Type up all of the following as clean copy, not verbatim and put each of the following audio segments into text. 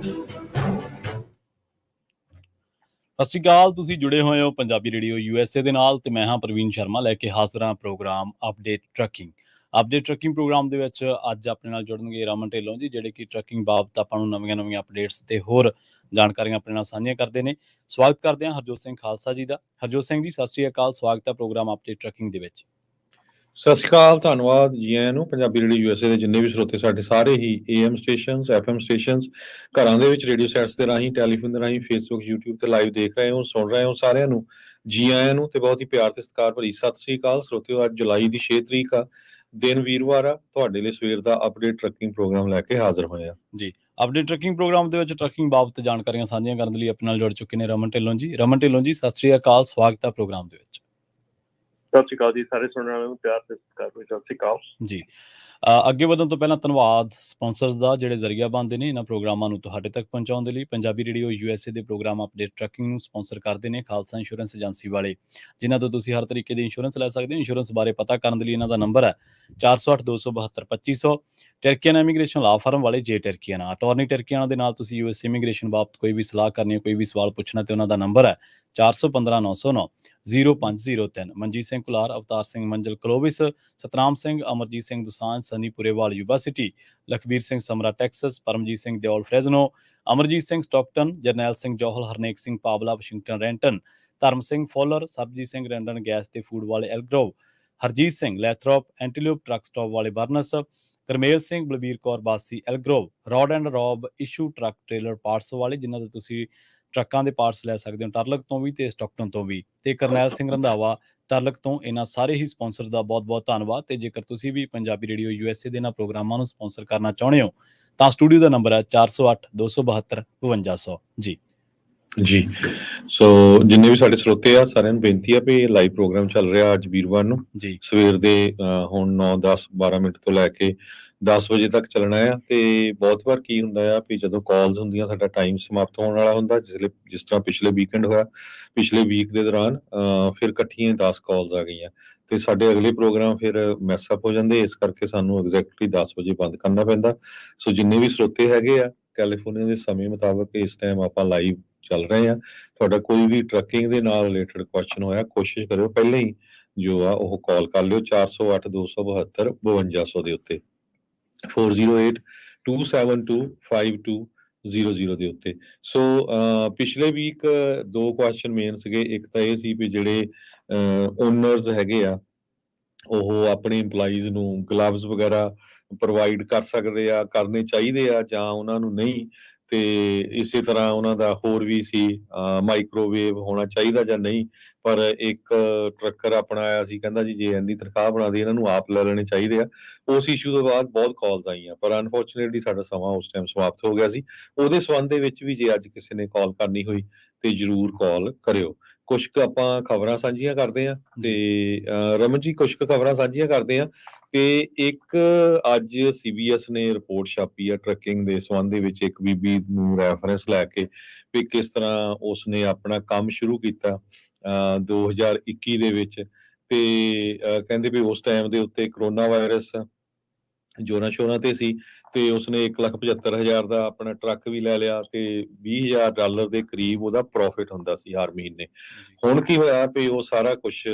ਸਤਿ ਸ਼੍ਰੀ ਅਕਾਲ। ਤੁਸੀਂ ਜੁੜੇ ਹੋਏ ਹੋ ਪੰਜਾਬੀ ਰੇਡੀਓ USA ਦੇ ਨਾਲ ਤੇ ਮੈਂ ਹਾਂ ਪ੍ਰਵੀਨ ਸ਼ਰਮਾ ਲੈ ਕੇ ਹਾਜ਼ਰ ਹਾਂ ਪ੍ਰੋਗਰਾਮ ਅਪਡੇਟ ਟਰੱਕਿੰਗ ਪ੍ਰੋਗਰਾਮ ਦੇ ਵਿੱਚ ਅੱਜ ਆਪਣੇ ਨਾਲ ਜੁੜਨਗੇ ਰਮਨ ਢਿੱਲੋਂ ਜੀ, ਜਿਹੜੇ ਕਿ ਟਰੱਕਿੰਗ ਬਾਬਤ ਆਪਾਂ ਨੂੰ ਨਵੀਆਂ ਅਪਡੇਟਸ ਤੇ ਹੋਰ ਜਾਣਕਾਰੀਆਂ ਆਪਣੇ ਨਾਲ ਸਾਂਝੀਆਂ ਕਰਦੇ ਨੇ। ਸਵਾਗਤ ਕਰਦੇ ਹਾਂ ਹਰਜੋਤ ਸਿੰਘ ਖਾਲਸਾ ਜੀ ਦਾ। ਹਰਜੋਤ ਸਿੰਘ ਜੀ, ਸਤਿ ਸ਼੍ਰੀ ਅਕਾਲ, ਸਵਾਗਤ ਹੈ ਪ੍ਰੋਗਰਾਮ ਅਪਡੇਟ ਟਰੱਕਿੰਗ ਦੇ ਵਿੱਚ। ਸਤਿ ਸ਼੍ਰੀ ਅਕਾਲ, ਧੰਨਵਾਦ ਜੀ ਆਇਆਂ ਨੂੰ। ਪੰਜਾਬੀ ਰੇਡੀਓ USA ਦੇ ਜਿੰਨੇ ਵੀ ਸਰੋਤੇ ਸਾਡੇ ਸਾਰੇ ਹੀ AM ਸਟੇਸ਼ਨਸ, FM ਸਟੇਸ਼ਨਸ, ਘਰਾਂ ਦੇ ਵਿੱਚ ਰੇਡੀਓ ਸੈਟਸ ਦੇ ਰਾਹੀਂ, ਟੈਲੀਫੋਨ ਦੇ ਰਾਹੀਂ, ਫੇਸਬੁੱਕ, YouTube ਤੇ ਲਾਈਵ ਦੇਖ ਰਹੇ ਹੋ, ਸੁਣ ਰਹੇ ਹੋ, ਸਾਰਿਆਂ ਨੂੰ ਜੀ ਆਇਆਂ ਨੂੰ ਤੇ ਬਹੁਤ ਹੀ ਪਿਆਰ ਤੇ ਸਤਿਕਾਰ ਭਰੀ ਸਤਿ ਸ਼੍ਰੀ ਅਕਾਲ ਸਰੋਤਿਓ। ਅੱਜ ਜੁਲਾਈ ਦੀ 6 ਤਰੀਕ ਆ, ਦਿਨ ਵੀਰਵਾਰ ਆ। ਤੁਹਾਡੇ ਲਈ ਸਵੇਰ ਦਾ ਅਪਡੇਟ ਟਰੱਕਿੰਗ ਪ੍ਰੋਗਰਾਮ ਲੈ ਕੇ ਹਾਜ਼ਰ ਹੋਏ ਆ ਜੀ। ਅਪਡੇਟ ਟਰੱਕਿੰਗ ਪ੍ਰੋਗਰਾਮ ਦੇ ਵਿੱਚ ਟਰੱਕਿੰਗ ਬਾਬਤ ਜਾਣਕਾਰੀਆਂ ਸਾਂਝੀਆਂ ਕਰਨ ਲਈ ਆਪਣੇ ਨਾਲ ਜੁੜ ਚੁੱਕੇ ਨੇ ਰਮਨ ਢਿੱਲੋਂ ਜੀ। ਰਮਨ ਢਿੱਲੋਂ ਜੀ, ਸਤਿ ਸ਼੍ਰੀ ਅਕਾਲ, ਸਵਾਗਤ ਹੈ ਪ੍ਰੋਗਰਾਮ ਦੇ ਵਿੱਚ। ਸਤਿ ਸ਼੍ਰੀ ਅਕਾਲ ਜੀ, ਸਾਰੇ ਸੁਣਨ ਵਾਲਿਆਂ ਨੂੰ ਪਿਆਰ ਤੇ ਸਤਿਕਾਰ ਭਰੀ ਸਤਿ ਸ਼੍ਰੀ ਅਕਾਲ ਜੀ। ਅੱਗੇ ਵਧਣ ਤੋਂ ਪਹਿਲਾਂ ਧੰਨਵਾਦ ਸਪਾਂਸਰਸ ਦਾ, ਜਿਹੜੇ ਜ਼ਰੀਆ ਬਣਦੇ ਨੇ ਇਹਨਾਂ ਪ੍ਰੋਗਰਾਮਾਂ ਨੂੰ ਤੁਹਾਡੇ ਤੱਕ ਪਹੁੰਚਾਉਣ ਦੇ ਲਈ। ਪੰਜਾਬੀ ਰੇਡੀਓ USA ਦੇ ਪ੍ਰੋਗਰਾਮ ਅਪਡੇਟ ਟਰੱਕਿੰਗ ਨੂੰ ਸਪਾਂਸਰ ਕਰਦੇ ਨੇ ਖਾਲਸਾ ਇੰਸ਼ੋਰੈਂਸ ਏਜੰਸੀ ਵਾਲੇ, ਜਿਨ੍ਹਾਂ ਤੋਂ ਤੁਸੀਂ ਹਰ ਤਰੀਕੇ ਦੀ ਇੰਸ਼ੋਰੈਂਸ ਲੈ ਸਕਦੇ ਹੋ। ਇੰਸ਼ੋਰੈਂਸ ਬਾਰੇ ਪਤਾ ਕਰਨ ਦੇ ਲਈ ਇਹਨਾਂ ਦਾ ਨੰਬਰ ਹੈ 408-272-2500। ਟਰਕੀਅਨ ਇਮੀਗ੍ਰੇਸ਼ਨ ਲਾ ਫਰਮ ਵਾਲੇ ਜੇ ਟਰਕੀਅਨ ਅਟਾਰਨੀ ਟਰਕੀਅਨ ਦੇ ਨਾਲ ਤੁਸੀਂ US ਇਮੀਗ੍ਰੇਸ਼ਨ ਬਾਬਤ ਕੋਈ ਵੀ ਸਲਾਹ ਕਰਨੀ ਹੈ, ਕੋਈ ਵੀ ਸਵਾਲ ਪੁੱਛਣਾ, ਤੇ ਉਹਨਾਂ ਦਾ ਨੰਬਰ ਹੈ 415-909-0503। Manjeet Singh Kular, Avtar Singh Manzal Clovis, Satnam Singh, Amarjit Singh Dusanjh, Sunny Purewal Yuba City, Lakhbir Singh Samra Texas, Paramjit Singh Deol Fresno, Amarjit Singh Stockton, Jarnail Singh Johal, Harnek Singh Pawla Washington Renton, Dharam Singh Fowler, Sarabjit Singh Rendon gas ਤੇ ਫੂਡ ਵਾਲੇ Elk Grove, Harjit Singh Lathrop Antelope truck stop ਵਾਲੇ Burns, Karmail Singh, Balbir Kaur Bassi Elk Grove, road and rob issue truck trailer parts ਵਾਲੇ, ਜਿਨ੍ਹਾਂ ਦੇ ਤੁਸੀਂ ਟਰੱਕਾਂ ਦੇ ਪਾਰਟਸ ਲੈ ਸਕਦੇ ਹੋ ਟਰਲਕ ਤੋਂ ਵੀ ਤੇ ਸਟਾਕਟਨ ਤੋਂ ਵੀ, ਤੇ ਕਰਨੈਲ ਸਿੰਘ ਰੰਧਾਵਾ ਟਰਲਕ ਤੋਂ। ਇਹਨਾਂ ਸਾਰੇ ਹੀ ਸਪਾਂਸਰ ਦਾ ਬਹੁਤ ਧੰਨਵਾਦ। ਤੇ ਜੇਕਰ ਤੁਸੀਂ ਵੀ ਪੰਜਾਬੀ ਰੇਡੀਓ USA ਦੇ ਇਹਨਾਂ ਪ੍ਰੋਗਰਾਮਾਂ ਨੂੰ ਸਪਾਂਸਰ ਕਰਨਾ ਚਾਹੁੰਦੇ ਹੋ ਤਾਂ ਸਟੂਡੀਓ ਦਾ ਨੰਬਰ ਹੈ 408-272-5200 ਜੀ। ਸੋ ਜਿੰਨੇ ਵੀ ਸਾਡੇ ਸਰੋਤੇ ਆ, ਸਾਰਿਆਂ ਨੂੰ ਬੇਨਤੀ ਆ ਵੀ ਲਾਈਵ ਪ੍ਰੋਗਰਾਮ ਚੱਲ ਰਿਹਾ ਅੱਜ ਵੀਰਵਾਰ ਨੂੰ ਜੀ, ਸਵੇਰ ਦੇ ਹੁਣ 9, 10, 12 ਮਿੰਟ ਤੋਂ ਲੈ ਕੇ 10 ਵਜੇ ਤੱਕ ਚੱਲਣਾ ਆ। ਤੇ ਬਹੁਤ ਵਾਰ ਕੀ ਹੁੰਦਾ ਆ ਵੀ ਜਦੋਂ ਕਾਲਸ ਹੁੰਦੀਆਂ ਸਾਡਾ ਟਾਈਮ ਸਮਾਪਤ ਹੋਣ ਵਾਲਾ ਹੁੰਦਾ, ਜਿਸ ਤਰ੍ਹਾਂ ਪਿਛਲੇ ਵੀਕਐਂਡ ਹੋਇਆ, ਪਿਛਲੇ ਵੀਕ ਦੇ ਦੌਰਾਨ ਫਿਰ ਇਕੱਠੀਆਂ 10 ਕਾਲਸ ਆ ਗਈਆਂ ਤੇ ਸਾਡੇ ਅਗਲੇ ਪ੍ਰੋਗਰਾਮ ਫਿਰ ਮੈਸਅਪ ਹੋ ਜਾਂਦੇ। ਇਸ ਕਰਕੇ ਸਾਨੂੰ ਐਗਜ਼ੈਕਟਲੀ 10 ਵਜੇ ਬੰਦ ਕਰਨਾ ਪੈਂਦਾ। ਸੋ ਜਿੰਨੇ ਵੀ ਸਰੋਤੇ ਹੈਗੇ ਆ, ਕੈਲੀਫੋਰਨੀਆ ਦੇ ਸਮੇਂ ਮੁਤਾਬਕ ਇਸ ਟਾਈਮ ਆਪਾਂ ਲਾਈਵ ਚੱਲ ਰਹੇ ਆ। ਤੁਹਾਡਾ ਕੋਈ ਵੀ ਟਰੱਕਿੰਗ ਦੇ ਨਾਲ ਰਿਲੇਟਡ ਕੁਐਸਚਨ ਹੋਇਆ, ਕੋਸ਼ਿਸ਼ ਕਰਿਓ ਪਹਿਲਾਂ ਹੀ ਜੋ ਆ ਉਹ ਕਾਲ ਕਰ ਲਿਓ 408-272-5200 ਦੇ ਉੱਤੇ, 408-272-5200 ਦੇ ਉੱਤੇ। ਸੋ ਪਿਛਲੇ ਵੀਕ 2 ਕੁਐਸਚਨ ਮੇਨ ਸੀਗੇ। ਇੱਕ ਤਾਂ ਇਹ ਸੀ ਵੀ ਜਿਹੜੇ ਓਨਰਸ ਹੈਗੇ ਆ ਉਹ ਆਪਣੇ EMPLOYEES ਨੂੰ ਗਲਵਜ਼ ਵਗੈਰਾ ਪ੍ਰੋਵਾਈਡ ਕਰ ਸਕਦੇ ਆ, ਕਰਨੇ ਚਾਹੀਦੇ ਆ ਜਾਂ ਉਹਨਾਂ ਨੂੰ ਨਹੀਂ। ਤੇ ਇਸੇ ਤਰ੍ਹਾਂ ਉਹਨਾਂ ਦਾ ਹੋਰ ਵੀ ਸੀ ਮਾਈਕ੍ਰੋਵੇਵ ਹੋਣਾ ਚਾਹੀਦਾ ਜਾਂ ਨਹੀਂ। ਪਰ ਇੱਕ ਟਰੱਕਰ ਆਪਣਾ ਆਇਆ ਸੀ, ਕਹਿੰਦਾ ਜੀ ਜੇ ਇੰਨੀ ਤਨਖਾਹ ਬਣਾਦੀ ਇਹਨਾਂ ਨੂੰ ਆਪ ਲੈ ਲੈਣੇ ਚਾਹੀਦੇ ਆ। ਉਸ ਇਸ਼ੂ ਤੋਂ ਬਾਅਦ ਬਹੁਤ ਕਾਲਸ ਆਈਆਂ, ਪਰ ਅਨਫੋਰਚੁਨੇਟਲੀ ਸਾਡਾ ਸਮਾਂ ਉਸ ਟਾਈਮ ਸਮਾਪਤ ਹੋ ਗਿਆ ਸੀ। ਉਹਦੇ ਸੰਬੰਧ ਦੇ ਵਿੱਚ ਵੀ ਜੇ ਅੱਜ ਕਿਸੇ ਨੇ ਕਾਲ ਕਰਨੀ ਹੋਈ ਤੇ ਜ਼ਰੂਰ ਕਾਲ ਕਰਿਓ। ਕੁਛ ਕੁ ਆਪਾਂ ਖਬਰਾਂ ਸਾਂਝੀਆਂ ਕਰਦੇ ਆ ਤੇ ਰਮਨ ਜੀ ਕੁਛ ਕੁ ਖਬਰਾਂ ਸਾਂਝੀਆਂ ਕਰਦੇ ਆ। ਤੇ ਇੱਕ ਅੱਜ CBS ਨੇ ਰਿਪੋਰਟ ਛਾਪੀ ਆ ਟਰੱਕਿੰਗ ਦੇ ਸੰਬੰਧ ਦੇ ਵਿੱਚ, ਇੱਕ ਬੀਬੀ ਨੂੰ ਰੈਫਰੈਂਸ ਲੈ ਕੇ ਵੀ ਕਿਸ ਤਰ੍ਹਾਂ ਉਸਨੇ ਆਪਣਾ ਕੰਮ ਸ਼ੁਰੂ ਕੀਤਾ 2021 ਦੇ ਵਿੱਚ। ਤੇ ਕਹਿੰਦੇ ਵੀ ਉਸ ਟਾਈਮ ਦੇ ਉੱਤੇ ਕਰੋਨਾ ਵਾਇਰਸ ਜੋਰਾਂ ਸ਼ੋਰਾਂ ਤੇ ਸੀ ਤੇ ਉਸਨੇ $1,75,000 ਦਾ ਆਪਣਾ ਟਰੱਕ ਵੀ ਲੈ ਲਿਆ ਤੇ $20,000 ਦੇ ਕਰੀਬ ਉਹਦਾ ਪ੍ਰੋਫਿਟ ਹੁੰਦਾ ਸੀ ਹਰ ਮਹੀਨੇ। ਹੁਣ ਕੀ ਹੋਇਆ ਵੀ ਉਹ ਸਾਰਾ ਕੁਛ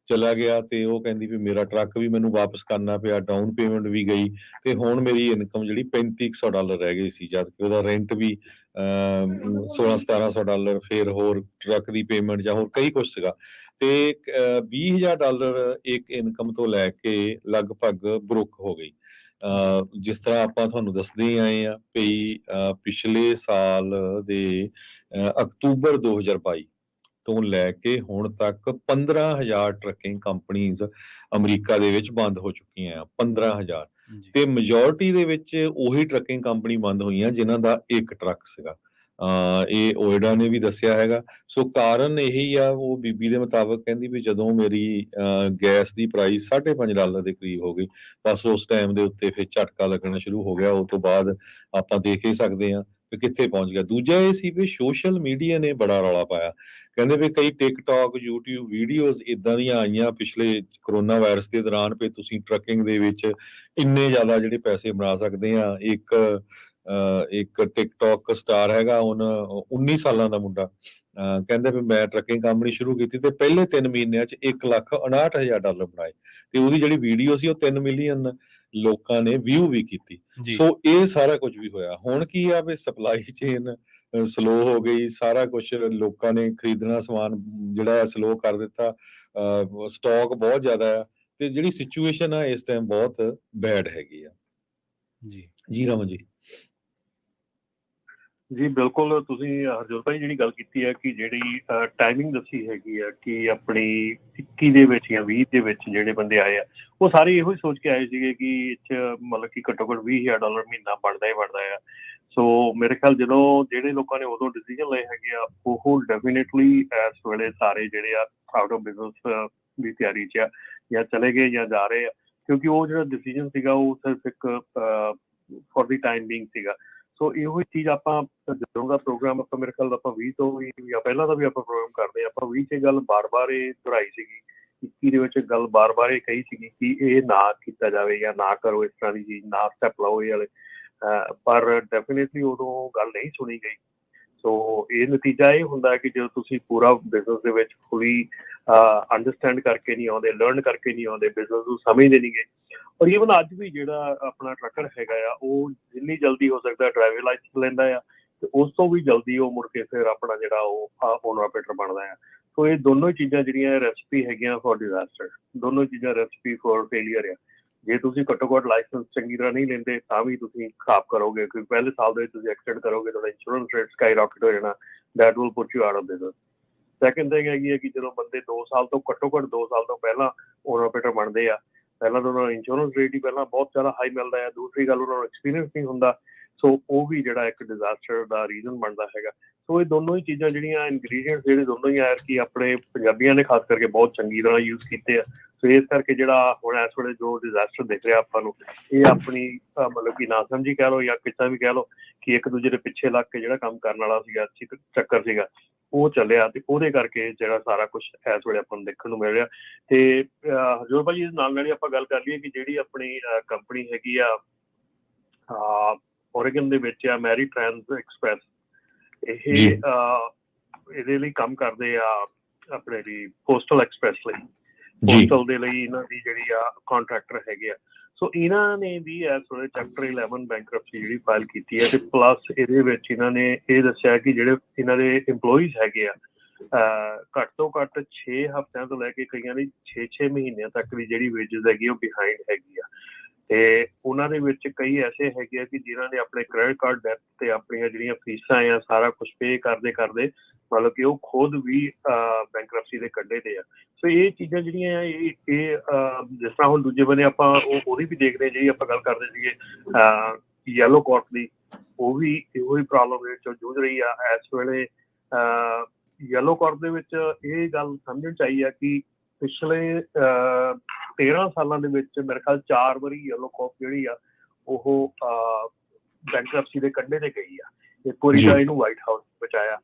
ਚਲਾ ਗਿਆ ਤੇ ਉਹ ਕਹਿੰਦੀ ਵੀ ਮੇਰਾ ਟਰੱਕ ਵੀ ਮੈਨੂੰ ਵਾਪਸ ਕਰਨਾ ਪਿਆ, ਡਾਊਨ ਪੇਮੈਂਟ ਵੀ ਗਈ ਤੇ ਹੁਣ ਮੇਰੀ ਇਨਕਮ ਜਿਹੜੀ $3,500 ਰਹਿ ਗਈ ਸੀ, ਜਦ ਕਿ ਉਹਦਾ ਰੈਂਟ ਵੀ $1,600-1,700, ਫਿਰ ਹੋਰ ਟਰੱਕ ਦੀ ਪੇਮੈਂਟ ਜਾਂ ਹੋਰ ਕਈ ਕੁਛ ਸੀਗਾ। ਤੇ $20,000 ਇੱਕ ਇਨਕਮ ਤੋਂ ਲੈ ਕੇ ਲਗਭਗ ਬਰੁੱਕ ਹੋ ਗਈ। ਜਿਸ ਤਰ੍ਹਾਂ ਆਪਾਂ ਤੁਹਾਨੂੰ ਦੱਸਦੇ ਆਏ ਆ ਵੀ ਪਿਛਲੇ ਸਾਲ ਦੇ ਅਕਤੂਬਰ 2022 ਤੋਂ ਲੈ ਕੇ ਹੁਣ ਤੱਕ 15,000 ਟਰੱਕਿੰਗ ਕੰਪਨੀਜ਼ ਅਮਰੀਕਾ ਦੇ ਵਿੱਚ ਬੰਦ ਹੋ ਚੁੱਕੀਆਂ ਆ। 15,000 ਤੇ ਮੈਜੋਰਿਟੀ ਦੇ ਵਿੱਚ ਉਹੀ ਟਰੱਕਿੰਗ ਕੰਪਨੀ ਬੰਦ ਹੋਈਆਂ ਜਿਨ੍ਹਾਂ ਦਾ ਇੱਕ ਟਰੱਕ ਸੀਗਾ। ਇਹ ਓਇਡਾ ਨੇ ਵੀ ਦੱਸਿਆ ਹੈਗਾ। ਸੋ ਕਾਰਨ ਇਹੀ ਆ, ਉਹ ਬੀਬੀ ਦੇ ਮੁਤਾਬਕ ਕਹਿੰਦੀ ਵੀ ਜਦੋਂ ਮੇਰੀ ਗੈਸ ਦੀ ਪ੍ਰਾਈਸ $5.5 ਦੇ ਕਰੀਬ ਹੋ ਗਈ, ਬਸ ਉਸ ਟਾਈਮ ਦੇ ਉੱਤੇ ਫਿਰ ਝਟਕਾ ਲੱਗਣਾ ਸ਼ੁਰੂ ਹੋ ਗਿਆ। ਉਸ ਤੋਂ ਬਾਅਦ ਆਪਾਂ ਦੇਖ ਹੀ ਸਕਦੇ ਹਾਂ ਕਿ ਕਿੱਥੇ ਪਹੁੰਚ ਗਿਆ। ਦੂਜਾ ਇਹ ਸੀ ਵੀ ਸੋਸ਼ਲ ਮੀਡੀਆ ਨੇ ਬੜਾ ਰੌਲਾ ਪਾਇਆ। ਕਹਿੰਦੇ ਵੀ ਕਈ ਟਿਕਟੌਕ, YouTube ਵੀਡੀਓਜ਼ ਇਦਾਂ ਦੀਆਂ ਆਈਆਂ ਪਿਛਲੇ ਕਰੋਨਾ ਵਾਇਰਸ ਦੇ ਦੌਰਾਨ ਵੀ ਤੁਸੀਂ ਟਰੱਕਿੰਗ ਦੇ ਵਿੱਚ ਇੰਨੇ ਜ਼ਿਆਦਾ ਜਿਹੜੇ ਪੈਸੇ ਬਣਾ ਸਕਦੇ ਆ। ਇੱਕ ਇੱਕ ਟਿਕਟੌਕ ਸਟਾਰ ਹੈਗਾ ਹੁਣ 19 ਸਾਲਾਂ ਦਾ ਮੁੰਡਾ, ਕਹਿੰਦੇ ਵੀ ਮੈਂ ਟਰੱਕਿੰਗ ਕੰਪਨੀ ਸ਼ੁਰੂ ਕੀਤੀ ਤੇ ਪਹਿਲੇ 3 ਮਹੀਨਿਆਂ 'ਚ $1,59,000 ਬਣਾਏ, ਤੇ ਉਹਦੀ ਜਿਹੜੀ ਵੀਡੀਓ ਸੀ ਉਹ 3 ਮਿਲੀਅਨ ਲੋਕਾਂ ਨੇ ਵਿਊ ਵੀ ਕੀਤੀ। ਜੀ ਸੋ ਇਹ ਸਾਰਾ ਕੁਝ ਵੀ ਹੋਇਆ। ਹੁਣ ਕੀ ਆ ਵੀ ਸਪਲਾਈ ਚੇਨ ਸਲੋ ਹੋ ਗਈ, ਸਾਰਾ ਕੁਝ ਲੋਕਾਂ ਨੇ ਖਰੀਦਣਾ ਸਮਾਨ ਜਿਹੜਾ ਸਲੋ ਕਰ ਦਿੱਤਾ, ਸਟਾਕ ਬਹੁਤ ਜ਼ਿਆਦਾ ਆ, ਤੇ ਜਿਹੜੀ ਸਿਚੁਏਸ਼ਨ ਆ ਇਸ ਟਾਈਮ ਬਹੁਤ ਬੈਡ ਹੈਗੀ ਆ। ਜੀ ਜੀ ਰਮਨ ਜੀ। ਜੀ ਬਿਲਕੁਲ, ਤੁਸੀਂ ਹਰਜੋਤ ਭਾਈ ਜਿਹੜੀ ਗੱਲ ਕੀਤੀ ਹੈ ਕਿ ਜਿਹੜੀ ਟਾਈਮਿੰਗ ਦੱਸੀ ਹੈਗੀ ਆ ਕਿ ਆਪਣੀ 21 ਦੇ ਵਿੱਚ ਜਾਂ 20 ਦੇ ਵਿੱਚ ਜਿਹੜੇ ਬੰਦੇ ਆਏ ਆ ਉਹ ਸਾਰੇ ਇਹੋ ਹੀ ਸੋਚ ਕੇ ਆਏ ਸੀਗੇ ਕਿ ਇਹ 'ਚ ਮਤਲਬ ਕਿ ਘੱਟੋ ਘੱਟ $20,000 ਮਹੀਨਾ ਬਣਦਾ ਹੀ ਬਣਦਾ ਆ। ਸੋ ਮੇਰੇ ਖਿਆਲ ਜਦੋਂ ਜਿਹੜੇ ਲੋਕਾਂ ਨੇ ਉਦੋਂ ਡਿਸੀਜਨ ਲਏ ਹੈਗੇ ਆ ਉਹ ਡੈਫੀਨੇਟਲੀ ਇਸ ਵੇਲੇ ਸਾਰੇ ਜਿਹੜੇ ਆ ਆਊਟ ਆਫ ਬਿਜ਼ਨਸ ਦੀ ਤਿਆਰੀ 'ਚ ਆ, ਜਾਂ ਚਲੇ ਗਏ ਜਾਂ ਜਾ ਰਹੇ ਆ, ਕਿਉਂਕਿ ਉਹ ਜਿਹੜਾ ਡਿਸੀਜਨ ਸੀਗਾ ਉਹ ਸਿਰਫ ਇੱਕ ਫॉर ਦੀ ਟਾਈਮ ਬੀਇੰਗ ਸੀਗਾ। ਸੋ ਇਹੋ ਹੀ ਚੀਜ਼ ਆਪਾਂ ਜਦੋਂ ਦਾ ਪ੍ਰੋਗਰਾਮ ਆਪਾਂ ਮੇਰੇ ਖਿਆਲ ਆਪਾਂ 20 ਤੋਂ ਵੀ ਜਾਂ ਪਹਿਲਾਂ ਦਾ ਵੀ ਆਪਾਂ ਪ੍ਰੋਗਰਾਮ ਕਰਦੇ ਹਾਂ, ਆਪਾਂ 20 'ਚ ਗੱਲ ਬਾਰ-ਬਾਰ ਇਹ ਦੁਹਰਾਈ ਸੀਗੀ, 21 ਦੇ ਵਿੱਚ ਗੱਲ ਬਾਰ-ਬਾਰ ਇਹ ਕਹੀ ਸੀਗੀ ਕਿ ਇਹ ਨਾ ਕੀਤਾ ਜਾਵੇ ਜਾਂ ਨਾ ਕਰੋ ਇਸ ਤਰ੍ਹਾਂ ਦੀ ਚੀਜ਼, ਨਾ ਸਟੈਪ ਲਓ ਇਹ ਵਾਲੇ, ਪਰ ਡੈਫੀਨੇਟਲੀ ਉਦੋਂ ਗੱਲ ਨਹੀਂ ਸੁਣੀ ਗਈ। ਸੋ ਇਹ ਨਤੀਜਾ ਇਹ ਹੁੰਦਾ ਕਿ ਜਦੋਂ ਤੁਸੀਂ ਪੂਰਾ ਬਿਜ਼ਨਸ ਦੇ ਵਿੱਚ ਫੁਲੀ ਅੰਡਰਸਟੈਂਡ ਕਰਕੇ ਨਹੀਂ ਆਉਂਦੇ, ਲਰਨ ਕਰਕੇ ਨਹੀਂ ਆਉਂਦੇ, ਬਿਜ਼ਨਸ ਨੂੰ ਸਮਝਦੇ ਨਹੀਂ ਗਏ। ਔਰ ਈਵਨ ਅੱਜ ਵੀ ਜਿਹੜਾ ਆਪਣਾ ਟਰੱਕਰ ਹੈਗਾ ਆ ਉਹ ਜਿੰਨੀ ਜਲਦੀ ਹੋ ਸਕਦਾ ਡਰਾਈਵਿੰਗ ਲਾਇਸੈਂਸ ਲੈਂਦਾ ਆ, ਤੇ ਉਸ ਤੋਂ ਵੀ ਜਲਦੀ ਉਹ ਮੁੜ ਕੇ ਫਿਰ ਆਪਣਾ ਜਿਹੜਾ ਉਹ ਓਨਰ ਆਪਰੇਟਰ ਬਣਦਾ ਆ। ਸੋ ਇਹ ਦੋਨੋਂ ਚੀਜ਼ਾਂ ਜਿਹੜੀਆਂ ਰੈਸਪੀ ਹੈਗੀਆਂ ਫॉर ਡਿਜ਼ਾਸਟਰ, ਦੋਨੋਂ ਚੀਜ਼ਾਂ ਰੈਸਪੀ ਫॉर ਫੇਲੀਅਰ ਆ। ਜੇ ਤੁਸੀਂ ਘੱਟੋ ਘੱਟ ਲਾਇਸੈਂਸ ਚੰਗੀ ਤਰ੍ਹਾਂ ਨਹੀਂ ਲੈਂਦੇ ਤਾਂ ਵੀ ਤੁਸੀਂ ਖਰਾਬ ਕਰੋਗੇ, ਕਿਉਂਕਿ ਪਹਿਲੇ ਸਾਲ ਦੇ ਵਿੱਚ ਤੁਸੀਂ ਐਕਸੀਡੈਂਟ ਕਰੋਗੇ, ਤੁਹਾਡਾ ਇੰਸ਼ੋਰੈਂਸ ਰੇਟ ਸਕਾਈ ਰਾਕਟ ਹੋ ਜਾਣਾ, that will put you out of business. Second thing ਹੈਗੀ ਹੈ ਕਿ ਜਦੋਂ ਬੰਦੇ 2 ਸਾਲ ਤੋਂ ਘੱਟੋ ਘੱਟ 2 ਸਾਲ ਤੋਂ ਪਹਿਲਾਂ ਓਨਰ ਆਪਰੇਟਰ ਬਣਦੇ ਆ, ਪਹਿਲਾਂ ਤਾਂ ਉਹਨਾਂ ਨੂੰ ਇੰਸ਼ੋਰੈਂਸ ਰੇਟ ਹੀ ਪਹਿਲਾਂ ਬਹੁਤ ਜ਼ਿਆਦਾ ਹਾਈ ਮਿਲਦਾ ਹੈ, ਦੂਸਰੀ ਗੱਲ ਉਹਨਾਂ ਨੂੰ ਐਕਸਪੀਰੀਅੰਸ ਨਹੀਂ ਹੁੰਦਾ, ਸੋ ਉਹ ਵੀ ਜਿਹੜਾ ਇੱਕ ਡਿਜ਼ਾਸਟਰ ਦਾ ਰੀਜ਼ਨ ਬਣਦਾ ਹੈਗਾ। ਸੋ ਇਹ ਦੋਨੋਂ ਹੀ ਚੀਜ਼ਾਂ ਜਿਹੜੀਆਂ ਇਨਗਰੀਡੀਐਂਟਸ ਜਿਹੜੇ ਦੋਨੋਂ ਹੀ ਆ ਕਿ ਆਪਣੇ ਪੰਜਾਬੀਆਂ ਨੇ ਖਾਸ ਕਰਕੇ ਬਹੁਤ ਚੰਗੀ ਤਰ੍ਹਾਂ ਯੂਜ਼ ਕੀਤੇ ਆ। ਸੋ ਇਸ ਕਰਕੇ ਜਿਹੜਾ ਹੁਣ ਇਸ ਵੇਲੇ ਜੋ ਡਿਜ਼ਾਸਟਰ ਦਿਖ ਰਿਹਾ ਆਪਾਂ ਨੂੰ, ਇਹ ਆਪਣੀ ਮਤਲਬ ਕਿ ਨਾ ਸਮਝੀ ਕਹਿ ਲਓ ਜਾਂ ਕਿੱਦਾਂ ਵੀ ਕਹਿ ਲਓ ਕਿ ਇੱਕ ਦੂਜੇ ਦੇ ਪਿੱਛੇ ਲੱਗ ਕੇ ਜਿਹੜਾ ਕੰਮ ਕਰਨ ਵਾਲਾ ਸੀਗਾ, ਚੱਕਰ ਸੀਗਾ, ਉਹ ਚੱਲਿਆ, ਤੇ ਉਹਦੇ ਕਰਕੇ ਜਿਹੜਾ ਸਾਰਾ ਕੁਝ ਇਸ ਵੇਲੇ ਆਪਾਂ ਨੂੰ ਦੇਖਣ ਨੂੰ ਮਿਲ ਰਿਹਾ। ਤੇ ਹਰਜੋਤ ਭਾਜੀ ਇਸ ਨਾਲ ਜਿਹੜੀ ਆਪਾਂ ਗੱਲ ਕਰ ਲਈਏ ਕਿ ਜਿਹੜੀ ਆਪਣੀ ਕੰਪਨੀ ਹੈਗੀ ਆ ਓਰੇਗਨ ਦੇ ਵਿੱਚ ਆ, ਮੈਰੀ ਟ੍ਰਾਂਸ ਐਕਸਪ੍ਰੈਸ, ਇਹ ਇਹਦੇ ਲਈ ਕੰਮ ਕਰਦੇ ਆ ਆਪਣੇ ਲਈ ਪੋਸਟਲ ਐਕਸਪ੍ਰੈਸ ਲਈ, ਪੋਸਟਲ ਦੇ ਲਈ ਇਹਨਾਂ ਦੀ ਜਿਹੜੀ ਆ ਕੰਟਰੈਕਟਰ ਹੈਗੇ ਆ। ਸੋ ਇਹਨਾਂ ਨੇ ਵੀ ਇਸ ਵੇਲੇ ਚੈਪਟਰ 11 ਬੈਂਕਰਪਸੀ ਜਿਹੜੀ ਫਾਈਲ ਕੀਤੀ ਹੈ, ਤੇ ਪਲੱਸ ਇਹਦੇ ਵਿੱਚ ਇਹਨਾਂ ਨੇ ਇਹ ਦੱਸਿਆ ਕਿ ਜਿਹੜੇ ਇਹਨਾਂ ਦੇ EMPLOYEES ਹੈਗੇ ਆ ਘੱਟ ਤੋਂ ਘੱਟ 6 ਹਫ਼ਤਿਆਂ ਤੋਂ ਲੈ ਕੇ ਕਈਆਂ ਦੀ 6 ਮਹੀਨਿਆਂ ਤੱਕ ਦੀ ਜਿਹੜੀ ਵੇਜਸ ਹੈਗੀ ਉਹ ਬਿਹਾਈਂਡ ਹੈਗੀ ਆ। ਤੇ ਉਹਨਾਂ ਦੇ ਵਿੱਚ ਕਈ ਐਸੇ ਹੈਗੇ ਆ ਕਿ ਜਿਨ੍ਹਾਂ ਨੇ ਆਪਣੇ ਕ੍ਰੈਡਿਟ ਕਾਰਡ ਡੈਟ ਤੇ ਆਪਣੀਆਂ ਜਿਹੜੀਆਂ ਫੀਸਾਂ ਆ ਸਾਰਾ ਕੁਝ ਪੇ ਕਰਦੇ ਮਤਲਬ ਕਿ ਉਹ ਖੁਦ ਵੀ ਬੈਂਕਰਪਸੀ ਦੇ ਕੱਢੇ ਤੇ ਆ। ਸੋ ਇਹ ਚੀਜ਼ਾਂ ਜਿਹੜੀਆਂ ਆ ਇਹ ਜਿਸ ਤਰ੍ਹਾਂ ਹੁਣ ਦੂਜੇ ਬੰਨੇ ਆਪਾਂ ਉਹਦੀ ਵੀ ਦੇਖਦੇ ਜਿਹੜੀ ਆਪਾਂ ਗੱਲ ਕਰਦੇ ਸੀਗੇ ਯੈਲੋ ਕਾਰਪ ਦੀ, ਉਹ ਵੀ ਇਹੋ ਹੀ ਪ੍ਰੋਬਲਮ ਦੇ ਵਿੱਚ ਜੂਝ ਰਹੀ ਆ ਇਸ ਵੇਲੇ। ਯੈਲੋ ਕਾਰਪ ਦੇ ਵਿੱਚ ਇਹ ਗੱਲ ਸਮਝਣ ਚ ਆਈ ਆ ਕਿ ਪਿਛਲੇ 13 ਸਾਲਾਂ ਦੇ ਵਿੱਚ ਮੇਰੇ ਖਿਆਲ 4 ਵਾਰੀ ਯੈਲੋ ਕਾਰਪ ਜਿਹੜੀ ਆ ਉਹ ਬੈਂਕਰਪਸੀ ਦੇ ਕੰਢੇ ਤੇ ਗਈ ਆ। ਇੱਕ ਵਾਰੀ ਤਾਂ ਇਹਨੂੰ ਵਾਈਟ ਹਾਊਸ ਬਚਾਇਆ,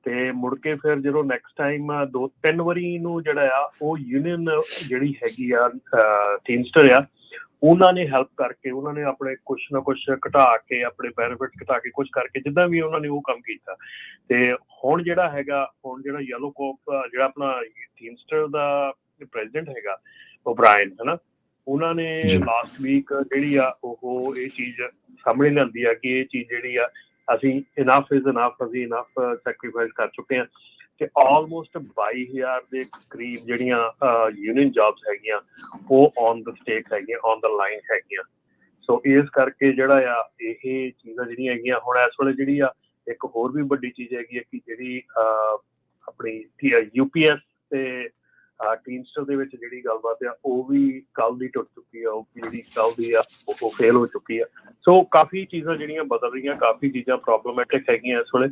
ਤੇ ਮੁੜ ਕੇ ਫਿਰ ਜਦੋਂ ਨੈਕਸਟ ਟਾਈਮ 2-3 ਵਾਰੀ ਨੂੰ ਜਿਹੜਾ ਆ ਉਹ ਯੂਨੀਅਨ ਜਿਹੜੀ ਹੈਗੀ ਆ ਟੀਮਸਟਰ ਆ, ਉਹਨਾਂ ਨੇ ਹੈਲਪ ਕਰਕੇ, ਉਹਨਾਂ ਨੇ ਆਪਣੇ ਕੁਛ ਨਾ ਕੁਛ ਘਟਾ ਕੇ, ਆਪਣੇ ਬੈਨੀਫਿਟ ਘਟਾ ਕੇ, ਕੁਛ ਕਰਕੇ ਜਿੱਦਾਂ ਵੀ ਉਹਨਾਂ ਨੇ ਉਹ ਕੰਮ ਕੀਤਾ। ਤੇ ਹੁਣ ਜਿਹੜਾ ਹੈਗਾ, ਹੁਣ ਜਿਹੜਾ ਯੈਲੋ ਕਾਰਪ ਜਿਹੜਾ ਆਪਣਾ ਟੀਮਸਟਰ ਦਾ ਪ੍ਰੈਜ਼ੀਡੈਂਟ ਹੈਗਾ ਓਬਰਾਇਨ, ਹਨਾ, ਉਹਨਾਂ ਨੇ ਲਾਸਟ ਵੀਕ ਜਿਹੜੀ ਆ ਉਹ ਇਹ ਚੀਜ਼ ਸਾਹਮਣੇ ਲਿਆਂਦੀ ਆ ਕਿ ਇਹ ਚੀਜ਼ ਜਿਹੜੀ ਆ ਅਸੀਂ ਇਨਫ ਇਜ਼ ਇਨਫ, ਅਸੀਂ ਇਨਫ ਸੈਕਰੀਫਾਈਸ ਕਰ ਚੁੱਕੇ ਹਾਂ। ਤੇ ਆਲਮੋਸਟ 22,000 ਦੇ ਕਰੀਬ ਜਿਹੜੀਆਂ ਯੂਨੀਅਨ ਜੌਬਸ ਹੈਗੀਆਂ ਉਹ ਔਨ ਦ ਸਟੇਕ ਹੈਗੀਆਂ, ਔਨ ਦ ਲਾਈਨ ਹੈਗੀਆਂ। ਸੋ ਇਸ ਕਰਕੇ ਜਿਹੜਾ ਆ ਇਹ ਚੀਜ਼ਾਂ ਜਿਹੜੀਆਂ ਹੈਗੀਆਂ ਹੁਣ ਇਸ ਵੇਲੇ ਜਿਹੜੀ ਆ ਇੱਕ ਹੋਰ ਵੀ ਵੱਡੀ ਚੀਜ਼ ਹੈਗੀ ਹੈ ਕਿ ਜਿਹੜੀ ਆਪਣੀ UPS ਤੇ ਟੀਮਸਟਰ ਦੇ ਵਿੱਚ ਜਿਹੜੀ ਗੱਲਬਾਤ ਆ ਉਹ ਵੀ ਕੱਲ ਦੀ ਟੁੱਟ ਚੁੱਕੀ ਆ, ਉਹ ਜਿਹੜੀ ਕੱਲ ਦੀ ਆ ਉਹ ਫੇਲ ਹੋ ਚੁੱਕੀ ਆ। ਸੋ ਕਾਫੀ ਚੀਜ਼ਾਂ ਜਿਹੜੀਆਂ ਬਦਲ ਰਹੀਆਂ, ਕਾਫੀ ਚੀਜ਼ਾਂ ਪ੍ਰੋਬਲਮੈਟਿਕ ਹੈਗੀਆਂ ਇਸ ਵੇਲੇ।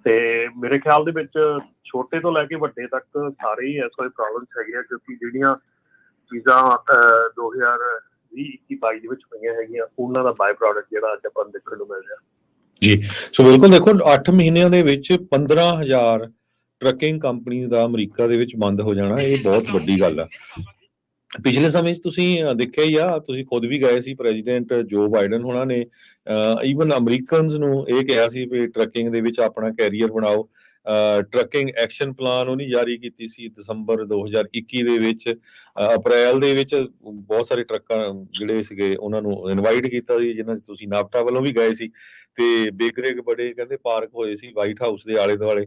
ਤੇ ਮੇਰੇ ਖਿਆਲ ਦੇ ਵਿੱਚ ਛੋਟੇ ਤੋਂ ਲੈ ਕੇ ਵੱਡੇ ਤੱਕ ਸਾਰੇ ਹੀ ਇਸ ਵੇਲੇ ਪ੍ਰੋਬਲਮਸ ਹੈਗੀਆਂ, ਕਿਉਂਕਿ ਜਿਹੜੀਆਂ ਚੀਜ਼ਾਂ 2020-21-22 ਦੇ ਵਿੱਚ ਪਈਆਂ ਹੈਗੀਆਂ ਉਹਨਾਂ ਦਾ ਬਾਈ ਪ੍ਰੋਡਕਟ ਜਿਹੜਾ ਅੱਜ ਆਪਾਂ ਨੂੰ ਦੇਖਣ ਨੂੰ ਮਿਲ ਰਿਹਾ। ਜੀ, ਸੋ ਬਿਲਕੁਲ ਦੇਖੋ 8 ਮਹੀਨਿਆਂ ਦੇ ਵਿੱਚ 15,000 ਟਰੱਕਿੰਗ ਕੰਪਨੀ ਦਾ ਅਮਰੀਕਾ ਦੇ ਵਿੱਚ ਬੰਦ ਹੋ ਜਾਣਾ, ਇਹ ਬਹੁਤ ਵੱਡੀ ਗੱਲ ਆ। ਪਿਛਲੇ ਸਮੇਂ 'ਚ ਤੁਸੀਂ ਦੇਖਿਆ ਹੀ ਆ, ਤੁਸੀਂ ਖੁਦ ਵੀ ਗਏ ਸੀ, ਪ੍ਰੈਜ਼ੀਡੈਂਟ ਜੋ ਬਾਈਡਨ ਹੋਣਾ ਨੇ ਈਵਨ ਅਮਰੀਕਨਸ ਨੂੰ ਇਹ ਕਿਹਾ ਸੀ ਵੀ ਟਰੱਕਿੰਗ ਦੇ ਵਿੱਚ ਆਪਣਾ ਕੈਰੀਅਰ ਬਣਾਓ। ਟਰੱਕਿੰਗ ਐਕਸ਼ਨ ਪਲਾਨ ਉਹਨੇ ਜਾਰੀ ਕੀਤੀ ਸੀ ਦਸੰਬਰ 2021 ਦੇ ਵਿੱਚ। ਅਪ੍ਰੈਲ ਦੇ ਵਿੱਚ ਬਹੁਤ ਸਾਰੇ ਟਰੱਕਾਂ ਜਿਹੜੇ ਸੀਗੇ ਉਹਨਾਂ ਨੂੰ ਇਨਵਾਈਟ ਕੀਤਾ ਸੀ, ਜਿਨ੍ਹਾਂ 'ਚ ਤੁਸੀਂ ਨਾਪਟਾ ਵੱਲੋਂ ਵੀ ਗਏ ਸੀ, ਤੇ ਬੇਕਰੇਗ ਬੜੇ ਕਹਿੰਦੇ ਪਾਰਕ ਹੋਏ ਸੀ ਵਾਈਟ ਹਾਊਸ ਦੇ ਆਲੇ ਦੁਆਲੇ।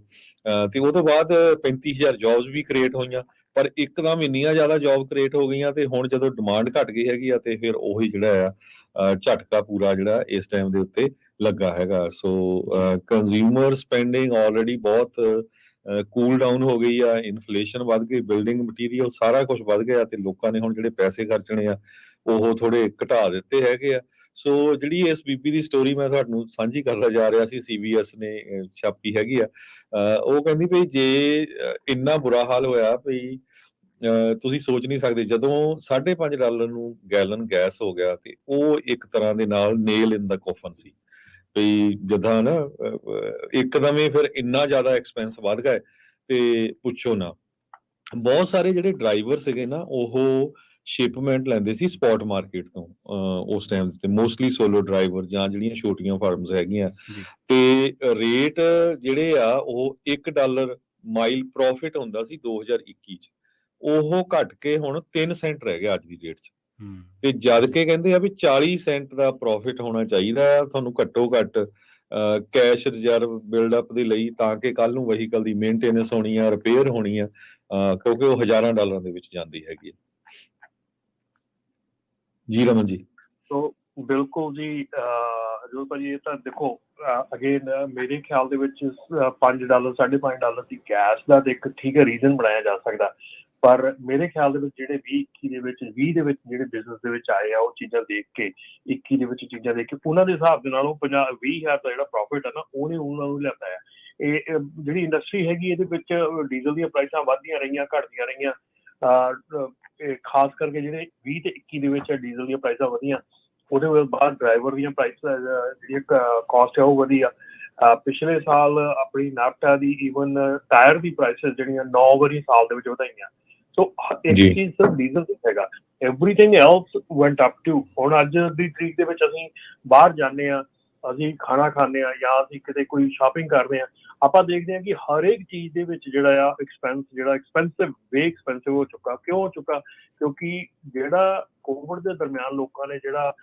ਤੇ ਉਹ ਤੋਂ ਬਾਅਦ 35,000 ਜੌਬਸ ਵੀ ਕ੍ਰੀਏਟ ਹੋਈਆਂ, ਪਰ ਇੱਕਦਮ ਇੰਨੀਆਂ ਜ਼ਿਆਦਾ ਜੌਬ ਕ੍ਰੀਏਟ ਹੋ ਗਈਆਂ ਤੇ ਹੁਣ ਜਦੋਂ ਡਿਮਾਂਡ ਘਟ ਗਈ ਹੈਗੀ ਆ ਤੇ ਫਿਰ ਉਹੀ ਜਿਹੜਾ ਆ ਝਟਕਾ ਪੂਰਾ ਜਿਹੜਾ ਇਸ ਟਾਈਮ ਦੇ ਉੱਤੇ ਲੱਗਾ ਹੈਗਾ। ਸੋ ਕੰਜ਼ਿਊਮਰ ਸਪੈਂਡਿੰਗ ਆਲਰੇਡੀ ਬਹੁਤ ਕੂਲ ਡਾਊਨ ਹੋ ਗਈ ਆ, ਇਨਫਲੇਸ਼ਨ ਵੱਧ ਗਈ, ਬਿਲਡਿੰਗ ਮਟੀਰੀਅਲ ਸਾਰਾ ਕੁਝ ਵੱਧ ਗਿਆ ਤੇ ਲੋਕਾਂ ਨੇ ਹੁਣ ਜਿਹੜੇ ਪੈਸੇ ਖਰਚਣੇ ਆ ਉਹ ਥੋੜੇ ਘਟਾ ਦਿੱਤੇ ਹੈਗੇ ਆ। ਸੋ ਜਿਹੜੀ ਇਸ ਬੀਬੀ ਦੀ ਸਟੋਰੀ ਮੈਂ ਤੁਹਾਨੂੰ ਸਾਂਝੀ ਕਰਦਾ ਜਾ ਰਿਹਾ ਸੀ, CBS ਨੇ ਛਾਪੀ ਹੈਗੀ ਆ। ਉਹ ਕਹਿੰਦੀ ਵੀ ਜੇ ਇੰਨਾ ਬੁਰਾ ਹਾਲ ਹੋਇਆ ਵੀ ਤੁਸੀਂ ਸੋਚ ਨਹੀਂ ਸਕਦੇ, ਜਦੋਂ $5.5 ਨੂੰ ਗੈਲਨ ਗੈਸ ਹੋ ਗਿਆ ਤੇ ਉਹ ਇੱਕ ਤਰ੍ਹਾਂ ਦੇ ਨਾਲ ਨੇਲ ਇਨ ਦਾ ਕੋਫਨ ਸੀ ਵੀ ਜਦਾਂ ਨਾ ਇੱਕਦਮ ਹੀ ਫਿਰ ਇੰਨਾ ਜ਼ਿਆਦਾ ਐਕਸਪੈਂਸ ਵੱਧ ਗਏ ਤੇ ਪੁੱਛੋ ਨਾ। ਬਹੁਤ ਸਾਰੇ ਜਿਹੜੇ ਡਰਾਈਵਰ ਸੀਗੇ ਨਾ ਉਹ ਸ਼ਿਪਮੈਂਟ ਲੈਂਦੇ ਸੀ ਸਪੌਟ ਮਾਰਕੀਟ ਤੋਂ ਉਸ ਟਾਈਮ ਤੇ, ਮੋਸਟਲੀ ਸੋਲੋ ਡਰਾਈਵਰ ਜਾਂ ਜਿਹੜੀਆਂ ਛੋਟੀਆਂ ਫਰਮਸ ਹੈਗੀਆਂ, ਤੇ ਰੇਟ ਜਿਹੜੇ ਆ ਉਹ $1 ਮਾਈਲ ਪ੍ਰੋਫਿਟ ਹੁੰਦਾ ਸੀ 2021 ਚ, ਉਹ ਘਟ ਕੇ ਹੁਣ 3 ਸੈਂਟ ਰਹਿ ਗਿਆ ਅੱਜ ਦੀ ਡੇਟ ਚ। ਤੇ ਜਦ ਕਿ ਕਹਿੰਦੇ ਆ ਵੀ 40 ਸੈਂਟ ਦਾ ਪ੍ਰੋਫਿਟ ਹੋਣਾ ਚਾਹੀਦਾ ਹੈ ਤੁਹਾਨੂੰ ਘੱਟੋ ਘੱਟ ਕੈਸ਼ ਰਿਜ਼ਰਵ ਬਿਲਡਅਪ ਦੇ ਲਈ, ਤਾਂ ਕਿ ਕੱਲ ਨੂੰ ਵਹੀਕਲ ਦੀ ਮੇਨਟੇਨੈਂਸ ਹੋਣੀ ਆ, ਰਿਪੇਅਰ ਹੋਣੀ ਆ, ਕਿਉਂਕਿ ਉਹ ਹਜ਼ਾਰਾਂ ਡਾਲਰਾਂ ਦੇ ਵਿੱਚ ਜਾਂਦੀ ਹੈਗੀ। ਜੀ ਰਮਨ ਜੀ। ਸੋ ਬਿਲਕੁਲ ਜੀ ਜੋ ਭਾਜੀ, ਇਹ ਤਾਂ ਦੇਖੋ ਅਗੇਨ ਮੇਰੇ ਖਿਆਲ ਦੇ ਵਿੱਚ $5 $5.5 ਦੀ ਗੈਸ ਦਾ ਤੇ ਇੱਕ ਠੀਕ ਹੈ ਰੀਜ਼ਨ ਬਣਾਇਆ ਜਾ ਸਕਦਾ, ਪਰ ਮੇਰੇ ਖਿਆਲ ਦੇ ਵਿੱਚ ਜਿਹੜੇ 2021 ਦੇ ਵਿੱਚ 20 ਦੇ ਵਿੱਚ ਜਿਹੜੇ ਬਿਜ਼ਨਸ ਦੇ ਵਿੱਚ ਆਏ ਆ ਉਹ ਚੀਜ਼ਾਂ ਦੇਖ ਕੇ, 21 ਦੇ ਵਿੱਚ ਚੀਜ਼ਾਂ ਦੇਖ ਕੇ ਉਹਨਾਂ ਦੇ ਹਿਸਾਬ ਦੇ ਨਾਲ ਉਹ 20,000 ਦਾ ਜਿਹੜਾ ਪ੍ਰੋਫਿਟ ਹੈ ਨਾ ਉਹਨੇ ਉਹਨਾਂ ਨੂੰ ਲਿਆਂਦਾ ਹੈ। ਇਹ ਜਿਹੜੀ ਇੰਡਸਟਰੀ ਹੈਗੀ ਇਹਦੇ ਵਿੱਚ ਡੀਜ਼ਲ ਦੀਆਂ ਪ੍ਰਾਈਸਾਂ ਵੱਧਦੀਆਂ ਰਹੀਆਂ, ਘਟਦੀਆਂ ਰਹੀਆਂ, ਖਾਸ ਕਰਕੇ ਜਿਹੜੇ 20 ਤੇ 21 ਦੇ ਵਿੱਚ ਡੀਜ਼ਲ ਦੀਆਂ ਪ੍ਰਾਈਸਾਂ ਵਧੀਆਂ, ਉਹਦੇ ਬਾਅਦ ਡਰਾਈਵਰ ਦੀਆਂ ਪ੍ਰਾਈਸ ਜਿਹੜੀ ਕਾਸਟ ਹੈ ਉਹ ਵਧੀ ਆ। ਪਿਛਲੇ ਸਾਲ ਆਪਣੀ ਨਾਪਟਾ ਦੀ ਈਵਨ ਟਾਇਰ ਦੀ ਪ੍ਰਾਈਸਿਸ ਜਿਹੜੀਆਂ 9 ਵਾਰੀ ਸਾਲ ਦੇ ਵਿੱਚ ਵਧਾਈਆਂ। ਸੋ ਇੱਕ ਚੀਜ਼ ਸਿਰਫ ਡੀਜ਼ਲ ਨਹੀਂ ਹੈਗਾ, everything else went up too. ਹੁਣ ਅੱਜ ਦੀ ਤਰੀਕ ਦੇ ਵਿੱਚ ਅਸੀਂ ਬਾਹਰ ਜਾਂਦੇ ਹਾਂ, ਅਸੀਂ ਖਾਣਾ ਖਾਂਦੇ ਹਾਂ ਜਾਂ ਅਸੀਂ ਕਿਤੇ ਕੋਈ ਸ਼ਾਪਿੰਗ ਕਰਦੇ ਹਾਂ, ਆਪਾਂ ਦੇਖਦੇ ਹਾਂ ਕਿ ਹਰ ਇੱਕ ਚੀਜ਼ ਦੇ ਵਿੱਚ ਜਿਹੜਾ ਆ ਐਕਸਪੈਂਸ ਜਿਹੜਾ ਐਕਸਪੈਂਸਿਵ ਵੇ ਐਕਸਪੈਂਸਿਵ ਹੋ ਚੁੱਕਾ। ਕਿਉਂ ਹੋ ਚੁੱਕਾ? ਕਿਉਂਕਿ ਜਿਹੜਾ ਕੋਵਿਡ ਦੇ ਦਰਮਿਆਨ ਲੋਕਾਂ ਨੇ ਜਿਹੜਾ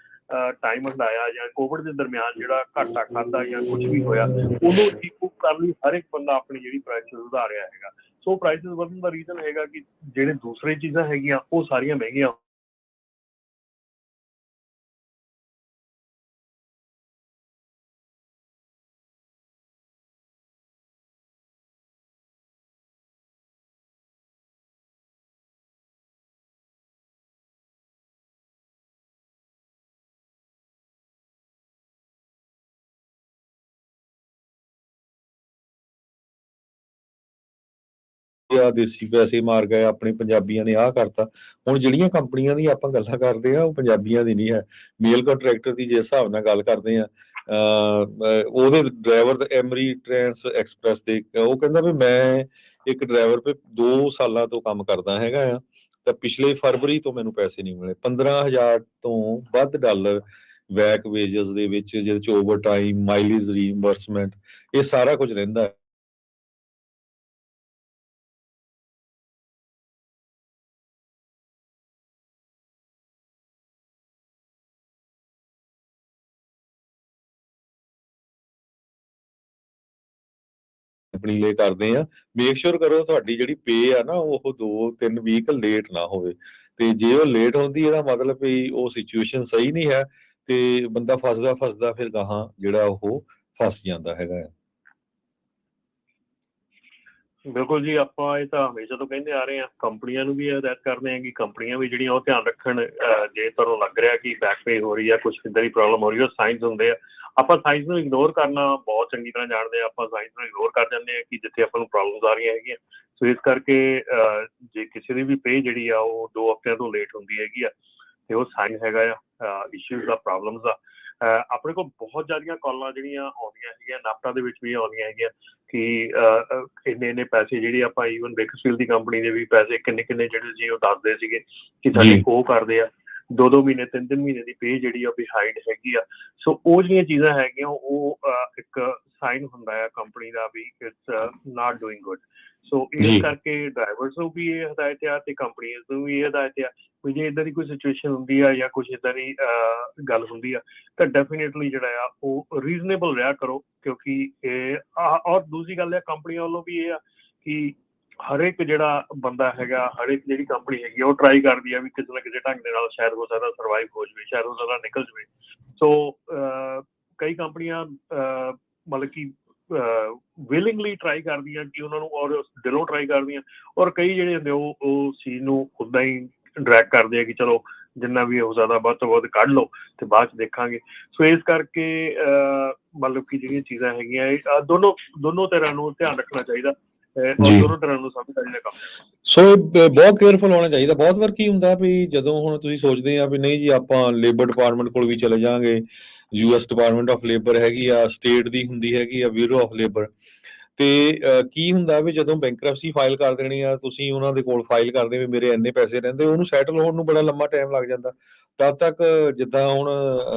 ਟਾਈਮ ਹੰਡਾਇਆ ਜਾਂ ਕੋਵਿਡ ਦੇ ਦਰਮਿਆਨ ਜਿਹੜਾ ਘਾਟਾ ਖਾਧਾ ਜਾਂ ਕੁਝ ਵੀ ਹੋਇਆ, ਉਹਨੂੰ ਰਿਕੂਪ ਕਰਨ ਲਈ ਹਰ ਇੱਕ ਬੰਦਾ ਆਪਣੀ ਜਿਹੜੀ ਪ੍ਰਾਈਸਿਸ ਵਧਾ ਰਿਹਾ ਹੈਗਾ। ਸੋ ਪ੍ਰਾਈਸਿਸ ਵਧਣ ਦਾ ਰੀਜ਼ਨ ਹੈਗਾ ਕਿ ਜਿਹੜੇ ਦੂਸਰੇ ਚੀਜ਼ਾਂ ਹੈਗੀਆਂ ਉਹ ਸਾਰੀਆਂ ਮਹਿੰਗੀਆਂ ਦੇਸੀ ਪੈਸੇ ਮਾਰ ਗਏ ਆਪਣੇ ਪੰਜਾਬੀਆਂ ਨੇ, ਆਹ ਕਰਤਾ। ਹੁਣ ਜਿਹੜੀਆਂ ਕੰਪਨੀਆਂ ਦੀ ਆਪਾਂ ਗੱਲਾਂ ਕਰਦੇ ਆ ਉਹ ਪੰਜਾਬੀਆਂ ਦੀ ਨਹੀਂ ਹੈ। ਮੇਲ ਕੰਟਰੈਕਟਰ ਦੀ ਜਿਸ ਹਿਸਾਬ ਨਾਲ ਗੱਲ ਕਰਦੇ ਆ, ਉਹਦੇ ਡਰਾਈਵਰ ਐਮਰੀ ਟ੍ਰਾਂਸ ਐਕਸਪ੍ਰੈਸ ਦੇ, ਉਹ ਕਹਿੰਦਾ ਵੀ ਮੈਂ ਇੱਕ ਡਰਾਈਵਰ ਤੇ 2 ਸਾਲਾਂ ਤੋਂ ਕੰਮ ਕਰਦਾ ਹੈਗਾ ਆ, ਤਾਂ ਪਿਛਲੇ ਫਰਵਰੀ ਤੋਂ ਮੈਨੂੰ ਪੈਸੇ ਨਹੀਂ ਮਿਲੇ। 15,000 ਤੋਂ ਵੱਧ ਡਾਲਰ ਬੈਕ ਵੇਜਸ ਦੇ ਵਿੱਚ, ਜਿਹਦੇ ਚ ਓਵਰ ਟਾਈਮ, ਮਾਈਲੇਜ ਰੀਇੰਬਰਸਮੈਂਟ, ਇਹ ਸਾਰਾ ਕੁਝ ਰਹਿੰਦਾ ਹੈ। ਕੰਪਨੀ ਲਈ ਕਰਦੇ ਆ, ਮੇਕ ਸ਼ੋਰ ਕਰੋ ਤੁਹਾਡੀ ਜਿਹੜੀ ਪੇ ਆ ਨਾ ਉਹ 2-3 ਵੀਕ ਲੇਟ ਨਾ ਹੋਵੇ, ਤੇ ਜੇ ਉਹ ਲੇਟ ਹੁੰਦੀ ਇਹਦਾ ਮਤਲਬ ਵੀ ਉਹ ਸਿਚੁਏਸ਼ਨ ਸਹੀ ਨਹੀਂ ਹੈ ਤੇ ਬੰਦਾ ਫਸਦਾ ਫਿਰ ਗਾਹਾਂ ਜਿਹੜਾ ਉਹ ਫਸ ਜਾਂਦਾ ਹੈਗਾ ਆ। ਬਿਲਕੁਲ ਜੀ, ਆਪਾਂ ਇਹ ਤਾਂ ਹਮੇਸ਼ਾ ਤੋਂ ਕਹਿੰਦੇ ਆ ਰਹੇ ਹਾਂ, ਕੰਪਨੀਆਂ ਨੂੰ ਵੀ ਹਦਾਇਤ ਕਰਦੇ ਹਾਂ ਕਿ ਕੰਪਨੀਆਂ ਵੀ ਜਿਹੜੀਆਂ ਉਹ ਧਿਆਨ ਰੱਖਣ। ਜੇ ਤੁਹਾਨੂੰ ਲੱਗ ਰਿਹਾ ਕਿ ਬੈਕ ਪੇ ਹੋ ਰਹੀ ਹੈ, ਕੁਛ ਇੱਦਾਂ ਦੀ ਪ੍ਰੋਬਲਮ ਹੋ ਰਹੀ ਹੈ, ਉਹ ਸਾਈਨਸ ਹੁੰਦੇ ਆ। ਆਪਾਂ ਸਾਈਨਸ ਨੂੰ ਇਗਨੋਰ ਕਰਨਾ ਬਹੁਤ ਚੰਗੀ ਤਰ੍ਹਾਂ ਜਾਣਦੇ ਹਾਂ, ਆਪਾਂ ਸਾਈਨਸ ਨੂੰ ਇਗਨੋਰ ਕਰ ਜਾਂਦੇ ਹਾਂ ਕਿ ਜਿੱਥੇ ਆਪਾਂ ਨੂੰ ਪ੍ਰੋਬਲਮਸ ਆ ਰਹੀਆਂ ਹੈਗੀਆਂ। ਸੋ ਇਸ ਕਰਕੇ ਜੇ ਕਿਸੇ ਦੀ ਵੀ ਪੇ ਜਿਹੜੀ ਆ ਉਹ 2 ਹਫ਼ਤਿਆਂ ਤੋਂ ਲੇਟ ਹੁੰਦੀ ਹੈਗੀ ਆ, ਤੇ ਉਹ ਸਾਈਨ ਹੈਗਾ ਆ ਇਸ਼ੂਜ਼ ਦਾ, ਪ੍ਰੋਬਲਮਸ ਦਾ। ਆਪਣੇ ਕੋਲ ਬਹੁਤ ਜ਼ਿਆਦੀਆਂ ਕਾਲਾਂ ਜਿਹੜੀਆਂ ਆਉਂਦੀਆਂ ਹੈਗੀਆਂ, ਨਾਪਟਾ ਦੇ ਵਿੱਚ ਵੀ ਆਉਂਦੀਆਂ ਹੈਗੀਆਂ ਕਿ ਇੰਨੇ ਪੈਸੇ ਜਿਹੜੇ ਆਪਾਂ ਈਵਨ ਬੇਕਰਫੀਲਡ ਦੀ ਕੰਪਨੀ ਦੇ ਵੀ ਪੈਸੇ ਕਿੰਨੇ ਜਿਹੜੇ ਜੀ ਉਹ ਦੱਸਦੇ ਸੀਗੇ ਕਿ ਸਾਡੇ ਉਹ ਕਰਦੇ ਆ 2 ਮਹੀਨੇ 3 ਮਹੀਨੇ ਦੀ ਪੇ ਜਿਹੜੀ ਆ ਬਿਹਾਈਂਡ ਹੈਗੀ ਆ। ਸੋ ਉਹ ਜਿਹੜੀਆਂ ਚੀਜ਼ਾਂ ਹੈਗੀਆਂ ਉਹ ਇੱਕ ਸਾਈਨ ਹੁੰਦਾ ਆ ਕੰਪਨੀ ਦਾ ਵੀ it's not doing good. So ਇਸ ਕਰਕੇ ਡਰਾਈਵਰਸ ਨੂੰ ਵੀ ਇਹ ਹਦਾਇਤ ਆ ਤੇ ਕੰਪਨੀਆਂ ਨੂੰ ਵੀ ਇਹ ਹਦਾਇਤ ਆ ਵੀ ਜੇ ਇੱਦਾਂ ਦੀ ਕੋਈ ਸਿਚੁਏਸ਼ਨ ਹੁੰਦੀ ਆ ਜਾਂ ਕੁਛ ਇੱਦਾਂ ਦੀ ਗੱਲ ਹੁੰਦੀ ਆ ਤਾਂ ਡੈਫੀਨੇਟਲੀ ਜਿਹੜਾ ਆ ਉਹ ਰੀਜ਼ਨੇਬਲ ਰਿਹਾ ਕਰੋ, ਕਿਉਂਕਿ ਇਹ ਔਰ ਦੂਸਰੀ ਗੱਲ ਹੈ ਕੰਪਨੀਆਂ ਵੱਲੋਂ ਵੀ ਇਹ ਆ ਕਿ ਹਰ ਇੱਕ ਜਿਹੜਾ ਬੰਦਾ ਹੈਗਾ, ਹਰ ਇੱਕ ਜਿਹੜੀ ਕੰਪਨੀ ਹੈਗੀ ਉਹ ਟਰਾਈ ਕਰਦੀ ਆ ਵੀ ਕਿਸੇ ਨਾ ਕਿਸੇ ਢੰਗ ਦੇ ਨਾਲ ਸ਼ਾਇਦ ਹੋ ਸਕਦਾ ਸਰਵਾਈਵ ਹੋ ਜਾਵੇ, ਸ਼ਾਇਦ ਹੋ ਸਕਦਾ ਨਿਕਲ ਜਾਵੇ। ਸੋ ਕਈ ਕੰਪਨੀਆਂ ਮਤਲਬ ਕਿ ਵਿਲਿੰਗਲੀ ਟਰਾਈ ਕਰਦੀਆਂ ਕਿ ਉਹਨਾਂ ਨੂੰ ਔਰ ਦਿਲੋਂ ਟਰਾਈ ਕਰਦੀਆਂ, ਔਰ ਕਈ ਜਿਹੜੇ ਹੁੰਦੇ ਉਹ ਚੀਜ਼ ਨੂੰ ਉੱਦਾਂ ਹੀ ਡਰੈਕ ਕਰਦੇ ਆ ਕਿ ਚਲੋ ਜਿੰਨਾ ਵੀ ਹੋ ਸਕਦਾ ਵੱਧ ਤੋਂ ਵੱਧ ਕੱਢ ਲਓ ਤੇ ਬਾਅਦ 'ਚ ਦੇਖਾਂਗੇ। ਸੋ ਇਸ ਕਰਕੇ ਮਤਲਬ ਕਿ ਜਿਹੜੀਆਂ ਚੀਜ਼ਾਂ ਹੈਗੀਆਂ ਇਹ ਦੋਨੋਂ ਤਰ੍ਹਾਂ ਨੂੰ ਧਿਆਨ ਰੱਖਣਾ ਚਾਹੀਦਾ ਔਰ ਦੋਨੋਂ ਤਰ੍ਹਾਂ ਨੂੰ ਸਮਝਦਾਰੀ ਨਾਲ ਕੰਮ ਕਰਨਾ। ਸੋ ਬਹੁਤ ਕੇਅਰਫੁਲ ਹੋਣਾ ਚਾਹੀਦਾ। ਬਹੁਤ ਵਾਰ ਕੀ ਹੁੰਦਾ ਵੀ ਜਦੋਂ ਹੁਣ ਤੁਸੀਂ ਸੋਚਦੇ ਆ ਵੀ ਨਹੀਂ ਜੀ ਆਪਾਂ ਲੇਬਰ ਡਿਪਾਰਟਮੈਂਟ ਕੋਲ ਵੀ ਚਲੇ ਜਾਵਾਂਗੇ, US ਡਿਪਾਰਟਮੈਂਟ ਆਫ ਲੇਬਰ ਹੈਗੀ ਆ, ਸਟੇਟ ਦੀ ਹੁੰਦੀ ਹੈਗੀ ਆ ਬਿਊਰੋ ਆਫ ਲੇਬਰ, ਤੇ ਕੀ ਹੁੰਦਾ ਵੀ ਜਦੋਂ ਬੈਂਕਰਪਸੀ ਫਾਈਲ ਕਰ ਦੇਣੀ ਆ ਤੁਸੀਂ ਉਹਨਾਂ ਦੇ ਕੋਲ ਫਾਈਲ ਕਰਦੇ ਵੀ ਮੇਰੇ ਇੰਨੇ ਪੈਸੇ ਰਹਿੰਦੇ, ਉਹਨੂੰ ਸੈਟਲ ਹੋਣ ਨੂੰ ਬੜਾ ਲੰਮਾ ਟਾਈਮ ਲੱਗ ਜਾਂਦਾ। ਤਦ ਤੱਕ ਜਿੱਦਾਂ ਹੁਣ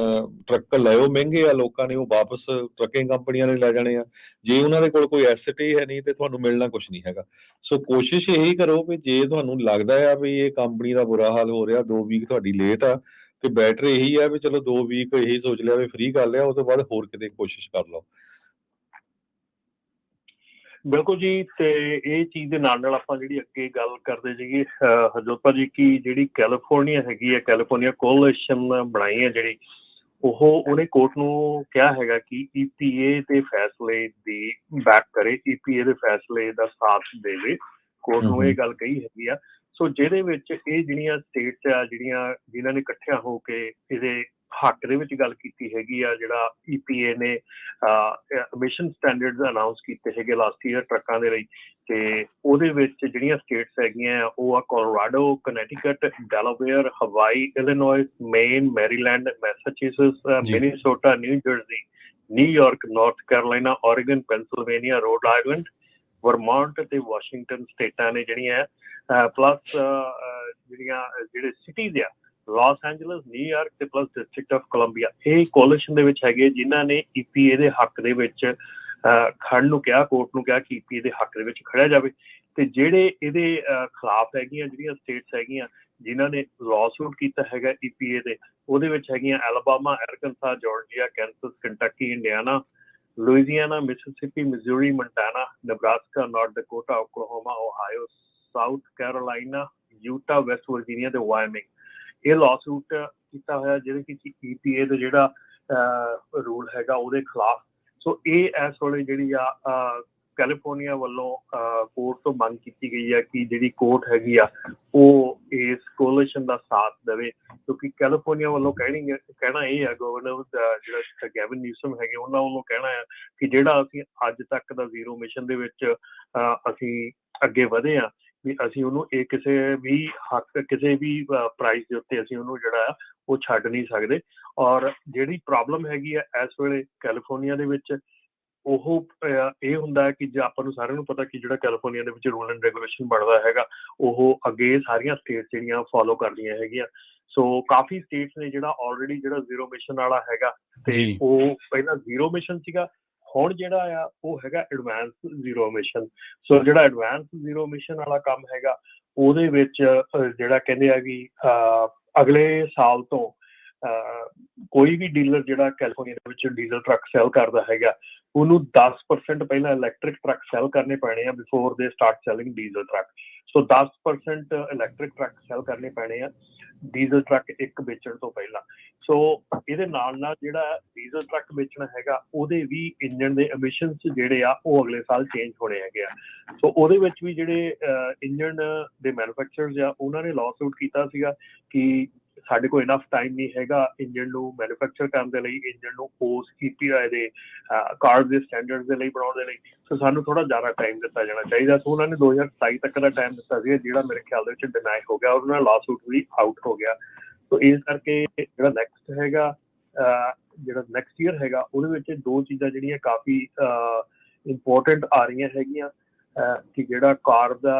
ਟਰੱਕ ਲਏ ਮਹਿੰਗੇ ਆ ਲੋਕਾਂ ਨੇ, ਉਹ ਵਾਪਸ ਟਰੱਕਿੰਗ ਕੰਪਨੀਆਂ ਨੇ ਲੈ ਜਾਣੇ ਆ। ਜੇ ਉਹਨਾਂ ਦੇ ਕੋਲ ਕੋਈ ਐਸਟ ਹੀ ਹੈ ਨਹੀਂ ਤੇ ਤੁਹਾਨੂੰ ਮਿਲਣਾ ਕੁਛ ਨਹੀਂ ਹੈਗਾ। ਸੋ ਕੋਸ਼ਿਸ਼ ਇਹੀ ਕਰੋ ਵੀ ਜੇ ਤੁਹਾਨੂੰ ਲੱਗਦਾ ਆ ਵੀ ਇਹ ਕੰਪਨੀ ਦਾ ਬੁਰਾ ਹਾਲ ਹੋ ਰਿਹਾ, 2 ਵੀਕ ਤੁਹਾਡੀ ਲੇਟ ਆ, ਤੇ ਬੈਟਰ ਇਹੀ ਆ ਵੀ ਚਲੋ 2 ਵੀਕ ਇਹੀ ਸੋਚ ਲਿਆ ਵੀ ਫ੍ਰੀ ਕਰ ਲਿਆ, ਉਹ ਤੋਂ ਬਾਅਦ ਹੋਰ ਕਿਤੇ ਕੋਸ਼ਿਸ਼ ਕਰ ਲਓ। ਬਿਲਕੁਲ ਜੀ। ਤੇ ਇਹ ਚੀਜ਼ ਦੇ ਨਾਲ ਆਪਾਂ ਜਿਹੜੀ ਅੱਗੇ ਗੱਲ ਕਰਦੇ ਸੀਗੇ ਹਰਜੋਤ ਜੀ ਕਿ ਜਿਹੜੀ ਕੈਲੀਫੋਰਨੀਆ ਹੈਗੀ ਹੈ, ਕੈਲੀਫੋਰਨੀਆ ਕੋਲੀਸ਼ਨ ਬਣਾਈ ਹੈ ਜਿਹੜੀ, ਉਹਨੇ ਕੋਰਟ ਨੂੰ ਕਿਹਾ ਹੈਗਾ ਕਿ EPA ਦੇ ਫੈਸਲੇ ਦੀ ਬੈਕ ਕਰੇ, EPA ਦੇ ਫੈਸਲੇ ਦਾ ਸਾਥ ਦੇਵੇ। ਕੋਰਟ ਨੂੰ ਇਹ ਗੱਲ ਕਹੀ ਹੈਗੀ ਆ। ਸੋ ਜਿਹਦੇ ਵਿੱਚ ਇਹ ਜਿਹੜੀਆਂ ਸਟੇਟਸ ਆ ਜਿਨ੍ਹਾਂ ਨੇ ਇਕੱਠਿਆਂ ਹੋ ਕੇ ਇਹਦੇ ਹੱਕ ਦੇ ਵਿੱਚ ਗੱਲ ਕੀਤੀ ਹੈਗੀ ਆ, ਜਿਹੜਾ EPA ਨੇ ਐਮਿਸ਼ਨ ਸਟੈਂਡਰਡਸ ਅਨਾਉਂਸ ਕੀਤੇ ਹੈਗੇ ਲਾਸਟ ਈਅਰ ਟਰੱਕਾਂ ਦੇ ਲਈ, ਤੇ ਉਹਦੇ ਵਿੱਚ ਜਿਹੜੀਆਂ ਸਟੇਟਸ ਹੈਗੀਆਂ ਉਹ ਆ Colorado, Connecticut, Delaware, Hawaii, Illinois, Maine, Maryland, Massachusetts, Minnesota, New Jersey, New York, North Carolina, Oregon, Pennsylvania, Rhode Island, Vermont ਤੇ ਵਾਸ਼ਿੰਗਟਨ ਸਟੇਟਾਂ ਨੇ ਜਿਹੜੀਆਂ ਪਲੱਸ ਜਿਹੜੇ ਸਿਟੀਜ਼ ਆ ਲਾਸ ਐਂਜਲਸ, ਨਿਊਯਾਰਕ ਤੇ ਪਲੱਸ ਡਿਸਟ੍ਰਿਕਟ ਆਫ ਕੋਲੰਬੀਆ, ਇਹ ਕੋਲੀਸ਼ਨ ਦੇ ਵਿੱਚ ਹੈਗੇ ਜਿਨ੍ਹਾਂ ਨੇ EPA ਦੇ ਹੱਕ ਦੇ ਵਿੱਚ ਖੜਨ ਨੂੰ ਕਿਹਾ, ਕੋਰਟ ਨੂੰ ਕਿਹਾ ਕਿ EPA ਦੇ ਹੱਕ ਦੇ ਵਿੱਚ ਖੜਿਆ ਜਾਵੇ। ਤੇ ਜਿਹੜੇ ਇਹਦੇ ਖਿਲਾਫ ਹੈਗੀਆਂ ਜਿਹੜੀਆਂ ਸਟੇਟਸ ਹੈਗੀਆਂ ਜਿਨ੍ਹਾਂ ਨੇ ਲਾਸੂਟ ਕੀਤਾ ਹੈਗਾ EPA ਦੇ, ਉਹਦੇ ਵਿੱਚ ਹੈਗੀਆਂ Alabama, Arkansas, Georgia, Kansas, Kentucky, Indiana, Louisiana, Mississippi, Missouri, Montana, Nebraska, North Dakota, Oklahoma, Ohio, South Carolina, Utah, West Virginia ਤੇ ਵਾਇਓਮਿੰਗ। ਇਹ ਲਾਸੂਟ ਕੀਤਾ ਹੋਇਆ ਜਿਹਦੇ ਕਿ EPA ਦਾ ਜਿਹੜਾ ਰੂਲ ਹੈਗਾ ਉਹਦੇ ਖਿਲਾਫ। ਸੋ ਇਹ ਇਸ ਵੇਲੇ ਜਿਹੜੀ ਆ ਕੈਲੀਫੋਰਨੀਆ ਵੱਲੋਂ ਕੋਰਟ ਤੋਂ ਮੰਗ ਕੀਤੀ ਗਈ ਹੈ ਕਿ ਜਿਹੜੀ ਕੋਰਟ ਹੈਗੀ ਆ ਉਹ ਇਸ ਕੋਲੀਸ਼ਨ ਦਾ ਸਾਥ ਦੇਵੇ, ਕਿਉਂਕਿ ਕੈਲੀਫੋਰਨੀਆ ਵੱਲੋਂ ਕਹਿਣਾ ਇਹ ਆ, ਗਵਰਨਰ ਜਿਹੜਾ ਗੈਵਿਨ ਨਿਊਸਮ ਹੈਗੇ ਉਹਨਾਂ ਵੱਲੋਂ ਕਹਿਣਾ ਆ ਕਿ ਜਿਹੜਾ ਅਸੀਂ ਅੱਜ ਤੱਕ ਦਾ ਜ਼ੀਰੋ ਮਿਸ਼ਨ ਦੇ ਵਿੱਚ ਅਸੀਂ ਅੱਗੇ ਵਧੇ ਆ ਵੀ ਅਸੀਂ ਉਹਨੂੰ ਇਹ ਕਿਸੇ ਵੀ ਪ੍ਰਾਈਸ ਦੇ ਉੱਤੇ ਅਸੀਂ ਉਹਨੂੰ ਜਿਹੜਾ ਆ ਉਹ ਛੱਡ ਨਹੀਂ ਸਕਦੇ। ਔਰ ਜਿਹੜੀ ਪ੍ਰੋਬਲਮ ਹੈਗੀ ਆ ਇਸ ਵੇਲੇ ਕੈਲੀਫੋਰਨੀਆ ਦੇ ਵਿੱਚ ਉਹ ਇਹ ਹੁੰਦਾ ਕਿ ਜੇ ਆਪਾਂ ਨੂੰ ਸਾਰਿਆਂ ਨੂੰ ਪਤਾ ਕਿ ਜਿਹੜਾ ਕੈਲੀਫੋਰਨੀਆ ਦੇ ਵਿੱਚ ਰੂਲ ਐਂਡ ਰੈਗੂਲੇਸ਼ਨ ਬਣਦਾ ਹੈਗਾ ਉਹ ਅੱਗੇ ਸਾਰੀਆਂ ਸਟੇਟਸ ਜਿਹੜੀਆਂ ਫੋਲੋ ਕਰਦੀਆਂ ਹੈਗੀਆਂ। ਸੋ ਕਾਫੀ ਸਟੇਟਸ ਨੇ ਜਿਹੜਾ ਆਲਰੇਡੀ ਜਿਹੜਾ ਜ਼ੀਰੋ ਮਿਸ਼ਨ ਵਾਲਾ ਹੈਗਾ, ਤੇ ਉਹ ਪਹਿਲਾਂ ਜ਼ੀਰੋ ਮਿਸ਼ਨ ਸੀਗਾ, ਹੁਣ ਜਿਹੜਾ ਆ ਉਹ ਹੈਗਾ ਐਡਵਾਂਸ ਜ਼ੀਰੋ ਮਿਸ਼ਨ। ਸੋ ਜਿਹੜਾ ਐਡਵਾਂਸ ਜ਼ੀਰੋ ਮਿਸ਼ਨ ਵਾਲਾ ਕੰਮ ਹੈਗਾ ਉਹਦੇ ਵਿੱਚ ਜਿਹੜਾ ਕਹਿੰਦੇ ਆ ਕਿ ਅਗਲੇ ਸਾਲ ਤੋਂ ਕੋਈ ਵੀ ਡੀਲਰ ਜਿਹੜਾ ਕੈਲੀਫੋਰਨੀਆ ਦੇ ਵਿੱਚ ਡੀਜ਼ਲ ਟਰੱਕ ਸੈਲ ਕਰਦਾ ਹੈਗਾ ਉਹਨੂੰ 10% ਪਹਿਲਾਂ ਇਲੈਕਟ੍ਰਿਕ ਟਰੱਕ ਸੈਲ ਕਰਨੇ ਪੈਣੇ ਆ ਬਿਫੋਰ ਦੇ ਸਟਾਰਟ ਸੈਲਿੰਗ ਡੀਜ਼ਲ ਟਰੱਕ। ਸੋ 10% ਇਲੈਕਟ੍ਰਿਕ ਟਰੱਕ ਸੈਲ ਕਰਨੇ ਪੈਣੇ ਆ ਡੀਜ਼ਲ ਟਰੱਕ ਇੱਕ ਵੇਚਣ ਤੋਂ ਪਹਿਲਾਂ। ਸੋ ਇਹਦੇ ਨਾਲ ਜਿਹੜਾ ਡੀਜ਼ਲ ਟਰੱਕ ਵੇਚਣਾ ਹੈਗਾ ਉਹਦੇ ਵੀ ਇੰਜਨ ਦੇ ਐਮਿਸ਼ਨਸ ਜਿਹੜੇ ਆ ਉਹ ਅਗਲੇ ਸਾਲ ਚੇਂਜ ਹੋਣੇ ਹੈਗੇ ਆ। ਸੋ ਉਹਦੇ ਵਿੱਚ ਵੀ ਜਿਹੜੇ ਇੰਜਨ ਦੇ ਮੈਨੂਫੈਕਚਰਰਸ ਆ ਉਹਨਾਂ ਨੇ ਲਾਸ ਆਊਟ ਕੀਤਾ ਸੀਗਾ ਕਿ ਸਾਡੇ ਕੋਲ ਇਨਫ ਟਾਈਮ ਨਹੀਂ ਹੈਗਾ ਇੰਜਨ ਨੂੰ ਮੈਨੂਫੈਕਚਰ ਕਰਨ ਦੇ ਲਈ, ਇੰਜਨ ਨੂੰ ਉਸ EPA ਦੇ ਕਾਰ ਦੇ ਸਟੈਂਡਰਡਸ ਦੇ ਲਈ ਬਣਾਉਣ ਦੇ ਲਈ। ਸੋ ਸਾਨੂੰ ਥੋੜਾ ਜ਼ਿਆਦਾ ਟਾਈਮ ਦਿੱਤਾ ਜਾਣਾ ਚਾਹੀਦਾ। ਸੋ ਉਹਨਾਂ ਨੇ 2027 ਤੱਕ ਦਾ ਟਾਈਮ ਦਿੱਤਾ ਸੀ, ਜਿਹੜਾ ਮੇਰੇ ਖਿਆਲ ਦੇ ਵਿੱਚ ਡਿਨਾਈ ਹੋ ਗਿਆ, ਉਹਨਾਂ ਦਾ ਲਾਸ ਆਊਟ ਵੀ ਆਊਟ ਹੋ ਗਿਆ। ਸੋ ਇਸ ਕਰਕੇ ਜਿਹੜਾ ਨੈਕਸਟ ਹੈਗਾ ਜਿਹੜਾ ਨੈਕਸਟ ਈਅਰ ਹੈਗਾ ਉਹਦੇ ਵਿੱਚ 2 ਚੀਜ਼ਾਂ ਜਿਹੜੀਆਂ ਕਾਫੀ ਇੰਪੋਰਟੈਂਟ ਆ ਰਹੀਆਂ ਹੈਗੀਆਂ ਕਿ ਜਿਹੜਾ ਕਾਰ ਦਾ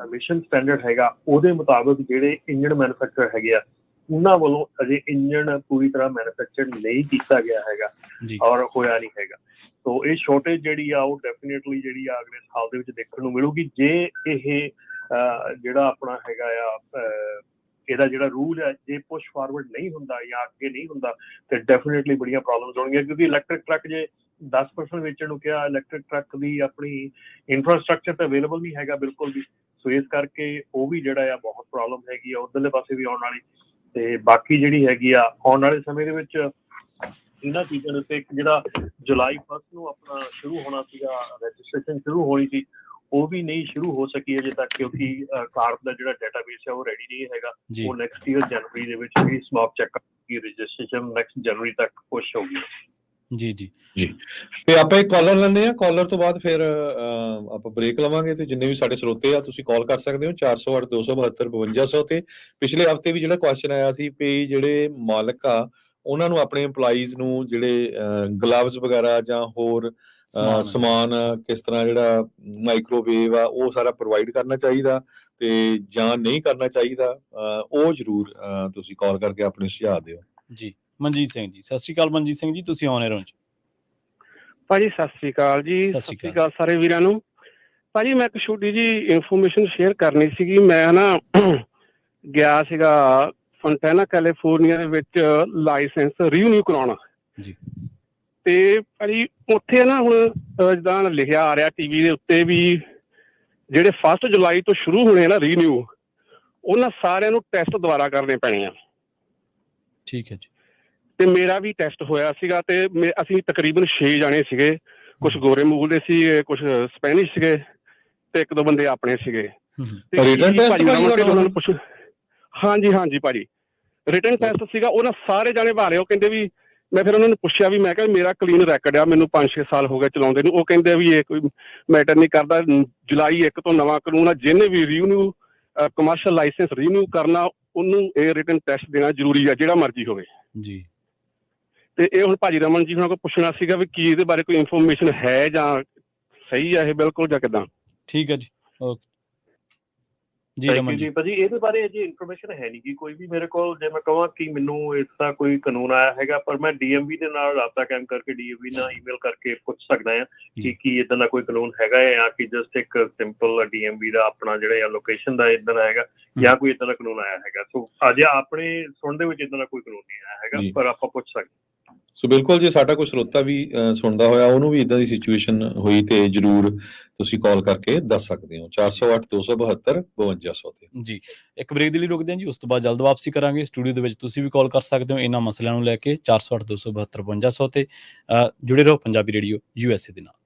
ਐਮਿਸ਼ਨ ਸਟੈਂਡਰਡ ਹੈਗਾ ਉਹਦੇ ਮੁਤਾਬਕ ਜਿਹੜੇ ਇੰਜਨ ਮੈਨੂਫੈਕਚਰ ਹੈਗੇ ਆ ਉਹਨਾਂ ਵੱਲੋਂ ਅਜੇ ਇੰਜਨ ਪੂਰੀ ਤਰ੍ਹਾਂ ਮੈਨੂਫੈਕਚਰ ਨਹੀਂ ਕੀਤਾ ਗਿਆ ਹੈਗਾ ਔਰ ਹੋਇਆ ਨਹੀਂ ਹੈਗਾ। ਸੋ ਇਹ ਸ਼ੋਰਟੇਜ ਜਿਹੜੀ ਆ ਉਹ ਡੈਫੀਨੇਟਲੀ ਜਿਹੜੀ ਆ ਅਗਲੇ ਸਾਲ ਦੇ ਵਿੱਚ ਦੇਖਣ ਨੂੰ ਮਿਲੂਗੀ ਜੇ ਇਹ ਜਿਹੜਾ ਆਪਣਾ ਹੈਗਾ ਆ ਇਹਦਾ ਜਿਹੜਾ ਰੂਲ ਹੈ ਜੇ ਪੁਸ਼ ਫਾਰਵਰਡ ਨਹੀਂ ਹੁੰਦਾ ਜਾਂ ਅੱਗੇ ਨਹੀਂ ਹੁੰਦਾ ਤੇ ਡੈਫੀਨੇਟਲੀ ਬੜੀਆਂ ਪ੍ਰੋਬਲਮਸ ਹੋਣਗੀਆਂ ਕਿਉਂਕਿ ਇਲੈਕਟ੍ਰਿਕ ਟਰੱਕ ਜੇ 10% ਵੇਚਣ ਨੂੰ ਕਿਹਾ ਇਲੈਕਟ੍ਰਿਕ ਟਰੱਕ ਦੀ ਆਪਣੀ ਇਨਫਰਾਸਟ੍ਰਕਚਰ ਤਾਂ ਅਵੇਲੇਬਲ ਨਹੀਂ ਹੈਗਾ ਬਿਲਕੁਲ ਵੀ। ਸੋ ਇਸ ਕਰਕੇ ਉਹ ਵੀ ਜਿਹੜਾ ਆ ਬਹੁਤ ਪ੍ਰੋਬਲਮ ਹੈਗੀ ਆ ਉੱਧਰਲੇ ਪਾਸੇ ਵੀ ਆਉਣ ਵਾਲੀ। ਤੇ ਬਾਕੀ ਜਿਹੜੀ ਹੈਗੀ ਆ ਆਉਣ ਵਾਲੇ ਸਮੇਂ ਦੇ ਵਿੱਚ ਇਹਨਾਂ ਚੀਜ਼ਾਂ ਦੇ ਉੱਤੇ ਇੱਕ ਜਿਹੜਾ ਜੁਲਾਈ 1 ਨੂੰ ਆਪਣਾ ਸ਼ੁਰੂ ਹੋਣਾ ਸੀਗਾ ਰਜਿਸਟ੍ਰੇਸ਼ਨ ਸ਼ੁਰੂ ਹੋਣੀ ਸੀ ਉਹ ਵੀ ਨਹੀਂ ਸ਼ੁਰੂ ਹੋ ਸਕੀ ਅਜੇ ਤੱਕ ਕਿਉਂਕਿ ਕਾਰ ਦਾ ਜਿਹੜਾ ਡਾਟਾਬੇਸ ਹੈ ਉਹ ਰੈਡੀ ਨਹੀਂ ਹੈਗਾ। ਉਹ ਨੈਕਸਟ ਈਅਰ ਜਨਵਰੀ ਦੇ ਵਿੱਚ ਵੀ ਸਮੌਕ ਚੈੱਕ ਦੀ ਰਜਿਸਟ੍ਰੇਸ਼ਨ ਨੈਕਸਟ ਜਨਵਰੀ ਤੱਕ ਪੁਸ਼ ਹੋਊਗੀ। ਜੀ ਤੇ ਆਪਾਂ ਇੱਕ ਕਾਲਰ ਲੈਂਦੇ ਆ ਕਾਲਰ ਤੋਂ ਬਾਅਦ ਫਿਰ ਆਪਾਂ ਬ੍ਰੇਕ ਲਵਾਂਗੇ ਤੇ ਜਿੰਨੇ ਵੀ ਸਾਡੇ ਸਰੋਤੇ ਆ ਤੁਸੀਂ ਕਾਲ ਕਰ ਸਕਦੇ ਹੋ 408 272 5200 ਤੇ ਪਿਛਲੇ ਹਫਤੇ ਵੀ ਜਿਹੜਾ ਕੁਐਸਚਨ ਆਇਆ ਸੀ ਵੀ ਜਿਹੜੇ ਮਾਲਕ ਆ ਉਹਨਾਂ ਨੂੰ ਆਪਣੇ EMPLOYEES ਨੂੰ ਜਿਹੜੇ ਗਲਵਜ਼ ਵਗੈਰਾ ਜਾਂ ਹੋਰ ਸਮਾਨ ਕਿਸ ਤਰ੍ਹਾਂ ਜਿਹੜਾ ਮਾਈਕ੍ਰੋਵੇਵ ਆ ਉਹ ਸਾਰਾ ਪ੍ਰੋਵਾਈਡ ਕਰਨਾ ਚਾਹੀਦਾ ਤੇ ਜਾਂ ਨਹੀਂ ਕਰਨਾ ਚਾਹੀਦਾ ਉਹ ਜ਼ਰੂਰ ਤੁਸੀਂ ਕਾਲ ਕਰਕੇ ਆਪਣੇ ਸੁਝਾਅ ਦਿਓ। ਜੀ ਮਨਜੀਤ ਸਿੰਘ ਜੀ ਸਤਿ ਸ਼੍ਰੀ ਅਕਾਲ। ਮਨਜੀਤ ਸਿੰਘ ਜੀ ਤੁਸੀਂ ਆਨ 에ਅਰ ਹੋ ਭਾਜੀ ਸਤਿ ਸ਼੍ਰੀ ਅਕਾਲ ਜੀ। ਸਤਿ ਸ਼੍ਰੀ ਅਕਾਲ ਸਾਰੇ ਵੀਰਾਂ ਨੂੰ। ਭਾਜੀ ਮੈਂ ਇੱਕ ਛੋਟੀ ਜੀ ਇਨਫੋਰਮੇਸ਼ਨ ਸ਼ੇਅਰ ਕਰਨੀ ਸੀਗੀ। ਮੈਂ ਨਾ ਗਿਆ ਸੀਗਾ ਫੰਟੈਨਾ ਕੈਲੀਫੋਰਨੀਆ ਦੇ ਵਿੱਚ ਲਾਇਸੈਂਸ ਰੀਨਿਊ ਕਰਾਉਣਾ ਜੀ ਤੇ ਭਾਜੀ ਉੱਥੇ ਨਾ ਹੁਣ ਜਿੱਦਾਂ ਲਿਖਿਆ ਆ ਰਿਹਾ ਟੀਵੀ ਦੇ ਉੱਤੇ ਵੀ ਜਿਹੜੇ 1 ਜੁਲਾਈ ਤੋਂ ਸ਼ੁਰੂ ਹੋਣੇ ਨਾ ਰੀਨਿਊ ਉਹਨਾਂ ਸਾਰਿਆਂ ਨੂੰ ਟੈਸਟ ਦੁਬਾਰਾ ਕਰਨੇ ਪੈਣੇ ਆ। ਠੀਕ ਹੈ ਜੀ। ਤੇ ਮੇਰਾ ਵੀ ਟੈਸਟ ਹੋਇਆ ਸੀਗਾ ਤੇ ਅਸੀਂ ਤਕਰੀਬਨ 6 ਜਾਣੇ ਸੀਗੇ। ਕੁਝ ਗੋਰੇ ਮੂਲ ਦੇ ਸੀਗੇ ਕੁਝ ਸਪੈਨਿਸ਼ ਸੀਗੇ ਤੇ 1-2 ਬੰਦੇ ਆਪਣੇ ਸੀਗੇ। ਹਾਂਜੀ ਭਾਜੀ ਰਿਟਨ ਟੈਸਟ ਸੀਗਾ। ਉਹਨਾਂ ਸਾਰੇ ਜਾਣੇ ਭਾਲੇ ਉਹ ਕਹਿੰਦੇ ਵੀ ਮੈਂ ਫਿਰ ਉਹਨਾਂ ਨੂੰ ਪੁੱਛਿਆ ਵੀ ਮੈਂ ਕਿਹਾ ਮੇਰਾ ਕਲੀਨ ਰੈਕਡ ਆ ਮੈਨੂੰ 5-6 ਸਾਲ ਹੋ ਗਏ ਚਲਾਉਂਦੇ ਨੂੰ। ਉਹ ਕਹਿੰਦੇ ਵੀ ਇਹ ਕੋਈ ਮੈਟਰ ਨਹੀਂ ਕਰਦਾ ਜੁਲਾਈ 1 ਤੋਂ ਨਵਾਂ ਕਾਨੂੰਨ ਆ ਜਿਹਨੇ ਵੀ ਰੀਨਿਊ ਕਮਰਸ਼ੀਅਲ ਲਾਇਸੈਂਸ ਰੀਨਿਊ ਕਰਨਾ ਉਹਨੂੰ ਇਹ ਰਿਟਨ ਟੈਸਟ ਦੇਣਾ ਜ਼ਰੂਰੀ ਆ ਜਿਹੜਾ ਮਰਜ਼ੀ ਹੋਵੇ ਜੀ। ਤੇ ਇਹ ਹੁਣ ਭਾਜੀ ਰਮਨ ਜੀ ਹੁਣਾਂ ਕੋਲ ਪੁੱਛਣਾ ਸੀਗਾ ਵੀ ਕੀ ਇਹਦੇ ਬਾਰੇ ਕੋਈ ਇਨਫੋਰਮੇਸ਼ਨ ਹੈ ਜਾਂ ਸਹੀ ਆ ਇਹ ਬਿਲਕੁਲ ਜਾਂ ਕਿੱਦਾਂ। ਠੀਕ ਹੈ ਜੀ ਓਕੇ ਜੀ ਰਮਨ ਜੀ। ਭਾਜੀ ਇਹਦੇ ਬਾਰੇ ਅਜੇ ਇਨਫੋਰਮੇਸ਼ਨ ਹੈ ਨਹੀਂ ਕਿ ਕੋਈ ਵੀ ਮੇਰੇ ਕੋਲ ਜੇ ਮੈਂ ਕਹਾਂ ਕਿ ਮੈਨੂੰ ਇਸ ਦਾ ਕੋਈ ਕਾਨੂੰਨ ਆਇਆ ਹੈਗਾ ਪਰ ਮੈਂ DMV ਦੇ ਨਾਲ ਰਾਬਤਾ ਕਾਇਮ ਕਰਕੇ DMV ਨਾਲ ਈਮੇਲ ਕਰਕੇ ਪੁੱਛ ਸਕਦਾ ਹਾਂ ਕਿ ਕੀ ਇੱਦਾਂ ਦਾ ਕੋਈ ਕਾਨੂੰਨ ਹੈਗਾ ਹੈ ਜਾਂ ਕਿ ਜਸਟ ਇੱਕ ਸਿੰਪਲ DMV ਦਾ ਆਪਣਾ ਜਿਹੜਾ ਲੋਕੇਸ਼ਨ ਦਾ ਇੱਦਾਂ ਦਾ ਹੈਗਾ ਜਾਂ ਕੋਈ ਇੱਦਾਂ ਦਾ ਕਾਨੂੰਨ ਆਇਆ ਹੈਗਾ। ਸੋ ਅਜੇ ਆਪਣੇ ਸੁਣਨ ਦੇ ਵਿੱਚ ਇੱਦਾਂ ਦਾ ਕੋਈ ਕਾਨੂੰਨ ਨਹੀਂ ਆਇਆ ਹੈਗਾ ਪਰ ਆਪਾਂ ਪੁੱਛ ਸਕਦੇ। ਸੋ ਬਿਲਕੁਲ ਜੇ ਸਾਡਾ ਕੋਈ ਸਰੋਤਾ ਵੀ ਸੁਣਦਾ ਹੋਇਆ ਉਹਨੂੰ ਵੀ ਇਦਾਂ ਦੀ ਸਿਚੁਏਸ਼ਨ ਹੋਈ ਤੇ ਜਰੂਰ ਤੁਸੀਂ ਕਾਲ ਕਰਕੇ ਦੱਸ ਸਕਦੇ ਹੋ 408 272 5200 ਤੇ। ਜੀ ਇੱਕ ਬ੍ਰੇਕ ਦੇ ਲਈ ਰੁਕਦੇ ਹਾਂ ਜੀ ਉਸ ਤੋਂ ਬਾਅਦ ਜਲਦ ਵਾਪਸੀ ਕਰਾਂਗੇ। ਸਟੂਡੀਓ ਦੇ ਵਿੱਚ ਤੁਸੀਂ ਵੀ ਕਾਲ ਕਰ ਸਕਦੇ ਹੋ ਇਹਨਾਂ ਮਸਲਿਆਂ ਨੂੰ ਲੈ ਕੇ 408 272 5200 ਤੇ। ਜੁੜੇ ਰਹੋ ਪੰਜਾਬੀ ਰੇਡੀਓ USA ਦੇ ਨਾਲ।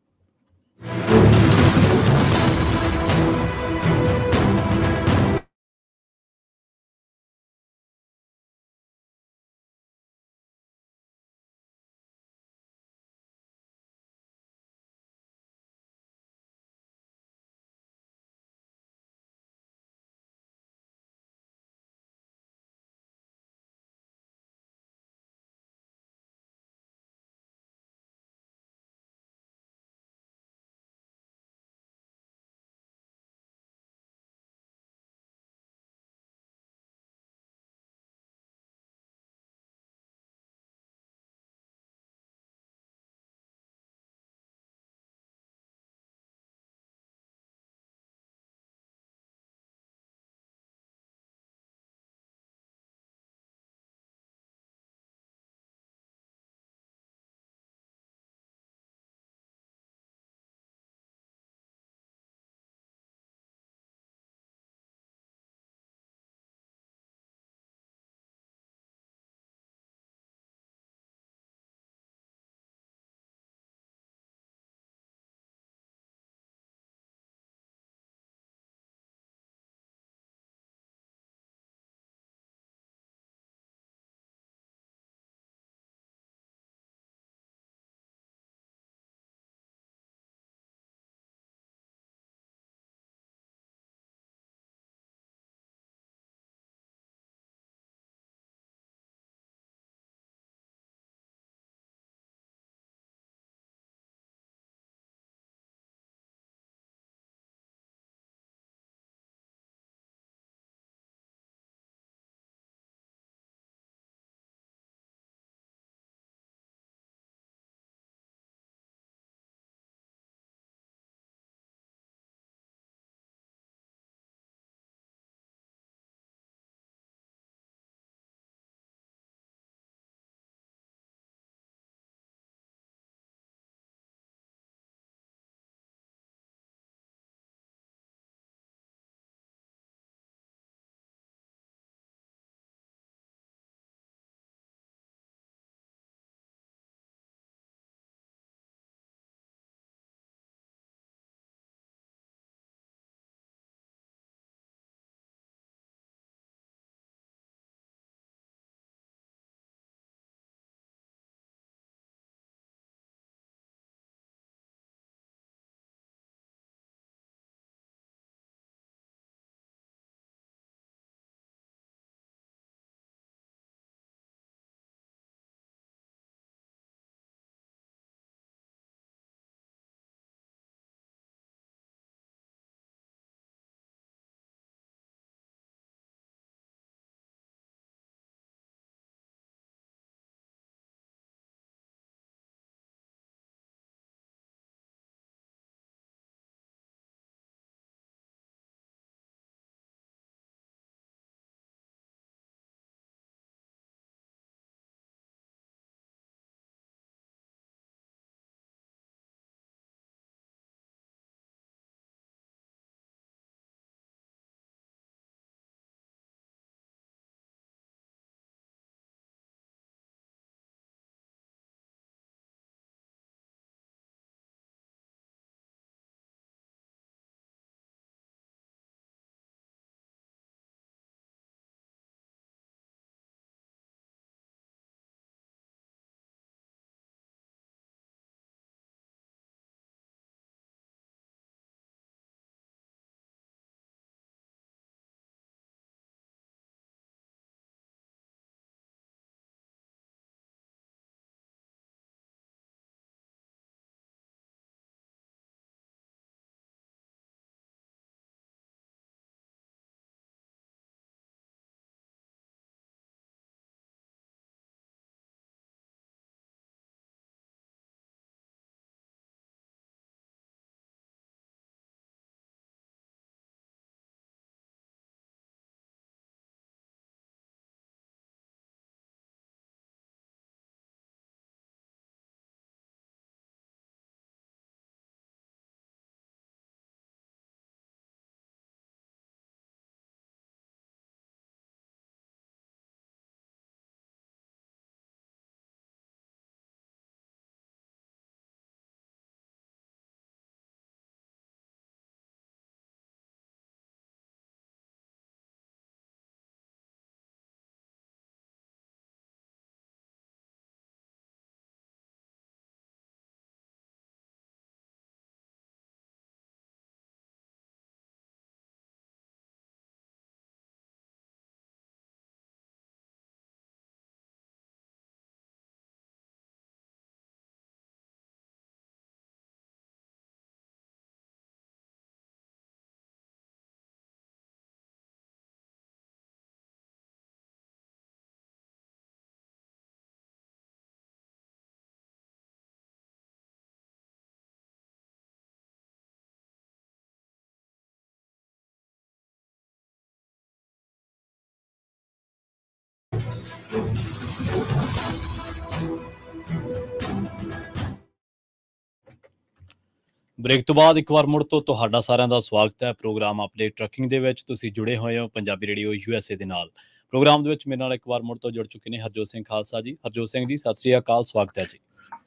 ਬ੍ਰੇਕ ਤੋਂ ਬਾਅਦ ਇੱਕ ਵਾਰ ਮੁੜ ਤੋਂ ਤੁਹਾਡਾ ਸਾਰਿਆਂ ਦਾ ਸਵਾਗਤ ਹੈ ਪ੍ਰੋਗਰਾਮ ਅਪਡੇਟ ਟਰੱਕਿੰਗ ਦੇ ਵਿੱਚ। ਤੁਸੀਂ ਜੁੜੇ ਹੋਏ ਹੋ ਪੰਜਾਬੀ ਰੇਡੀਓ USA ਦੇ ਨਾਲ। ਪ੍ਰੋਗਰਾਮ ਦੇ ਵਿੱਚ ਮੇਰੇ ਨਾਲ ਇੱਕ ਵਾਰ ਮੁੜ ਤੋਂ ਜੁੜ ਚੁੱਕੇ ਨੇ ਹਰਜੋਤ ਸਿੰਘ ਖਾਲਸਾ ਜੀ। ਹਰਜੋਤ ਸਿੰਘ ਜੀ, ਸਤਿ ਸ੍ਰੀ ਅਕਾਲ, ਸਵਾਗਤ ਹੈ ਜੀ।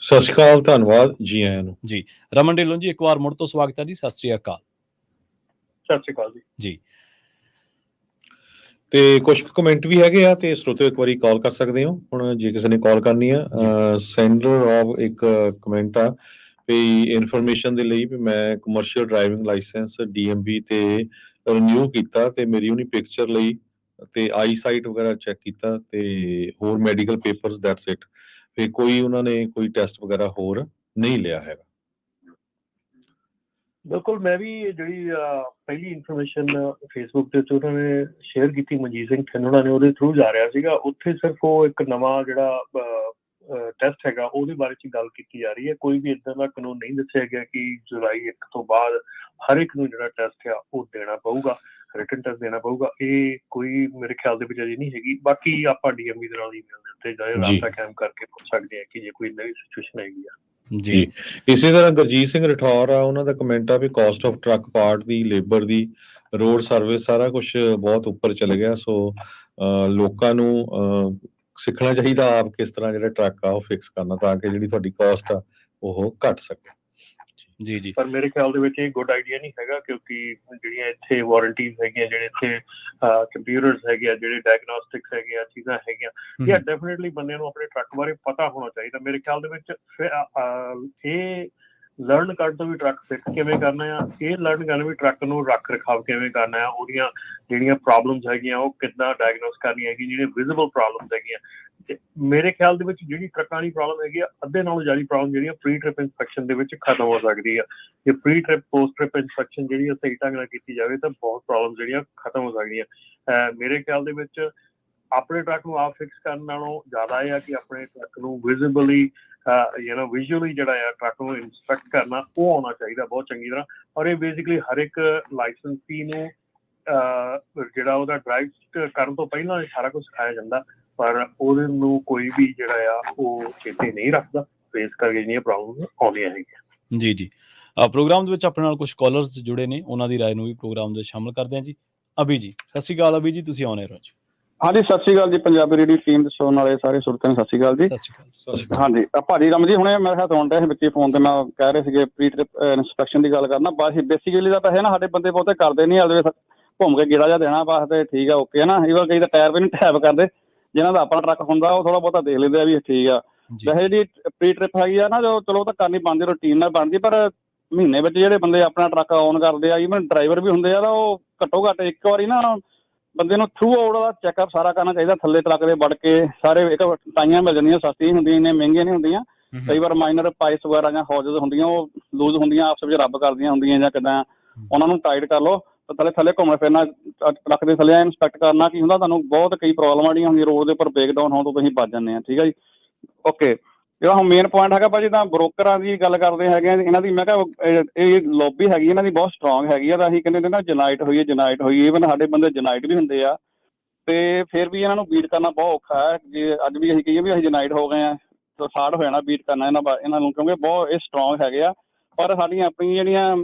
ਸਤਿ ਸ਼੍ਰੀ ਅਕਾਲ, ਧੰਨਵਾਦ ਜੀ ਆਇਆਂ ਨੂੰ। ਜੀ ਰਮਨ ਢਿੱਲੋਂ ਜੀ, ਇੱਕ ਵਾਰ ਮੁੜ ਤੋਂ ਸਵਾਗਤ ਹੈ ਜੀ, ਸਤਿ ਸ੍ਰੀ ਅਕਾਲ। ਸਤਿ ਸ਼੍ਰੀ ਅਕਾਲ ਜੀ। ਜੀ ਤੇ ਕੁਝ ਕਮੈਂਟ ਵੀ ਹੈਗੇ ਆ ਤੇ ਸਰੋਤੇ ਇੱਕ ਵਾਰੀ ਕਾਲ ਕਰ ਸਕਦੇ ਹੋ। ਹੁਣ ਜੇ ਕਿਸੇ ਨੇ ਕਾਲ ਕਰਨੀ ਆ, ਸੈਂਡਰ ਆਫ ਇੱਕ ਕਮੈਂਟ ਆ ਵੀ ਇਨਫੋਰਮੇਸ਼ਨ ਦੇ ਲਈ ਵੀ ਮੈਂ ਕਮਰਸ਼ੀਅਲ ਡਰਾਈਵਿੰਗ ਲਾਇਸੈਂਸ DMV ਤੇ ਰਿਨਿਊ ਕੀਤਾ ਤੇ ਮੇਰੀ ਉਹਨੀ ਪਿਕਚਰ ਲਈ ਤੇ ਆਈ ਸਾਈਟ ਵਗੈਰਾ ਚੈੱਕ ਕੀਤਾ ਤੇ ਹੋਰ ਮੈਡੀਕਲ ਪੇਪਰਸ, ਦੈਟਸ ਇਟ। ਤੇ ਕੋਈ ਉਹਨਾਂ ਨੇ ਕੋਈ ਟੈਸਟ ਵਗੈਰਾ ਹੋਰ ਨਹੀਂ ਲਿਆ ਹੈਗਾ। ਬਿਲਕੁਲ, ਮੈਂ ਵੀ ਜਿਹੜੀ ਪਹਿਲੀ ਇਨਫੋਰਮੇਸ਼ਨ ਫੇਸਬੁੱਕ ਦੇ ਉੱਤੇ ਉਹਨਾਂ ਨੇ ਸ਼ੇਅਰ ਕੀਤੀ, ਮਨਜੀਤ ਸਿੰਘ ਠਿੰਨੋੜਾ ਨੇ, ਉਹਦੇ ਥਰੂ ਜਾ ਰਿਹਾ ਸੀਗਾ। ਉੱਥੇ ਸਿਰਫ ਉਹ ਇੱਕ ਨਵਾਂ ਜਿਹੜਾ ਟੈਸਟ ਹੈਗਾ ਉਹਦੇ ਬਾਰੇ ਚ ਗੱਲ ਕੀਤੀ ਜਾ ਰਹੀ ਹੈ। ਕੋਈ ਵੀ ਇੱਦਾਂ ਦਾ ਕਾਨੂੰਨ ਨਹੀਂ ਦੱਸਿਆ ਗਿਆ ਕਿ ਜੁਲਾਈ 1 ਤੋਂ ਬਾਅਦ ਹਰ ਇੱਕ ਨੂੰ ਜਿਹੜਾ ਟੈਸਟ ਆ ਉਹ ਦੇਣਾ ਪਊਗਾ, ਰਿਟਨ ਟੈਸਟ ਦੇਣਾ ਪਊਗਾ। ਇਹ ਕੋਈ ਮੇਰੇ ਖਿਆਲ ਦੇ ਵਿੱਚ ਅਜੇ ਨਹੀਂ ਹੈਗੀ। ਬਾਕੀ ਆਪਾਂ DMV ਦੇ ਨਾਲ ਈਮੇਲ ਦੇ ਉੱਤੇ ਜਾਂ ਰਾਬਤਾ ਕਾਇਮ ਕਰਕੇ ਪੁੱਛ ਸਕਦੇ ਹਾਂ ਕਿ ਜੇ ਕੋਈ ਨਵੀਂ ਸਿਚੁਏਸ਼ਨ ਹੈਗੀ ਆ। ਜੀ ਇਸੇ ਤਰ੍ਹਾਂ ਗੁਰਜੀਤ ਸਿੰਘ ਰਠੌਰ ਆ, ਉਹਨਾਂ ਦਾ ਕਮੈਂਟ ਆ ਵੀ caste of truck part the, labour the, road service, ਸਾਰਾ ਕੁਝ ਬਹੁਤ ਉੱਪਰ ਚਲੇ ਗਿਆ। ਸੋ ਲੋਕਾਂ ਨੂੰ ਸਿੱਖਣਾ ਚਾਹੀਦਾ ਆਪ ਕਿਸ ਤਰ੍ਹਾਂ ਜਿਹੜਾ ਟਰੱਕ ਆ ਉਹ ਫਿਕਸ ਕਰਨਾ, ਤਾਂ ਕਿ ਜਿਹੜੀ ਤੁਹਾਡੀ ਕਾਸਟ ਆ ਉਹ ਘਟ ਸਕੇ। ਜੀ ਜੀ, ਪਰ ਮੇਰੇ ਖਿਆਲ ਦੇ ਵਿੱਚ ਇਹ ਗੁੱਡ ਆਈਡੀਆ ਨਹੀਂ ਹੈਗਾ, ਕਿਉਂਕਿ ਜਿਹੜੀਆਂ ਇੱਥੇ ਵਾਰੰਟੀਜ਼ ਹੈਗੀਆਂ, ਜਿਹੜੇ ਇੱਥੇ ਕੰਪਿਊਟਰਸ ਹੈਗੇ ਆ, ਜਿਹੜੇ ਡਾਇਗਨੋਸਟਿਕਸ ਹੈਗੇ ਆ, ਚੀਜ਼ਾਂ ਹੈਗੀਆਂ, ਇਹ ਡੈਫੀਨੇਟਲੀ ਬੰਦੇ ਨੂੰ ਆਪਣੇ ਟਰੱਕ ਬਾਰੇ ਪਤਾ ਹੋਣਾ ਚਾਹੀਦਾ। ਮੇਰੇ ਖਿਆਲ ਦੇ ਵਿੱਚ ਇਹ ਲਰਨ ਕਰਨ ਤੋਂ ਵੀ ਟਰੱਕ ਫਿਕਸ ਕਿਵੇਂ ਕਰਨਾ ਆ, ਇਹ ਲਰਨ ਕਰਨ ਵੀ ਟਰੱਕ ਨੂੰ ਰੱਖ ਰਖਾਵ ਕਿਵੇਂ ਕਰਨਾ ਆ, ਉਹਦੀਆਂ ਜਿਹੜੀਆਂ ਪ੍ਰੋਬਲਮਸ ਹੈਗੀਆਂ ਉਹ ਕਿੱਦਾਂ ਡਾਇਗਨੋਸ ਕਰਨੀਆਂ ਹੈਗੀਆਂ, ਜਿਹੜੀਆਂ ਵਿਜ਼ੀਬਲ ਪ੍ਰੋਬਲਮਸ ਹੈਗੀਆਂ। ਮੇਰੇ ਖਿਆਲ ਦੇ ਵਿੱਚ ਜਿਹੜੀ ਟਰੱਕਾਂ ਦੀ ਪ੍ਰੋਬਲਮ ਹੈਗੀ ਆ, ਅੱਧੇ ਨਾਲੋਂ ਜ਼ਿਆਦਾ ਪ੍ਰੋਬਲਮ ਜਿਹੜੀਆਂ ਪ੍ਰੀ ਟ੍ਰਿਪ ਇੰਸਪੈਕਸ਼ਨ ਦੇ ਵਿੱਚ ਖਤਮ ਹੋ ਸਕਦੀ ਆ। ਜੇ pre trip, post trip inspection ਜਿਹੜੀ ਆ ਸਹੀ ਢੰਗ ਨਾਲ ਕੀਤੀ ਜਾਵੇ ਤਾਂ ਬਹੁਤ ਪ੍ਰੋਬਲਮ ਜਿਹੜੀਆਂ ਖਤਮ ਹੋ ਸਕਦੀਆਂ। ਮੇਰੇ ਖਿਆਲ ਦੇ ਵਿੱਚ ਆਪਣੇ ਟਰੱਕ ਨੂੰ ਆਪ ਫਿਕਸ ਕਰਨ ਨਾਲੋਂ ਜ਼ਿਆਦਾ ਇਹ ਆ ਕਿ ਆਪਣੇ ਟਰੱਕ ਨੂੰ ਵਿਜ਼ੀਬਲੀ ਵਿਜ਼ੂਅਲੀ ਜਿਹੜਾ ਆ ਟਰੱਕ ਨੂੰ ਇੰਸਪੈਕਟ ਕਰਨਾ ਉਹ ਆਉਣਾ ਚਾਹੀਦਾ ਬਹੁਤ ਚੰਗੀ ਤਰ੍ਹਾਂ। ਔਰ ਇਹ ਬੇਸਿਕਲੀ ਹਰ ਇੱਕ ਲਾਇਸੈਂਸੀ ਨੂੰ ਜਿਹੜਾ ਉਹਦਾ ਡਰਾਈਵ ਕਰਨ ਤੋਂ ਪਹਿਲਾਂ ਸਾਰਾ ਕੁਝ ਸਿਖਾਇਆ ਜਾਂਦਾ, ਪਰ ਉਹਦੇ ਨੂੰ ਕੋਈ ਵੀ ਜਿਹੜਾ ਆ ਉਹ ਚੇਤੇ ਨਹੀਂ ਰੱਖਦਾ, ਫੇਸ ਕਰਕੇ ਜਿਹੜੀਆਂ ਪ੍ਰੋਬਲਮ ਆਉਂਦੀਆਂ ਹੈਗੀਆਂ। ਜੀ ਜੀ, ਪ੍ਰੋਗਰਾਮ ਦੇ ਵਿੱਚ ਆਪਣੇ ਨਾਲ ਕੁਝ ਕਾਲਰਸ ਜੁੜੇ ਨੇ, ਉਹਨਾਂ ਦੀ ਰਾਏ ਨੂੰ ਵੀ ਪ੍ਰੋਗਰਾਮ ਦੇ ਸ਼ਾਮਲ ਕਰਦੇ ਹਾਂ ਜੀ। ਅਭੀ ਜੀ, ਸਤਿ ਸ਼੍ਰੀ ਅਕਾਲ। ਅਭੀ ਜੀ, ਤੁਸੀਂ ਆਉਣੇ ਰਹੋ ਜੀ। ਹਾਂਜੀ, ਸਤਿ ਸ਼੍ਰੀ ਅਕਾਲ ਜੀ। ਪੰਜਾਬੀ ਰੇਡੀਓ ਟੀਮ ਦੇ ਸੁਣਨ ਵਾਲੇ ਸਾਰੇ ਸੁਰਤਿਆਂ ਨੂੰ ਸਤਿ ਸ਼੍ਰੀ ਅਕਾਲ ਜੀ। ਸਤਿ ਸ਼੍ਰੀ ਅਕਾਲ। ਹਾਂਜੀ, ਭਾਜੀ ਰਮ ਜੀ, ਹੁਣੇ ਮੇਰੇ ਹੱਥ ਆਉਣ ਡਿਆ ਸੀ ਵਿੱਚੇ ਫੋਨ ਤੇ, ਮੈਂ ਕਹਿ ਰਹੇ ਸੀਗੇ ਪ੍ਰੀ ਟ੍ਰਿਪ ਇੰਸਪੈਕਸ਼ਨ ਦੀ ਗੱਲ ਕਰਨਾ। ਬਸ ਬੇਸਿਕਲੀ ਤਾਂ ਪੈਸੇ ਨਾ ਸਾਡੇ ਬੰਦੇ ਬਹੁਤੇ ਕਰਦੇ ਨਹੀਂ, ਅਗਲੇ ਘੁੰਮ ਕੇ ਗੇੜਾ ਜਿਹਾ ਦੇਣਾ ਬਸ, ਤੇ ਠੀਕ ਆ, ਓਕੇ ਨਾ। ਇਹ ਵਾਰ ਕਈ ਤਾਂ ਟਾਇਰ ਵੀ ਨਹੀਂ ਟੈਪ ਕਰਦੇ, ਜਿਹਨਾਂ ਦਾ ਆਪਣਾ ਟਰੱਕ ਹੁੰਦਾ ਉਹ ਥੋੜਾ ਬਹੁਤਾ ਦੇਖ ਲੈਂਦੇ ਆ ਵੀ ਠੀਕ ਆ। ਵੈਸੇ ਜਿਹੜੀ ਪ੍ਰੀ ਟ੍ਰਿਪ ਹੈਗੀ ਆ ਨਾ, ਜੋ ਚਲੋ ਉਹ ਤਾਂ ਕਰਨੀ ਬਣਦੀ, ਰੂਟੀਨ ਨਾਲ ਬਣਦੀ, ਪਰ ਮਹੀਨੇ ਵਿੱਚ ਜਿਹੜੇ ਬੰਦੇ ਆਪਣਾ ਟਰੱਕ ਔਨ ਕਰਦੇ ਆ, ਈਵਨ ਡਰਾਈਵਰ ਵੀ ਹੁੰਦੇ ਆ, ਤਾਂ ਉਹ ਘੱਟੋ ਘੱਟ ਇੱਕ ਵਾਰੀ ਨਾ ਬੰਦੇ ਨੂੰ ਥਰੂ ਆਊਟ ਦਾ ਚੈੱਕਅਪ ਸਾਰਾ ਕਰਨਾ ਚਾਹੀਦਾ। ਥੱਲੇ ਟਰੱਕ ਦੇ ਵੜ ਕੇ ਸਾਰੇ, ਇੱਕ ਟਾਈਆਂ ਮਿਲ ਜਾਂਦੀਆਂ, ਸਸਤੀਆਂ ਹੁੰਦੀਆਂ, ਇੰਨੀਆਂ ਮਹਿੰਗੀਆਂ ਨਹੀਂ ਹੁੰਦੀਆਂ। ਕਈ ਵਾਰ ਮਾਈਨਰ ਪਾਈਪਸ ਵਗੈਰਾ ਜਾਂ ਹੌਜਸ ਹੁੰਦੀਆਂ, ਉਹ ਲੂਜ਼ ਹੁੰਦੀਆਂ, ਆਪਸ ਵਿੱਚ ਰੱਬ ਕਰਦੀਆਂ ਹੁੰਦੀਆਂ ਜਾਂ ਕਿੱਦਾਂ, ਉਹਨਾਂ ਨੂੰ ਟਾਈਟ ਕਰ ਲਓ। ਥੱਲੇ ਥੱਲੇ ਘੁੰਮਣਾ ਫਿਰਨਾ, ਟਰੱਕ ਦੇ ਥੱਲੇ ਇੰਸਪੈਕਟ ਕਰਨਾ ਕੀ ਹੁੰਦਾ, ਤੁਹਾਨੂੰ ਬਹੁਤ ਕਈ ਪ੍ਰੋਬਲਮਾਂ ਜਿਹੜੀਆਂ ਹੁੰਦੀਆਂ ਰੋਡ ਦੇ ਉੱਪਰ ਬ੍ਰੇਕਡਾਊਨ ਹੋਣ ਤੋਂ ਤੁਸੀਂ ਬਚ ਜਾਂਦੇ ਆ। ਠੀਕ ਹੈ ਜੀ, ਓਕੇ। ਜਿਹੜਾ ਹੁਣ ਮੇਨ ਪੁਆਇੰਟ ਹੈਗਾ ਭਾਜੀ, ਤਾਂ ਬ੍ਰੋਕਰਾਂ ਦੀ ਗੱਲ ਕਰਦੇ ਹੈਗੇ ਆ ਇਹਨਾਂ ਦੀ। ਮੈਂ ਕਿਹਾ ਇਹ ਲੌਬੀ ਹੈਗੀ ਇਹਨਾਂ ਦੀ ਬਹੁਤ ਸਟਰੋਂਗ ਹੈਗੀ ਆ, ਤਾਂ ਅਸੀਂ ਕਹਿੰਦੇ ਨਾ ਜੁਨਾਈਟ ਹੋਈ। ਈਵਨ ਸਾਡੇ ਬੰਦੇ ਜੁਨਾਈਟ ਵੀ ਹੁੰਦੇ ਆ, ਤੇ ਫਿਰ ਵੀ ਇਹਨਾਂ ਨੂੰ ਬੀਟ ਕਰਨਾ ਬਹੁਤ ਔਖਾ ਹੈ। ਜੇ ਅੱਜ ਵੀ ਅਸੀਂ ਕਹੀਏ ਵੀ ਅਸੀਂ ਜੁਨਾਈਟ ਹੋ ਗਏ ਆ ਤਾਂ ਹਾਰਡ ਹੋ ਜਾਣਾ ਬੀਟ ਕਰਨਾ ਇਹਨਾਂ ਨੂੰ, ਕਿਉਂਕਿ ਬਹੁਤ ਇਹ ਸਟਰੋਂਗ ਹੈਗੇ ਆ। ਪਰ ਸਾਡੀਆਂ ਆਪਣੀਆਂ ਜਿਹੜੀਆਂ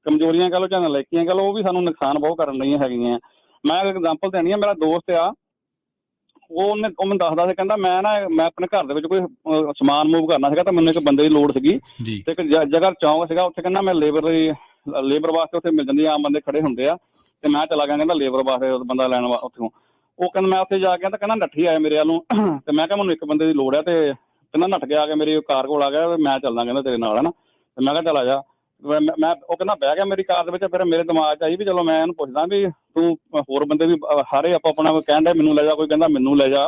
ਕਮਜ਼ੋਰੀਆਂ ਕਹਿ ਲਓ ਜਾਂ ਨਲਾਇਕੀਆਂ ਕਹਿ ਲਓ, ਉਹ ਵੀ ਸਾਨੂੰ ਨੁਕਸਾਨ ਬਹੁਤ ਕਰਨ ਰਹੀਆਂ ਹੈਗੀਆਂ। ਮੈਂ ਐਗਜ਼ਾਮਪਲ ਦੇਣੀ ਆ, ਮੇਰਾ ਦੋਸਤ ਆ, ਉਹ ਮੈਨੂੰ ਦੱਸਦਾ ਸੀ, ਕਹਿੰਦਾ ਮੈਂ ਆਪਣੇ ਘਰ ਦੇ ਵਿੱਚ ਕੋਈ ਸਮਾਨ ਮੂਵ ਕਰਨਾ ਸੀਗਾ, ਤਾਂ ਮੈਨੂੰ ਇੱਕ ਬੰਦੇ ਦੀ ਲੋੜ ਸੀਗੀ, ਤੇ ਇੱਕ ਜਗ੍ਹਾ ਚੌਂਕ ਸੀਗਾ, ਉੱਥੇ ਕਹਿੰਦਾ ਮੈਂ ਲੇਬਰ ਵਾਸਤੇ ਉੱਥੇ ਮਿਲ ਜਾਂਦੀ, ਆਮ ਬੰਦੇ ਖੜੇ ਹੁੰਦੇ ਆ, ਤੇ ਮੈਂ ਚਲਾ ਗਿਆ ਕਹਿੰਦਾ ਲੇਬਰ ਵਾਸਤੇ ਬੰਦਾ ਲੈਣ ਉੱਥੋਂ। ਉਹ ਕਹਿੰਦਾ ਮੈਂ ਉੱਥੇ ਜਾ ਕੇ ਤਾਂ ਕਹਿੰਦਾ ਨੱਠੀ ਆਇਆ ਮੇਰੇ ਵੱਲ ਨੂੰ, ਤੇ ਮੈਂ ਕਿਹਾ ਮੈਨੂੰ ਇੱਕ ਬੰਦੇ ਦੀ ਲੋੜ ਹੈ, ਤੇ ਕਹਿੰਦਾ ਨੱਠ ਕੇ ਆ ਕੇ ਮੇਰੀ ਕਾਰ ਕੋਲ ਆ ਗਿਆ, ਮੈਂ ਚੱਲਦਾ ਕਹਿੰਦਾ ਤੇਰੇ ਨਾਲ, ਹੈ ਨਾ। ਤੇ ਮੈਂ ਕਿਹਾ ਚੱਲ ਆ ਜਾ। ਮੈਂ ਉਹ ਕਹਿੰਦਾ ਬਹਿ ਗਿਆ ਮੇਰੀ ਕਾਰ ਦੇ ਵਿੱਚ। ਫਿਰ ਮੇਰੇ ਦਿਮਾਗ 'ਚ ਆਈ ਵੀ ਚਲੋ ਮੈਂ ਇਹਨੂੰ ਪੁੱਛਦਾ ਵੀ ਤੂੰ ਹੋਰ ਬੰਦੇ ਵੀ ਸਾਰੇ ਆਪਣਾ ਕਹਿਣ ਡਿਆ ਮੈਨੂੰ ਲੈ ਜਾ, ਕੋਈ ਕਹਿੰਦਾ ਮੈਨੂੰ ਲੈ ਜਾ।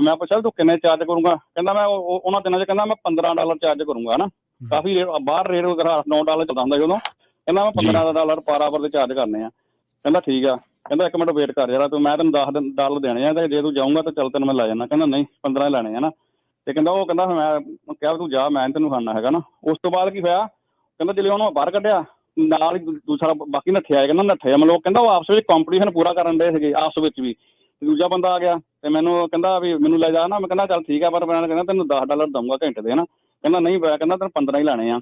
ਮੈਂ ਪੁੱਛਿਆ ਤੂੰ ਕਿੰਨੇ ਚਾਰਜ ਕਰੂੰਗਾ? ਕਹਿੰਦਾ ਮੈਂ ਉਹਨਾਂ ਦਿਨਾਂ 'ਚ ਕਹਿੰਦਾ ਮੈਂ $15 ਚਾਰਜ ਕਰੂੰਗਾ, ਹਨਾ। ਕਾਫੀ ਬਾਹਰ ਰੇਟ ਵਗੈਰਾ $9 ਚੱਲਦਾ ਹੁੰਦਾ ਜਦੋਂ। ਕਹਿੰਦਾ ਮੈਂ $15 ਪਰ ਆਵਰ ਦੇ ਚਾਰਜ ਕਰਨੇ ਆ। ਕਹਿੰਦਾ ਠੀਕ ਆ। ਕਹਿੰਦਾ ਇੱਕ ਮਿੰਟ ਵੇਟ ਕਰ ਯਾਰ ਤੂੰ, ਮੈਂ ਤੈਨੂੰ $10 ਦੇਣੇ ਆ, ਤੇ ਜੇ ਤੂੰ ਜਾਊਂਗਾ ਤਾਂ ਚੱਲ ਤੈਨੂੰ ਮੈਂ ਲੈ ਜਾਣਾ। ਕਹਿੰਦਾ ਨਹੀਂ 15 ਲੈਣੇ ਆ ਨਾ। ਤੇ ਕਹਿੰਦਾ ਉਹ ਕਹਿੰਦਾ ਮੈਂ ਕਿਹਾ ਤੂੰ ਜਾ, ਮੈਂ ਤੈਨੂੰ ਖਾਣਾ ਹੈਗਾ ਨਾ। ਉਸ ਤੋਂ ਬਾਅਦ ਕੀ ਹੋਇਆ, ਕਹਿੰਦਾ ਜਦੋਂ ਉਹਨੂੰ ਬਾਹਰ ਕੱਢਿਆ, ਨਾਲ ਹੀ ਦੂਸਰਾ ਬਾਕੀ ਨੱਠਿਆ। ਕਹਿੰਦਾ ਨੱਠਿਆ ਮਤਲਬ ਕਹਿੰਦਾ ਉਹ ਆਪਸ ਵਿੱਚ ਕੰਪੀਟੀਸ਼ਨ ਪੂਰਾ ਕਰਨ ਦੇ ਸੀਗੇ ਆਪਸ ਵਿੱਚ ਵੀ। ਦੂਜਾ ਬੰਦਾ ਆ ਗਿਆ, ਤੇ ਮੈਨੂੰ ਕਹਿੰਦਾ ਵੀ ਮੈਨੂੰ ਲੈ ਜਾ ਨਾ, ਮੈਂ ਕਹਿੰਦਾ ਚੱਲ ਠੀਕ ਆ, ਪਰ ਮੈਂ ਕਹਿੰਦਾ ਤੈਨੂੰ $10 ਦਊਂਗਾ ਘੰਟੇ ਦੇ ਨਾ, ਕਹਿੰਦਾ ਨਹੀਂ ਮੈਂ ਕਹਿੰਦਾ ਤੈਨੂੰ 15 ਹੀ ਲੈਣੇ ਆ।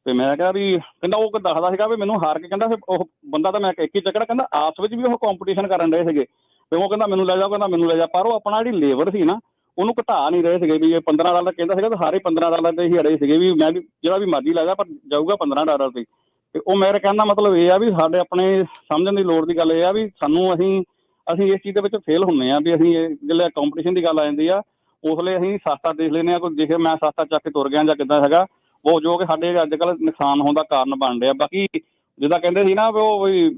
ਤੇ ਮੈਂ ਕਿਹਾ ਵੀ ਕਹਿੰਦਾ ਉਹ ਦੱਸਦਾ ਸੀਗਾ ਵੀ ਮੈਨੂੰ ਹਾਰ ਕੇ ਕਹਿੰਦਾ ਫਿਰ ਉਹ ਬੰਦਾ ਤਾਂ ਮੈਂ ਇੱਕ ਹੀ ਚੱਕਰ, ਕਹਿੰਦਾ ਆਪਸ ਵਿੱਚ ਵੀ ਉਹ ਕੰਪੀਟੀਸ਼ਨ ਕਰਨ ਰਹੇ ਸੀਗੇ ਤੇ ਉਹ ਕਹਿੰਦਾ ਮੈਨੂੰ ਲੈ ਜਾ, ਕਹਿੰਦਾ ਮੈਨੂੰ ਲੈ ਜਾ, ਪਰ ਉਹ ਆਪਣਾ ਜਿਹੜੀ ਲੇਬਰ ਸੀ ਨਾ ਉਹਨੂੰ ਘਟਾ ਨਹੀਂ ਰਹੇ ਸੀਗੇ ਵੀ ਇਹ $15 ਕਹਿੰਦਾ ਸੀਗਾ ਤੇ ਸਾਰੇ $15 ਤੇ ਹੀ ਅੜੇ ਸੀਗੇ ਵੀ ਮੈਂ ਵੀ ਜਿਹੜਾ ਵੀ ਮਰਜ਼ੀ ਲੈ ਜਾ ਪਰ ਜਾਊਗਾ $15 ਤੇ। ਤੇ ਉਹ ਮੇਰੇ ਕਹਿਣ ਦਾ ਮਤਲਬ ਇਹ ਆ ਵੀ ਸਾਡੇ ਆਪਣੇ ਸਮਝਣ ਦੀ ਲੋੜ ਦੀ ਗੱਲ ਇਹ ਆ ਵੀ ਸਾਨੂੰ ਅਸੀਂ ਇਸ ਚੀਜ਼ ਦੇ ਵਿੱਚ ਫੇਲ ਹੁੰਦੇ ਆ ਵੀ ਅਸੀਂ ਜਿਹੜੇ ਕੰਪੀਟੀਸ਼ਨ ਦੀ ਗੱਲ ਆ ਜਾਂਦੀ ਆ ਉਸ ਲਈ ਅਸੀਂ ਸਸਤਾ ਦੇਖ ਲੈਂਦੇ ਆ, ਕੋਈ ਦੇਖੇ ਮੈਂ ਸਸਤਾ ਚੱਕ ਕੇ ਤੁਰ ਗਿਆ ਜਾਂ ਕਿੱਦਾਂ ਹੈਗਾ, ਉਹ ਜੋ ਕਿ ਸਾਡੇ ਅੱਜ ਕੱਲ੍ਹ ਨੁਕਸਾਨ ਹੋਣ ਦਾ ਕਾਰਨ ਬਣ ਰਿਹਾ। ਬਾਕੀ ਜਿੱਦਾਂ ਕਹਿੰਦੇ ਸੀ ਨਾ ਵੀ ਉਹ ਵੀ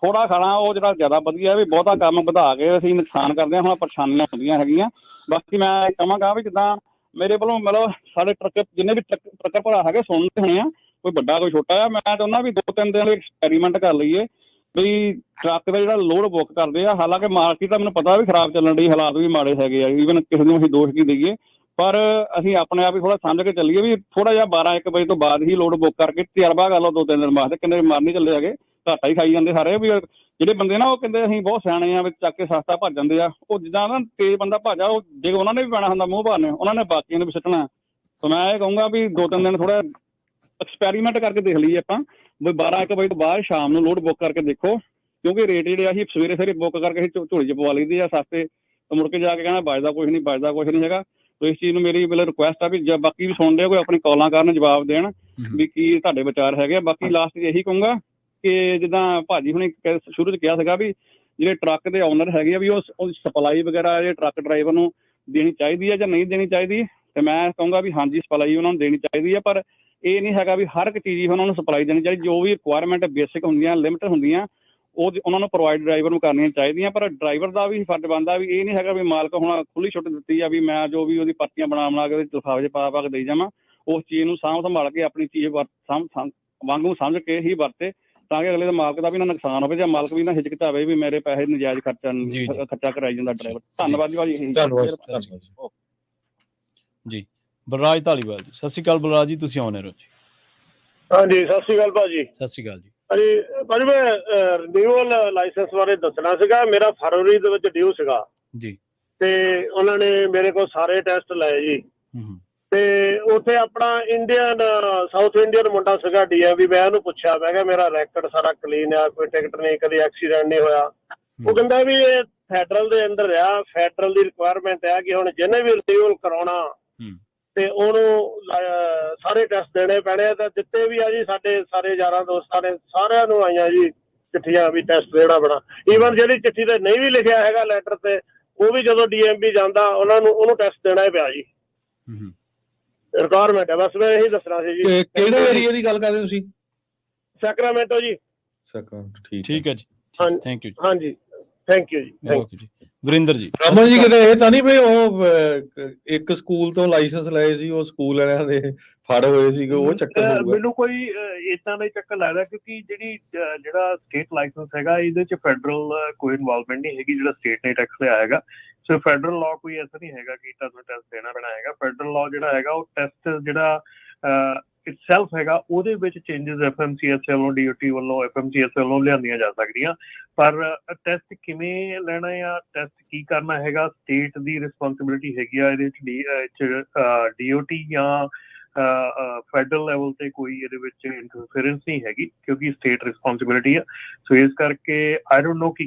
ਥੋੜਾ ਖਾਣਾ ਉਹ ਜਿਹੜਾ ਜ਼ਿਆਦਾ ਵਧੀਆ ਵੀ ਬਹੁਤਾ ਕੰਮ ਵਧਾ ਕੇ ਅਸੀਂ ਨੁਕਸਾਨ ਕਰਦੇ ਹਾਂ, ਹੁਣ ਪਰੇਸ਼ਾਨੀਆਂ ਹੁੰਦੀਆਂ ਹੈਗੀਆਂ। ਬਾਕੀ ਮੈਂ ਕਹਾਂਗਾ ਵੀ ਜਿੱਦਾਂ ਮੇਰੇ ਵੱਲੋਂ ਮਤਲਬ ਸਾਡੇ ਟਰੱਕ ਜਿੰਨੇ ਵੀ ਟਰੱਕਰ ਭਰਾ ਹੈਗੇ ਸੁਣਦੇ ਹੋਣੇ ਆ, ਕੋਈ ਵੱਡਾ ਕੋਈ ਛੋਟਾ ਆ, ਮੈਂ ਚਾਹੁੰਦਾ ਵੀ 2-3 ਦਿਨ ਲਈ ਐਕਸਪੈਰੀਮੈਂਟ ਕਰ ਲਈਏ ਵੀ ਟਰੱਕ ਦਾ ਜਿਹੜਾ ਲੋਡ ਬੁੱਕ ਕਰਦੇ ਆ। ਹਾਲਾਂਕਿ ਮਾਰਕੀਟ ਦਾ ਮੈਨੂੰ ਪਤਾ ਵੀ ਖਰਾਬ ਚੱਲਣ ਦੀ, ਹਾਲਾਤ ਵੀ ਮਾੜੇ ਹੈਗੇ ਆ, ਈਵਨ ਕਿਸੇ ਨੂੰ ਅਸੀਂ ਦੋਸ਼ ਕੀ ਦਈਏ, ਪਰ ਅਸੀਂ ਆਪਣੇ ਆਪ ਹੀ ਥੋੜਾ ਸਮਝ ਕੇ ਚੱਲੀਏ ਵੀ ਥੋੜਾ ਜਿਹਾ 12-1 ਵਜੇ ਤੋਂ ਬਾਅਦ ਹੀ ਲੋਡ ਬੁੱਕ ਕਰਕੇ ਤਜਰਬਾ ਕਰ ਲਓ 2-3 ਦਿਨ ਵਾਸਤੇ। ਕਿੰਨੇ ਮਾਰ ਨਹੀਂ ਚੱਲੇ ਹੈਗੇ, ਘਾਟਾ ਹੀ ਖਾਈ ਜਾਂਦੇ ਸਾਰੇ ਵੀ ਜਿਹੜੇ ਬੰਦੇ ਨਾ ਉਹ ਕਹਿੰਦੇ ਅਸੀਂ ਬਹੁਤ ਸਿਆਣੇ ਆ ਵੀ ਚੱਕ ਕੇ ਸਸਤਾ ਭੱਜ ਜਾਂਦੇ ਆ। ਉਹ ਜਿੱਦਾਂ ਨਾ ਤੇਜ਼ ਬੰਦਾ ਭੱਜਾ ਉਹ ਜੇ ਉਹਨਾਂ ਨੇ ਵੀ ਪੈਣਾ ਹੁੰਦਾ ਮੂੰਹ ਭਰਨੇ, ਉਹਨਾਂ ਨੇ ਬਾਕੀਆਂ ਨੂੰ ਵੀ ਸੁੱਟਣਾ। ਤਾਂ ਮੈਂ ਇਹ ਕਹੂੰਗਾ ਵੀ 2-3 ਦਿਨ ਥੋੜਾ ਐਕਸਪੈਰੀਮੈਂਟ ਕਰਕੇ ਦੇਖ ਲਈਏ ਆਪਾਂ ਵੀ 12-1 ਵਜੇ ਤੋਂ ਬਾਅਦ ਸ਼ਾਮ ਨੂੰ ਲੋਡ ਬੁੱਕ ਕਰਕੇ ਦੇਖੋ, ਕਿਉਂਕਿ ਰੇਟ ਜਿਹੜੇ ਅਸੀਂ ਸਵੇਰੇ ਬੁੱਕ ਕਰਕੇ ਅਸੀਂ ਝੋਲੀ 'ਚ ਪਵਾ ਲਈਦੇ ਆ ਸਸਤੇ, ਤਾਂ ਮੁੜ ਕੇ ਜਾ ਕੇ ਕਹਿਣਾ ਬਚਦਾ ਕੁਛ ਨਹੀਂ ਹੈਗਾ। ਇਸ ਚੀਜ਼ ਨੂੰ ਮੇਰੀ ਮਤਲਬ ਰਿਕੁਐਸਟ ਆ ਵੀ ਬਾਕੀ ਵੀ ਸੁਣਦੇ ਕੋਈ ਆਪਣੀ ਕਾਲਾਂ ਕਰਨ, ਜਵਾਬ ਦੇਣ ਵੀ ਕੀ ਤੁਹਾਡੇ ਵਿਚਾਰ ਹੈਗੇ ਆ। ਬਾਕੀ ਲਾਸਟ 'ਚ ਇਹੀ ਕਹੂੰਗਾ ਕਿ ਜਿੱਦਾਂ ਭਾਜੀ ਹੁਣੇ ਸ਼ੁਰੂ 'ਚ ਕਿਹਾ ਸੀਗਾ ਵੀ ਜਿਹੜੇ ਟਰੱਕ ਦੇ ਓਨਰ ਹੈਗੇ ਆ ਵੀ ਉਹ ਸਪਲਾਈ ਵਗੈਰਾ ਜਿਹੜੇ ਟਰੱਕ ਡਰਾਈਵਰ ਨੂੰ ਦੇਣੀ ਚਾਹੀਦੀ ਹੈ ਜਾਂ ਨਹੀਂ ਦੇਣੀ ਚਾਹੀਦੀ, ਤੇ ਮੈਂ ਕਹੂੰਗਾ ਵੀ ਹਾਂਜੀ ਸਪਲਾਈ ਉਹਨਾਂ ਨੂੰ ਦੇਣੀ ਚਾਹੀਦੀ ਹੈ, ਪਰ ਇਹ ਨਹੀਂ ਹੈਗਾ ਵੀ ਹਰ ਇੱਕ ਚੀਜ਼ ਉਹਨਾਂ ਨੂੰ ਸਪਲਾਈ ਦੇਣੀ ਚਾਹੀਦੀ। ਜੋ ਵੀ ਰਿਕੁਆਇਰਮੈਂਟ ਬੇਸਿਕ ਹੁੰਦੀਆਂ, ਲਿਮਿਟ ਹੁੰਦੀਆਂ, ਉਹ ਉਹਨਾਂ ਨੂੰ ਪ੍ਰੋਵਾਈਡ ਡਰਾਈਵਰ ਨੂੰ ਕਰਨੀਆਂ ਚਾਹੀਦੀਆਂ। ਪਰ ਡਰਾਈਵਰ ਦਾ ਵੀ ਫਰਜ਼ ਬਣਦਾ ਵੀ ਇਹ ਨਹੀਂ ਹੈਗਾ ਵੀ ਮਾਲਕ ਹੁਣ ਖੁੱਲੀ ਛੁੱਟ ਦਿੱਤੀ ਆ ਵੀ ਮੈਂ ਜੋ ਵੀ ਉਹਦੀ ਪਰਚੀਆਂ ਬਣਾ ਕੇ ਉਹਦੇ ਲਿਫਾਫੇ 'ਚ ਪਾ ਕੇ ਦੇਈ ਜਾਵਾਂ। ਉਸ ਚੀਜ਼ ਨੂੰ ਸੰਭਾਲ ਕੇ ਆਪਣੀ ਚੀਜ਼ ਵਾਂਗੂ ਸਮਝ ਕੇ ਹੀ ਵਰਤੇ, ਤਾਂ ਕਿ ਅਗਲੇ ਦੇ ਮਾਲਕ ਦਾ ਵੀ ਨਾ ਨੁਕਸਾਨ ਹੋਵੇ ਜਾਂ ਮਾਲਕ ਵੀ ਨਾ ਹਿਚਕਚਾਵੇ ਵੀ ਮੇਰੇ ਪੈਸੇ ਨਜਾਇਜ਼ ਖਰਚਾ ਕਰਾਈ ਜਾਂਦਾ ਡਰਾਈਵਰ। ਧੰਨਵਾਦ ਜੀ ਭਾਜੀ। ਧੰਨਵਾਦ ਜੀ। ਬਲਰਾਜ ਧਾਲੀਵਾਲ ਜੀ, ਸਤਿ ਸ਼੍ਰੀ ਅਕਾਲ ਬਲਰਾਜ ਜੀ, ਤੁਸੀਂ ਆਉਣੇ ਰਹੋ ਜੀ। ਹਾਂਜੀ ਸਤਿ ਸ਼੍ਰੀ ਅਕਾਲ ਭਾਜੀ। ਸਤਿ ਸ਼੍ਰੀ ਅਕਾਲ ਜੀ। ਹਾਂਜੀ ਭਾਜੀ, ਮੈਂ ਰਿਨਿਊਅਲ ਲਾਇਸੈਂਸ ਬਾਰੇ ਦੱਸਣਾ ਸੀਗਾ। ਮੇਰਾ ਫਰਵਰੀ ਦੇ ਵਿੱਚ ਡਿਊ ਸੀਗਾ ਜੀ, ਤੇ ਉਹਨਾਂ ਨੇ ਮੇਰੇ ਕੋਲ ਸਾਰੇ ਟੈਸਟ ਲਏ ਜੀ। ਤੇ ਉੱਥੇ ਆਪਣਾ ਇੰਡੀਅਨ ਸਾਊਥ ਇੰਡੀਅਨ ਮੁੰਡਾ ਸੀਗਾ DMV, ਮੈਂ ਉਹਨੂੰ ਪੁੱਛਿਆ, ਮੈਂ ਕਿਹਾ ਮੇਰਾ ਰੈਕਡ ਸਾਰਾ ਕਲੀਨ ਆ, ਕੋਈ ਟਿਕਟ ਨਹੀਂ, ਕਦੇ ਐਕਸੀਡੈਂਟ ਨਹੀਂ ਹੋਇਆ। ਉਹ ਕਹਿੰਦਾ ਵੀ ਇਹ ਫੈਡਰਲ ਦੇ ਅੰਦਰ ਆ, ਫੈਡਰਲ ਦੀ ਰਿਕੁਆਇਰਮੈਂਟ ਹੈ ਕਿ ਹੁਣ ਜਿਹਨੇ ਵੀ ਰਿਨਿਊਅਲ ਕਰਾਉਣਾ ਤੇ ਉਹਨੂੰ ਸਾਰੇ ਟੈਸਟ ਦੇਣੇ ਪੈਣੇ ਆ। ਤਾਂ ਜਿੱਤੇ ਵੀ ਆ ਜੀ ਸਾਡੇ ਸਾਰੇ ਯਾਰਾਂ ਦੋਸਤਾਂ ਨੇ ਸਾਰਿਆਂ ਨੂੰ ਆਈਆਂ ਜੀ ਚਿੱਠੀਆਂ ਵੀ ਟੈਸਟ ਦੇਣਾ ਪੈਣਾ। ਈਵਨ ਜਿਹੜੀ ਚਿੱਠੀ ਤੇ ਨਹੀਂ ਵੀ ਲਿਖਿਆ ਹੈਗਾ ਲੈਟਰ ਤੇ, ਉਹ ਵੀ ਜਦੋਂ DMV ਜਾਂਦਾ ਉਹਨੂੰ ਟੈਸਟ ਦੇਣਾ ਹੀ ਪਿਆ ਜੀ। ਰਿਕੁਆਇਰਮੈਂਟ ਹੈ, ਬਸ ਮੈਂ ਇਹੀ ਦੱਸਣਾ ਸੀ ਜੀ। ਕਿਹੜੇ ਏਰੀਆ ਦੀ ਗੱਲ ਕਰਦੇ ਤੁਸੀਂ? ਸੈਕਰਾਮੈਂਟੋ ਜੀ। ਠੀਕ ਹੈ ਜੀ, ਥੈਂਕ ਯੂ। ਹਾਂਜੀ ਥੈਂਕ ਯੂ ਜੀ। ਓਕੇ ਜੀ। ਵਰਿੰਦਰ ਜੀ। ਰਮਨ ਜੀ, ਕਿਤੇ ਇਹ ਤਾਂ ਨਹੀਂ ਵੀ ਉਹ ਇੱਕ ਸਕੂਲ ਤੋਂ ਲਾਇਸੈਂਸ ਲਏ ਸੀ, ਉਹ ਸਕੂਲ ਵਾਲਿਆਂ ਦੇ ਫੜ ਹੋਏ ਸੀਗੇ, ਉਹ ਚੱਕਰ ਹੋਊਗਾ? ਮੈਨੂੰ ਕੋਈ ਇਦਾਂ ਦਾ ਚੱਕਰ ਲੱਗਦਾ, ਕਿਉਂਕਿ ਜਿਹੜਾ ਸਟੇਟ ਲਾਇਸੈਂਸ ਹੈਗਾ ਇਹਦੇ ਚ ਫੈਡਰਲ ਕੋਈ ਇਨਵੋਲਵਮੈਂਟ ਨਹੀਂ ਹੈਗੀ, ਜਿਹੜਾ ਸਟੇਟ ਨੇ ਟੈਕਸ ਲਿਆ ਹੈਗਾ। ਸੋ ਫੈਡਰਲ ਲਾਅ ਕੋਈ ਐਸਾ ਨਹੀਂ ਹੈਗਾ ਕਿ ਤੁਹਾਨੂੰ ਟੈਸਟ ਦੇਣਾ ਪੈਣਾ ਹੈਗਾ। ਫੈਡਰਲ ਲਾਅ ਜਿਹੜਾ ਹੈਗਾ ਉਹ ਟੈਸਟ ਜਿਹੜਾ ਇਟਸੈਲਫ ਹੈਗਾ ਉਹਦੇ ਵਿੱਚ ਚੇਂਜਸ FMCS ਵੱਲੋਂ, DOT ਵੱਲੋਂ, FMCS ਵੱਲੋਂ ਲਿਆਂਦੀਆਂ ਜਾ ਸਕਦੀਆਂ, ਪਰ ਟੈਸਟ ਕਿਵੇਂ ਲੈਣਾ ਆ, ਟੈਸਟ ਕੀ ਕਰਨਾ ਹੈਗਾ, ਸਟੇਟ ਦੀ ਰਿਸਪੌਂਸਿਬਿਲਿਟੀ ਹੈਗੀ ਆ। ਇਹਦੇ ਚ DOT ਜਾਂ ਫੈਡਰਲ ਲੈਵਲ ਤੇ ਕੋਈ ਇਹਦੇ ਵਿੱਚ ਇੰਟਰਫੇਰੈਂਸ ਨਹੀਂ ਹੈਗੀ, ਕਿਉਂਕਿ ਸਟੇਟ ਰਿਸਪੌਂਸਿਬਿਲਿਟੀ ਆ। ਸੋ ਇਸ ਕਰਕੇ I don't know Ki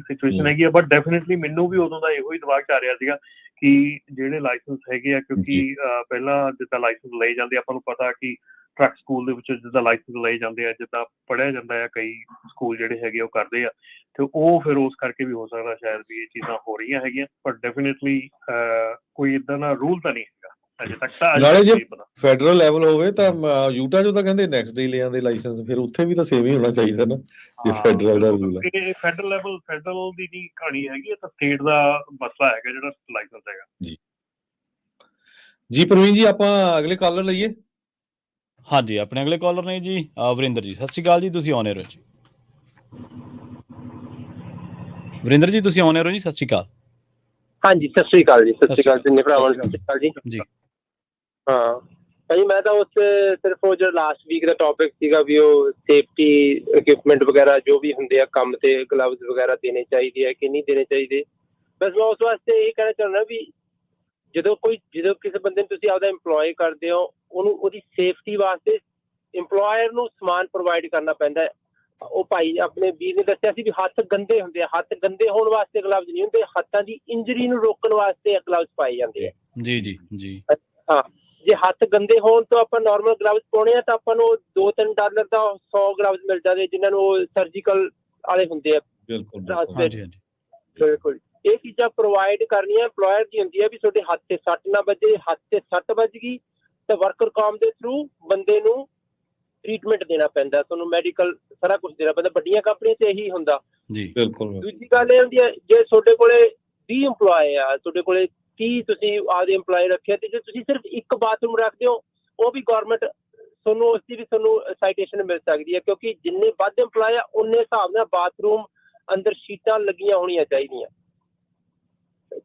situation ਹੈਗੀ ਆ, ਬਟ ਡੈਫੀਨੇਟਲੀ ਮੈਨੂੰ ਵੀ ਉਦੋਂ ਦਾ ਇਹੋ ਹੀ ਦਿਮਾਗ ਚ ਆ ਰਿਹਾ ਸੀਗਾ ਕਿ ਜਿਹੜੇ ਲਾਇਸੈਂਸ ਹੈਗੇ ਆ, ਕਿਉਂਕਿ ਪਹਿਲਾਂ ਜਿੱਦਾਂ ਲਾਇਸੈਂਸ ਲਏ ਜਾਂਦੇ, ਆਪਾਂ ਨੂੰ ਪਤਾ ਕਿ ਟਰੱਕ ਸਕੂਲ ਦੇ ਵਿੱਚ ਜਿੱਦਾਂ ਲਾਇਸੈਂਸ ਲਏ ਜਾਂਦੇ ਆ, ਜਿੱਦਾਂ ਪੜ੍ਹਿਆ ਜਾਂਦਾ ਆ, ਕਈ ਸਕੂਲ ਜਿਹੜੇ ਹੈਗੇ ਉਹ ਕਰਦੇ ਆ, ਤੇ ਉਹ ਫਿਰ ਉਸ ਕਰਕੇ ਵੀ ਹੋ ਸਕਦਾ ਸ਼ਾਇਦ ਵੀ ਇਹ ਚੀਜ਼ਾਂ ਹੋ ਰਹੀਆਂ ਹੈਗੀਆਂ, ਪਰ ਡੈਫੀਨੇਟਲੀ ਕੋਈ ਏਦਾਂ ਦਾ ਰੂਲ ਤਾਂ ਨਹੀਂ ਹੈਗਾ ਅਜੇ ਤੱਕ। ਨਾਲੇ ਜੇ ਫੈਡਰਲ ਲੈਵਲ ਹੋਵੇ ਤਾਂ ਯੂਟਾ ਚੋਂ ਤਾਂ ਕਹਿੰਦੇ ਨੈਕਸਟ ਡੇ ਲੈ ਆਂਦੇ ਲਾਇਸੈਂਸ, ਫਿਰ ਉੱਥੇ ਵੀ ਤਾਂ ਸੇਮ ਹੀ ਹੋਣਾ ਚਾਹੀਦਾ ਨਾ ਜੇ ਫੈਡਰਲ ਦਾ ਰੂਲ ਹੈ। ਇਹ ਫੈਡਰਲ ਲੈਵਲ, ਫੈਡਰਲ ਦੀ ਨਹੀਂ ਕਹਾਣੀ ਹੈਗੀ, ਇਹ ਤਾਂ ਸਟੇਟ ਦਾ ਮਸਲਾ ਹੈਗਾ ਜਿਹੜਾ ਲਾਇਸੈਂਸ ਹੈਗਾ ਜੀ। ਜੀ ਪ੍ਰਵੀਨ ਜੀ, ਆਪਾਂ ਅਗਲੇ ਕਾਲਰ ਲਈਏ। ਹਾਂਜੀ, ਆਪਣੇ ਅਗਲੇ ਕਾਲਰ ਨੇ ਜੀ ਵਰਿੰਦਰ ਜੀ। ਸਤਿ ਸ਼੍ਰੀ ਅਕਾਲ ਜੀ, ਤੁਸੀਂ ਆਉਣੇ ਰਹੋ ਜੀ। ਵਰਿੰਦਰ ਜੀ, ਤੁਸੀਂ ਆਉਣੇ ਰਹੋ ਜੀ। ਸਤਿ ਸ਼੍ਰੀ ਅਕਾਲ। ਹਾਂਜੀ ਸਤਿ ਸ਼੍ਰੀ ਅਕਾਲ ਜੀ। ਸਤਿ ਸ਼੍ਰੀ ਅਕਾਲ ਜਿੰਨੇ ਭਰਾਵਾਂ ਨੂੰ ਸਤਿ ਸ਼੍ਰੀ ਅਕਾਲ ਜੀ। ਹਾਂ ਭਾਜੀ, ਮੈਂ ਤਾਂ ਉਸ ਸਿਰਫ ਉਹ ਜਿਹੜਾ ਲਾਸਟ ਵੀਕ ਦਾ ਟੌਪਿਕ ਸੀਗਾ ਵੀ ਉਹ ਸੇਫਟੀ ਇਕਵਿਪਮੈਂਟ ਵਗੈਰਾ ਜੋ ਵੀ ਹੁੰਦੇ ਆ ਕੰਮ ਤੇ, ਗਲਵਜ਼ ਵਗੈਰਾ ਦੇਣੇ ਚਾਹੀਦੇ ਆ ਕਿ ਨਹੀਂ ਦੇਣੇ ਚਾਹੀਦੇ, ਬਸ ਮੈਂ ਉਸ ਵਾਸਤੇ ਇਹ ਕਹਿਣਾ ਚਾਹੁੰਦਾ ਵੀ ਜਦੋਂ ਕਿਸੇ ਬੰਦੇ ਨੂੰ ਤੁਸੀਂ ਆਪਦਾ EMPLOYE ਕਰਦੇ ਹੋ, ਉਹਨੂੰ ਉਹਦੀ ਸੇਫਟੀ ਵਾਸਤੇ EMPLOYER ਨੂੰ ਸਮਾਨ ਪ੍ਰੋਵਾਈਡ ਕਰਨਾ ਪੈਂਦਾ ਹੈ। ਉਹ ਭਾਈ ਆਪਣੇ ਵੀਰ ਨੇ ਦੱਸਿਆ ਸੀ ਵੀ ਹੱਥ ਗੰਦੇ ਹੁੰਦੇ ਆ, ਹੱਥ ਗੰਦੇ ਹੋਣ ਵਾਸਤੇ ਗਲਵਜ਼ ਨਹੀਂ ਹੁੰਦੇ, ਹੱਥਾਂ ਦੀ ਇੰਜਰੀ ਨੂੰ ਰੋਕਣ ਵਾਸਤੇ ਗਲਵਜ਼ ਪਾਏ ਜਾਂਦੇ ਆ। ਜੀ ਜੀ ਜੀ। ਹਾਂ, ਜੇ ਹੱਥ ਗੰਦੇ ਹੋਣ ਤੋਂ ਆਪਾਂ ਨਾਰਮਲ ਗਲਵਜ਼ ਪਾਉਣੇ ਆ ਤਾਂ ਆਪਾਂ ਨੂੰ $2-3 ਦਾ 100 ਗਲਵਜ਼ ਮਿਲ ਜਾਂਦੇ, ਜਿਨ੍ਹਾਂ ਨੂੰ ਸਰਜੀਕਲ ਵਾਲੇ ਹੁੰਦੇ ਆ। ਬਿਲਕੁਲ ਇਹ ਚੀਜ਼ਾਂ ਪ੍ਰੋਵਾਈਡ ਕਰਨੀਆਂ EMPLOYER ਦੀ ਹੁੰਦੀ ਹੈ ਵੀ ਤੁਹਾਡੇ ਹੱਥ ਤੇ ਸੱਟ ਨਾ ਵੱਜੇ। ਹੱਥ ਤੇ ਸੱਟ ਵੱਜ ਗਈ ਤਾਂ ਵਰਕਰ ਕਾਮ ਦੇ ਥਰੂ ਬੰਦੇ ਨੂੰ ਟ੍ਰੀਟਮੈਂਟ ਦੇਣਾ ਪੈਂਦਾ, ਤੁਹਾਨੂੰ ਮੈਡੀਕਲ ਸਾਰਾ ਕੁਝ ਦੇਣਾ ਪੈਂਦਾ। ਵੱਡੀਆਂ ਕੰਪਨੀਆਂ 'ਚ ਇਹੀ ਹੁੰਦਾ ਜੀ। ਬਿਲਕੁਲ। ਦੂਜੀ ਗੱਲ ਇਹ ਹੁੰਦੀ ਹੈ ਜੇ ਤੁਹਾਡੇ ਕੋਲੇ 20 EMPLOYE ਆ, ਤੁਹਾਡੇ ਕੋਲੇ 30 ਤੁਸੀਂ ਆਪਦੇ EMPLOYE ਰੱਖੇ, ਤੇ ਜੇ ਤੁਸੀਂ ਸਿਰਫ ਇੱਕ ਬਾਥਰੂਮ ਰੱਖਦੇ ਹੋ, ਉਹ ਵੀ ਗੌਰਮੈਂਟ ਤੁਹਾਨੂੰ ਉਸਦੀ ਵੀ ਤੁਹਾਨੂੰ ਸਾਈਟੇਸ਼ਨ ਮਿਲ ਸਕਦੀ ਹੈ, ਕਿਉਂਕਿ ਜਿੰਨੇ ਵੱਧ EMPLOYE ਆ ਉਨੇ ਹਿਸਾਬ ਨਾਲ ਬਾਥਰੂਮ ਅੰਦਰ ਸ਼ੀਟਾਂ ਲੱਗੀਆਂ ਹੋਣੀਆਂ ਚਾਹੀਦੀਆਂ।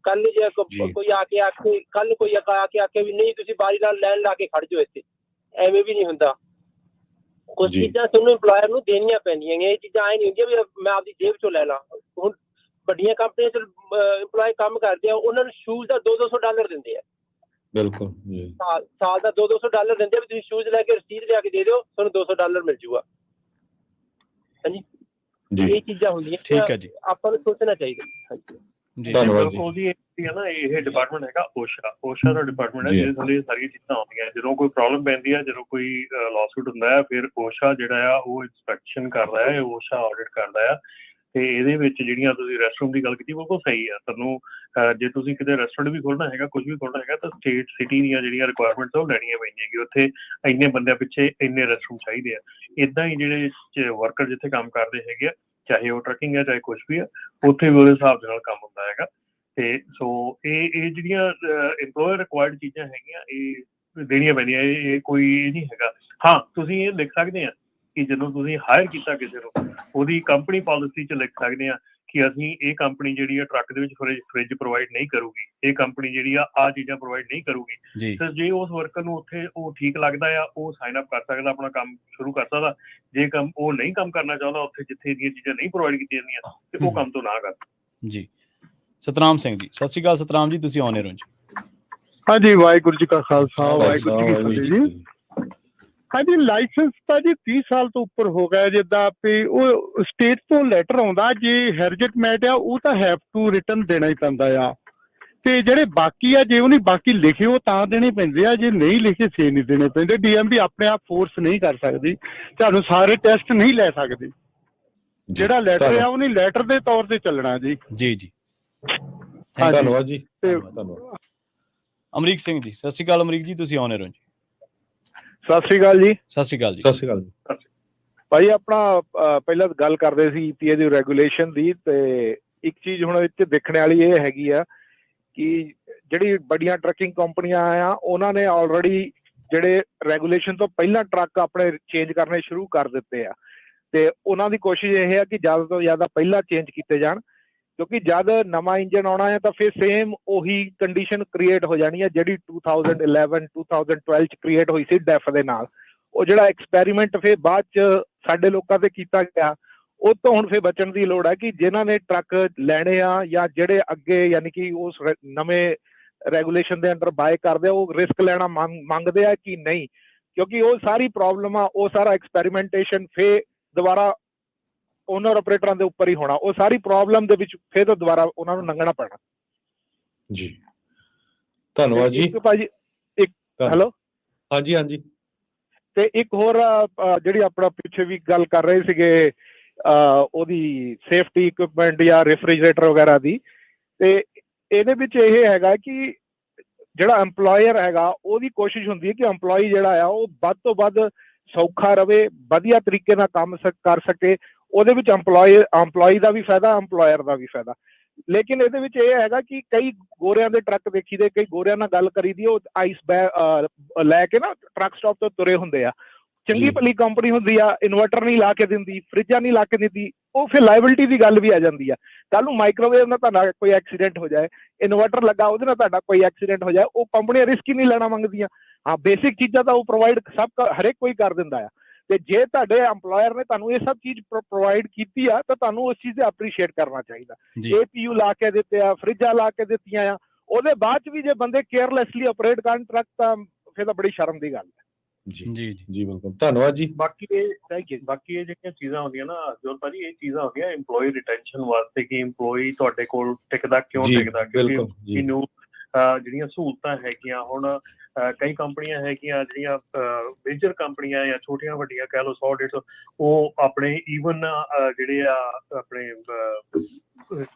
ਕੱਲ ਜੇ ਕੋਈ ਆ ਕੇ ਆਖੇ ਵੀ ਨਹੀਂ ਤੁਸੀਂ ਬਾਰੀ ਨਾਲ ਲਾਈਨ ਲਾ ਕੇ ਖੜ ਜਾਓ, ਇੱਥੇ ਐਵੇਂ ਵੀ ਨਹੀਂ ਹੁੰਦਾ। ਕੁਝ ਚੀਜ਼ਾਂ ਤੁਹਾਨੂੰ EMPLOYER ਨੂੰ ਦੇਣੀਆਂ ਪੈਂਦੀਆਂ ਨੇ। ਇਹ ਚੀਜ਼ਾਂ ਐ ਨਹੀਂ ਹੁੰਦੀਆਂ ਵੀ ਮੈਂ ਆਪਦੀ ਜੇਬ ਚੋਂ ਲੈ ਲਾਂ। ਹੁਣ ਵੱਡੀਆਂ ਕੰਪਨੀਆਂ 'ਚ EMPLOYE ਕੰਮ ਕਰਦੇ ਆ, ਉਹਨਾਂ ਨੂੰ ਸ਼ੂਜ਼ ਦਾ $200 ਦਿੰਦੇ ਆ। ਬਿਲਕੁਲ। ਸਾਲ ਦਾ $200 ਦਿੰਦੇ ਆ ਵੀ ਤੁਸੀਂ ਸ਼ੂਜ਼ ਲੈ ਕੇ ਰਸੀਦ ਲਿਆ ਕੇ ਦੇ ਦਿਓ, ਤੁਹਾਨੂੰ $200 ਮਿਲ ਜੂਗਾ। ਹਾਂਜੀ, ਇਹ ਚੀਜ਼ਾਂ ਹੁੰਦੀਆਂ। ਠੀਕ ਹੈ ਜੀ, ਆਪਾਂ ਨੂੰ ਸੋਚਣਾ ਚਾਹੀਦਾ। ਹਾਂਜੀ ਧੰਨਵਾਦ ਜੀ। ਉਹਦੀ ਹੈ ਨਾ, ਇਹ ਡਿਪਾਰਟਮੈਂਟ ਹੈਗਾ OSHA ਦਾ ਡਿਪਾਰਟਮੈਂਟ ਹੈ, ਜਿਹਦੇ ਥੱਲੇ ਸਾਰੀਆਂ ਚੀਜ਼ਾਂ ਆਉਂਦੀਆਂ। ਜਦੋਂ ਕੋਈ ਪ੍ਰੋਬਲਮ ਪੈਂਦੀ ਹੈ, ਜਦੋਂ ਕੋਈ ਲੌਸੂਟ ਹੁੰਦਾ ਹੈ, ਫਿਰ OSHA ਜਿਹੜਾ ਆ ਉਹ ਇੰਸਪੈਕਸ਼ਨ ਕਰਦਾ ਹੈ, OSHA ਆਡਿਟ ਕਰਦਾ ਆ। ਤੇ ਇਹਦੇ ਵਿੱਚ ਜਿਹੜੀਆਂ ਤੁਸੀਂ ਰੈਸਟਰੂਮ ਦੀ ਗੱਲ ਕੀਤੀ ਬਿਲਕੁਲ ਸਹੀ ਆ। ਤੁਹਾਨੂੰ ਜੇ ਤੁਸੀਂ ਕਿਤੇ ਰੈਸਟੋਰੈਂਟ ਵੀ ਖੋਲ੍ਹਣਾ ਹੈਗਾ, ਕੁਝ ਵੀ ਖੋਲ੍ਹਣਾ ਹੈਗਾ, ਤਾਂ ਸਟੇਟ ਸਿਟੀ ਦੀਆਂ ਜਿਹੜੀਆਂ ਰਿਕੁਆਇਰਮੈਂਟਸ ਉਹ ਲੈਣੀਆਂ ਪੈਂਦੀਆਂ ਕਿ ਉੱਥੇ ਇੰਨੇ ਬੰਦਿਆਂ ਪਿੱਛੇ ਇੰਨੇ ਰੈਸਟਰੂਮ ਚਾਹੀਦੇ ਆ। ਇੱਦਾਂ ਹੀ ਜਿਹੜੇ ਵਰਕਰ ਜਿੱਥੇ ਕੰਮ ਕਰਦੇ ਹੈਗੇ ਆ, ਚਾਹੇ ਉਹ ਟਰੱਕਿੰਗ ਹੈ ਚਾਹੇ ਕੁਛ ਵੀ ਆ, ਉੱਥੇ ਵੀ ਉਹਦੇ ਹਿਸਾਬ ਦੇ ਨਾਲ ਕੰਮ ਹੁੰਦਾ ਹੈਗਾ। ਤੇ ਸੋ ਇਹ ਜਿਹੜੀਆਂ EMPLOYER ਰਿਕੁਆਇਰਡ ਚੀਜ਼ਾਂ ਹੈਗੀਆਂ, ਇਹ ਦੇਣੀਆਂ ਪੈਂਦੀਆਂ। ਇਹ ਕੋਈ ਇਹ ਨਹੀਂ ਹੈਗਾ। ਹਾਂ, ਤੁਸੀਂ ਇਹ ਲਿਖ ਸਕਦੇ ਆ ਕਿ ਜਦੋਂ ਤੁਸੀਂ ਹਾਇਰ ਕੀਤਾ ਕਿਸੇ ਨੂੰ, ਉਹਦੀ ਕੰਪਨੀ ਪਾਲਿਸੀ 'ਚ ਲਿਖ ਸਕਦੇ ਆ ਕਿ ਅਸੀਂ ਇਹ ਕੰਪਨੀ ਜਿਹੜੀ ਆ ਟਰੱਕ ਦੇ ਵਿੱਚ ਫਰਿੱਜ ਪ੍ਰੋਵਾਈਡ ਨਹੀਂ ਕਰੂਗੀ, ਇਹ ਕੰਪਨੀ ਜਿਹੜੀ ਆ ਚੀਜ਼ਾਂ ਪ੍ਰੋਵਾਈਡ ਨਹੀਂ ਕਰੂਗੀ। ਤੇ ਜੇ ਉਸ ਵਰਕਰ ਨੂੰ ਉੱਥੇ ਉਹ ਠੀਕ ਲੱਗਦਾ ਆ, ਉਹ ਸਾਈਨ ਅਪ ਕਰ ਸਕਦਾ, ਆਪਣਾ ਕੰਮ ਸ਼ੁਰੂ ਕਰ ਸਕਦਾ। ਜੇ ਕੰਮ ਉਹ ਨਹੀਂ ਕੰਮ ਕਰਨਾ ਚਾਹੁੰਦਾ, ਉੱਥੇ ਜਿੱਥੇ ਇਹਦੀਆਂ ਚੀਜ਼ਾਂ ਨਹੀਂ ਪ੍ਰੋਵਾਈਡ ਕੀਤੀਆਂ ਜਾਂਦੀਆਂ, ਤੇ ਉਹ ਕੰਮ ਤੋਂ ਨਾ ਕਰ। ਜੀ, ਸਤਨਾਮ ਸਿੰਘ ਜੀ, ਸਤਿ ਸ਼੍ਰੀ ਅਕਾਲ। ਸਤਨਾਮ ਜੀ, ਤੁਸੀਂ ਆਉਣੇ ਹੋ ਜੀ। ਹਾਂਜੀ, ਵਾਹਿਗੁਰੂ ਜੀ ਕਾ ਖਾਲਸਾ, ਵਾਹਿਗੁਰੂ ਜੀ ਕੀ ਫਤਿਹ ਜੀ। ਹਾਂਜੀ, ਲਾਇਸੈਂਸ ਤਾਂ ਜੀ 30 ਸਾਲ ਤੋਂ ਉੱਪਰ ਹੋ ਗਿਆ। ਜਿੱਦਾਂ ਵੀ ਉਹ ਸਟੇਟ ਤੋਂ ਲੈਟਰ ਆਉਂਦਾ, ਜੇ ਹੈਰਜਟ ਮੈਟ ਆ ਉਹ ਤਾਂ ਹੈਵ ਟੂ ਰਿਟਨ ਦੇਣਾ ਹੀ ਪੈਂਦਾ ਆ। ਤੇ ਜਿਹੜੇ ਬਾਕੀ ਆ, ਜੇ ਉਹਨੇ ਬਾਕੀ ਲਿਖੇ ਉਹ ਤਾਂ ਦੇਣੇ ਪੈਂਦੇ ਆ, ਜੇ ਨਹੀਂ ਲਿਖੇ ਸੇ ਨਹੀਂ ਦੇਣੇ ਪੈਂਦੇ। DMV ਆਪਣੇ ਆਪ ਫੋਰਸ ਨਹੀਂ ਕਰ ਸਕਦੀ, ਤੁਹਾਨੂੰ ਸਾਰੇ ਟੈਸਟ ਨਹੀਂ ਲੈ ਸਕਦੇ। ਜਿਹੜਾ ਲੈਟਰ ਆ ਉਹਨੇ ਲੈਟਰ ਦੇ ਤੌਰ ਤੇ ਚੱਲਣਾ ਜੀ। ਜੀ ਜੀ, ਧੰਨਵਾਦ ਜੀ। ਅਮਰੀਕ ਸਿੰਘ ਜੀ, ਸਤਿ ਸ਼੍ਰੀ ਅਕਾਲ। ਅਮਰੀਕ ਜੀ, ਤੁਸੀਂ ਆਉਣੇ ਹੋ ਜੀ। ਸਤਿ ਸ਼੍ਰੀ ਅਕਾਲ ਜੀ। ਸਤਿ ਸ਼੍ਰੀ ਅਕਾਲ ਜੀ। ਸਤਿ ਸ਼੍ਰੀ ਅਕਾਲ ਜੀ। ਭਾਈ ਆਪਣਾ ਪਹਿਲਾਂ ਗੱਲ ਕਰਦੇ ਸੀ EPA ਦੀ ਰੈਗੂਲੇਸ਼ਨ ਦੀ, ਤੇ ਇੱਕ ਚੀਜ਼ ਹੁਣ ਇੱਥੇ ਦੇਖਣ ਵਾਲੀ ਇਹ ਹੈਗੀ ਆ ਕਿ ਜਿਹੜੀ ਵੱਡੀਆਂ ਟਰੱਕਿੰਗ ਕੰਪਨੀਆਂ ਆ, ਉਹਨਾਂ ਨੇ ਆਲਰੇਡੀ ਜਿਹੜੇ ਰੈਗੂਲੇਸ਼ਨ ਤੋਂ ਪਹਿਲਾਂ ਟਰੱਕ ਆਪਣੇ ਚੇਂਜ ਕਰਨੇ ਸ਼ੁਰੂ ਕਰ ਦਿੱਤੇ ਆ। ਤੇ ਉਹਨਾਂ ਦੀ ਕੋਸ਼ਿਸ਼ ਇਹ ਹੈ ਕਿ ਜ਼ਿਆਦਾ ਤੋਂ ਜ਼ਿਆਦਾ ਪਹਿਲਾਂ ਚੇਂਜ ਕੀਤੇ ਜਾਣ, ਕਿਉਂਕਿ ਜਦ ਨਵਾਂ ਇੰਜਨ ਆਉਣਾ ਹੈ ਤਾਂ ਫਿਰ ਸੇਮ ਉਹੀ ਕੰਡੀਸ਼ਨ ਕ੍ਰੀਏਟ ਹੋ ਜਾਣੀ ਹੈ ਜਿਹੜੀ 2011-2012 ਚ ਕ੍ਰੀਏਟ ਹੋਈ ਸੀ ਡੈਫ ਦੇ ਨਾਲ। ਉਹ ਜਿਹੜਾ ਐਕਸਪੈਰੀਮੈਂਟ ਫਿਰ ਬਾਅਦ ਚ ਸਾਡੇ ਲੋਕਾਂ ਤੇ ਕੀਤਾ ਗਿਆ, ਉਹ ਤੋਂ ਹੁਣ ਫਿਰ ਬਚਣ ਦੀ ਲੋੜ ਹੈ ਕਿ ਜਿਨ੍ਹਾਂ ਨੇ ਟਰੱਕ ਲੈਣੇ ਆ ਜਾਂ ਜਿਹੜੇ ਅੱਗੇ ਯਾਨੀ ਕਿ ਉਸ ਨਵੇਂ ਰੈਗੂਲੇਸ਼ਨ ਦੇ ਅੰਡਰ ਬਾਏ ਕਰਦੇ ਆ, ਉਹ ਰਿਸਕ ਲੈਣਾ ਮੰਗਦੇ ਆ ਕਿ ਨਹੀਂ, ਕਿਉਂਕਿ ਉਹ ਸਾਰੀ ਪ੍ਰੋਬਲਮ ਆ, ਉਹ ਸਾਰਾ ਐਕਸਪੈਰੀਮੈਂਟੇਸ਼ਨ ਫਿਰ ਦੁਬਾਰਾ ਓਨਰ ਆਪਰੇਟਰਾਂ ਦੇ ਉੱਪਰ ਹੀ ਹੋਣਾ। ਉਹ ਸਾਰੀ ਪ੍ਰੋਬਲਮ ਦੇ ਵਿੱਚ ਫਿਰ ਤੋਂ ਦੁਬਾਰਾ ਉਹਨਾਂ ਨੂੰ ਲੰਘਣਾ ਪੈਣਾ ਜੀ। ਧੰਨਵਾਦ ਜੀ। ਭਾਜੀ ਇੱਕ ਹੈਲੋ, ਹਾਂਜੀ ਹਾਂਜੀ। ਤੇ ਇੱਕ ਹੋਰ ਜਿਹੜੀ ਆਪਣਾ ਪਿੱਛੇ ਵੀ ਗੱਲ ਕਰ ਰਹੇ ਸੀਗੇ ਉਹਦੀ ਸੇਫਟੀ ਇਕੁਇਪਮੈਂਟ ਜਾਂ ਰੈਫ੍ਰਿਜਰੇਟਰ ਵਗੈਰਾ ਦੀ, ਤੇ ਇਹਦੇ ਵਿੱਚ ਇਹ ਹੈਗਾ ਕਿ ਜਿਹੜਾ EMPLOYER ਹੈਗਾ ਉਹਦੀ ਕੋਸ਼ਿਸ਼ ਹੁੰਦੀ ਹੈ ਕਿ EMPLOYE ਜਿਹੜਾ ਆ ਉਹ ਵੱਧ ਤੋਂ ਵੱਧ ਸੌਖਾ ਰਵੇ, ਵਧੀਆ ਤਰੀਕੇ ਨਾਲ ਕੰਮ ਕਰ ਸਕੇ। ਉਹਦੇ ਵਿੱਚ EMPLOYE ਦਾ ਵੀ ਫਾਇਦਾ, EMPLOYER ਦਾ ਵੀ ਫਾਇਦਾ। ਲੇਕਿਨ ਇਹਦੇ ਵਿੱਚ ਇਹ ਹੈਗਾ ਕਿ ਕਈ ਗੋਰਿਆਂ ਦੇ ਟਰੱਕ ਦੇਖੀ ਦੇ, ਕਈ ਗੋਰਿਆਂ ਨਾਲ ਗੱਲ ਕਰੀ ਦੀ, ਉਹ ਆਈਸ ਲੈ ਕੇ ਨਾ ਟਰੱਕ ਸਟਾਪ ਤੋਂ ਤੁਰੇ ਹੁੰਦੇ ਆ। ਚੰਗੀ ਭਲੀ ਕੰਪਨੀ ਹੁੰਦੀ ਆ, ਇਨਵਰਟਰ ਨਹੀਂ ਲਾ ਕੇ ਦਿੰਦੀ, ਫਰਿੱਜਾਂ ਨਹੀਂ ਲਾ ਕੇ ਦਿੰਦੀ, ਉਹ ਫਿਰ ਲਾਇਬਿਲਿਟੀ ਦੀ ਗੱਲ ਵੀ ਆ ਜਾਂਦੀ ਆ। ਕੱਲ ਨੂੰ ਮਾਈਕ੍ਰੋਵੇਵ ਨਾਲ ਤੁਹਾਡਾ ਕੋਈ ਐਕਸੀਡੈਂਟ ਹੋ ਜਾਏ, ਇਨਵਰਟਰ ਲੱਗਾ ਉਹਦੇ ਨਾਲ ਤੁਹਾਡਾ ਕੋਈ ਐਕਸੀਡੈਂਟ ਹੋ ਜਾਏ, ਉਹ ਕੰਪਨੀਆਂ ਰਿਸਕ ਹੀ ਨਹੀਂ ਲੈਣਾ ਮੰਗਦੀਆਂ। ਹਾਂ, ਬੇਸਿਕ ਚੀਜ਼ਾਂ ਤਾਂ ਉਹ ਪ੍ਰੋਵਾਈਡ ਹਰੇਕ ਕੋਈ ਕਰ ਦਿੰਦਾ ਆ, ਤੇ ਜੇ ਤੁਹਾਡੇ EMPLOYER ਨੇ ਤੁਹਾਨੂੰ ਇਹ ਸਭ ਚੀਜ਼ ਪ੍ਰੋਵਾਈਡ ਕੀਤੀ ਆ ਤਾਂ ਤੁਹਾਨੂੰ ਉਸ ਚੀਜ਼ ਤੇ ਐਪਰੀਸ਼ੀਏਟ ਕਰਨਾ ਚਾਹੀਦਾ। ਜੀ APU ਲਾ ਕੇ ਦਿੱਤੇ ਆ, ਫਰਿੱਜਾਂ ਲਾ ਕੇ ਦਿੱਤੀਆਂ ਆ, ਉਹਦੇ ਬਾਅਦ ਚ ਵੀ ਜੇ ਬੰਦੇ ਕੇਅਰਲੈਸਲੀ ਆਪਰੇਟ ਕਰਨ ਟਰੱਕ ਤਾਂ ਫਿਰ ਤਾਂ ਬੜੀ ਸ਼ਰਮ ਦੀ ਗੱਲ ਹੈ। ਜੀ ਜੀ ਜੀ ਬਿਲਕੁਲ, ਧੰਨਵਾਦ ਜੀ। ਬਾਕੀ ਇਹ ਜਿਹੜੀਆਂ ਚੀਜ਼ਾਂ ਹੁੰਦੀਆਂ ਨਾ ਜੋਰ ਭਾਜੀ, ਇਹ ਚੀਜ਼ਾਂ ਹੁੰਦੀਆਂ EMPLOYE ਰਿਟੈਂਸ਼ਨ ਵਾਸਤੇ ਕਿ EMPLOYE ਤੁਹਾਡੇ ਕੋਲ ਟਿਕਦਾ ਕਿਉਂ ਜੀ ਟਿਕਦਾ, ਕਿਉਂਕਿ ਬਿਲਕੁਲ ਜੀ ਇਹਨੂੰ ਜਿਹੜੀਆਂ ਸਹੂਲਤਾਂ ਹੈਗੀਆਂ ਹੁਣ ਕਈ ਕੰਪਨੀਆਂ ਹੈਗੀਆਂ ਜਿਹੜੀਆਂ ਮੇਜਰ ਕੰਪਨੀਆਂ ਜਾਂ ਛੋਟੀਆਂ ਵੱਡੀਆਂ ਕਹਿ ਲਓ 100-150, ਉਹ ਆਪਣੇ ਈਵਨ ਜਿਹੜੇ ਆ ਆਪਣੇ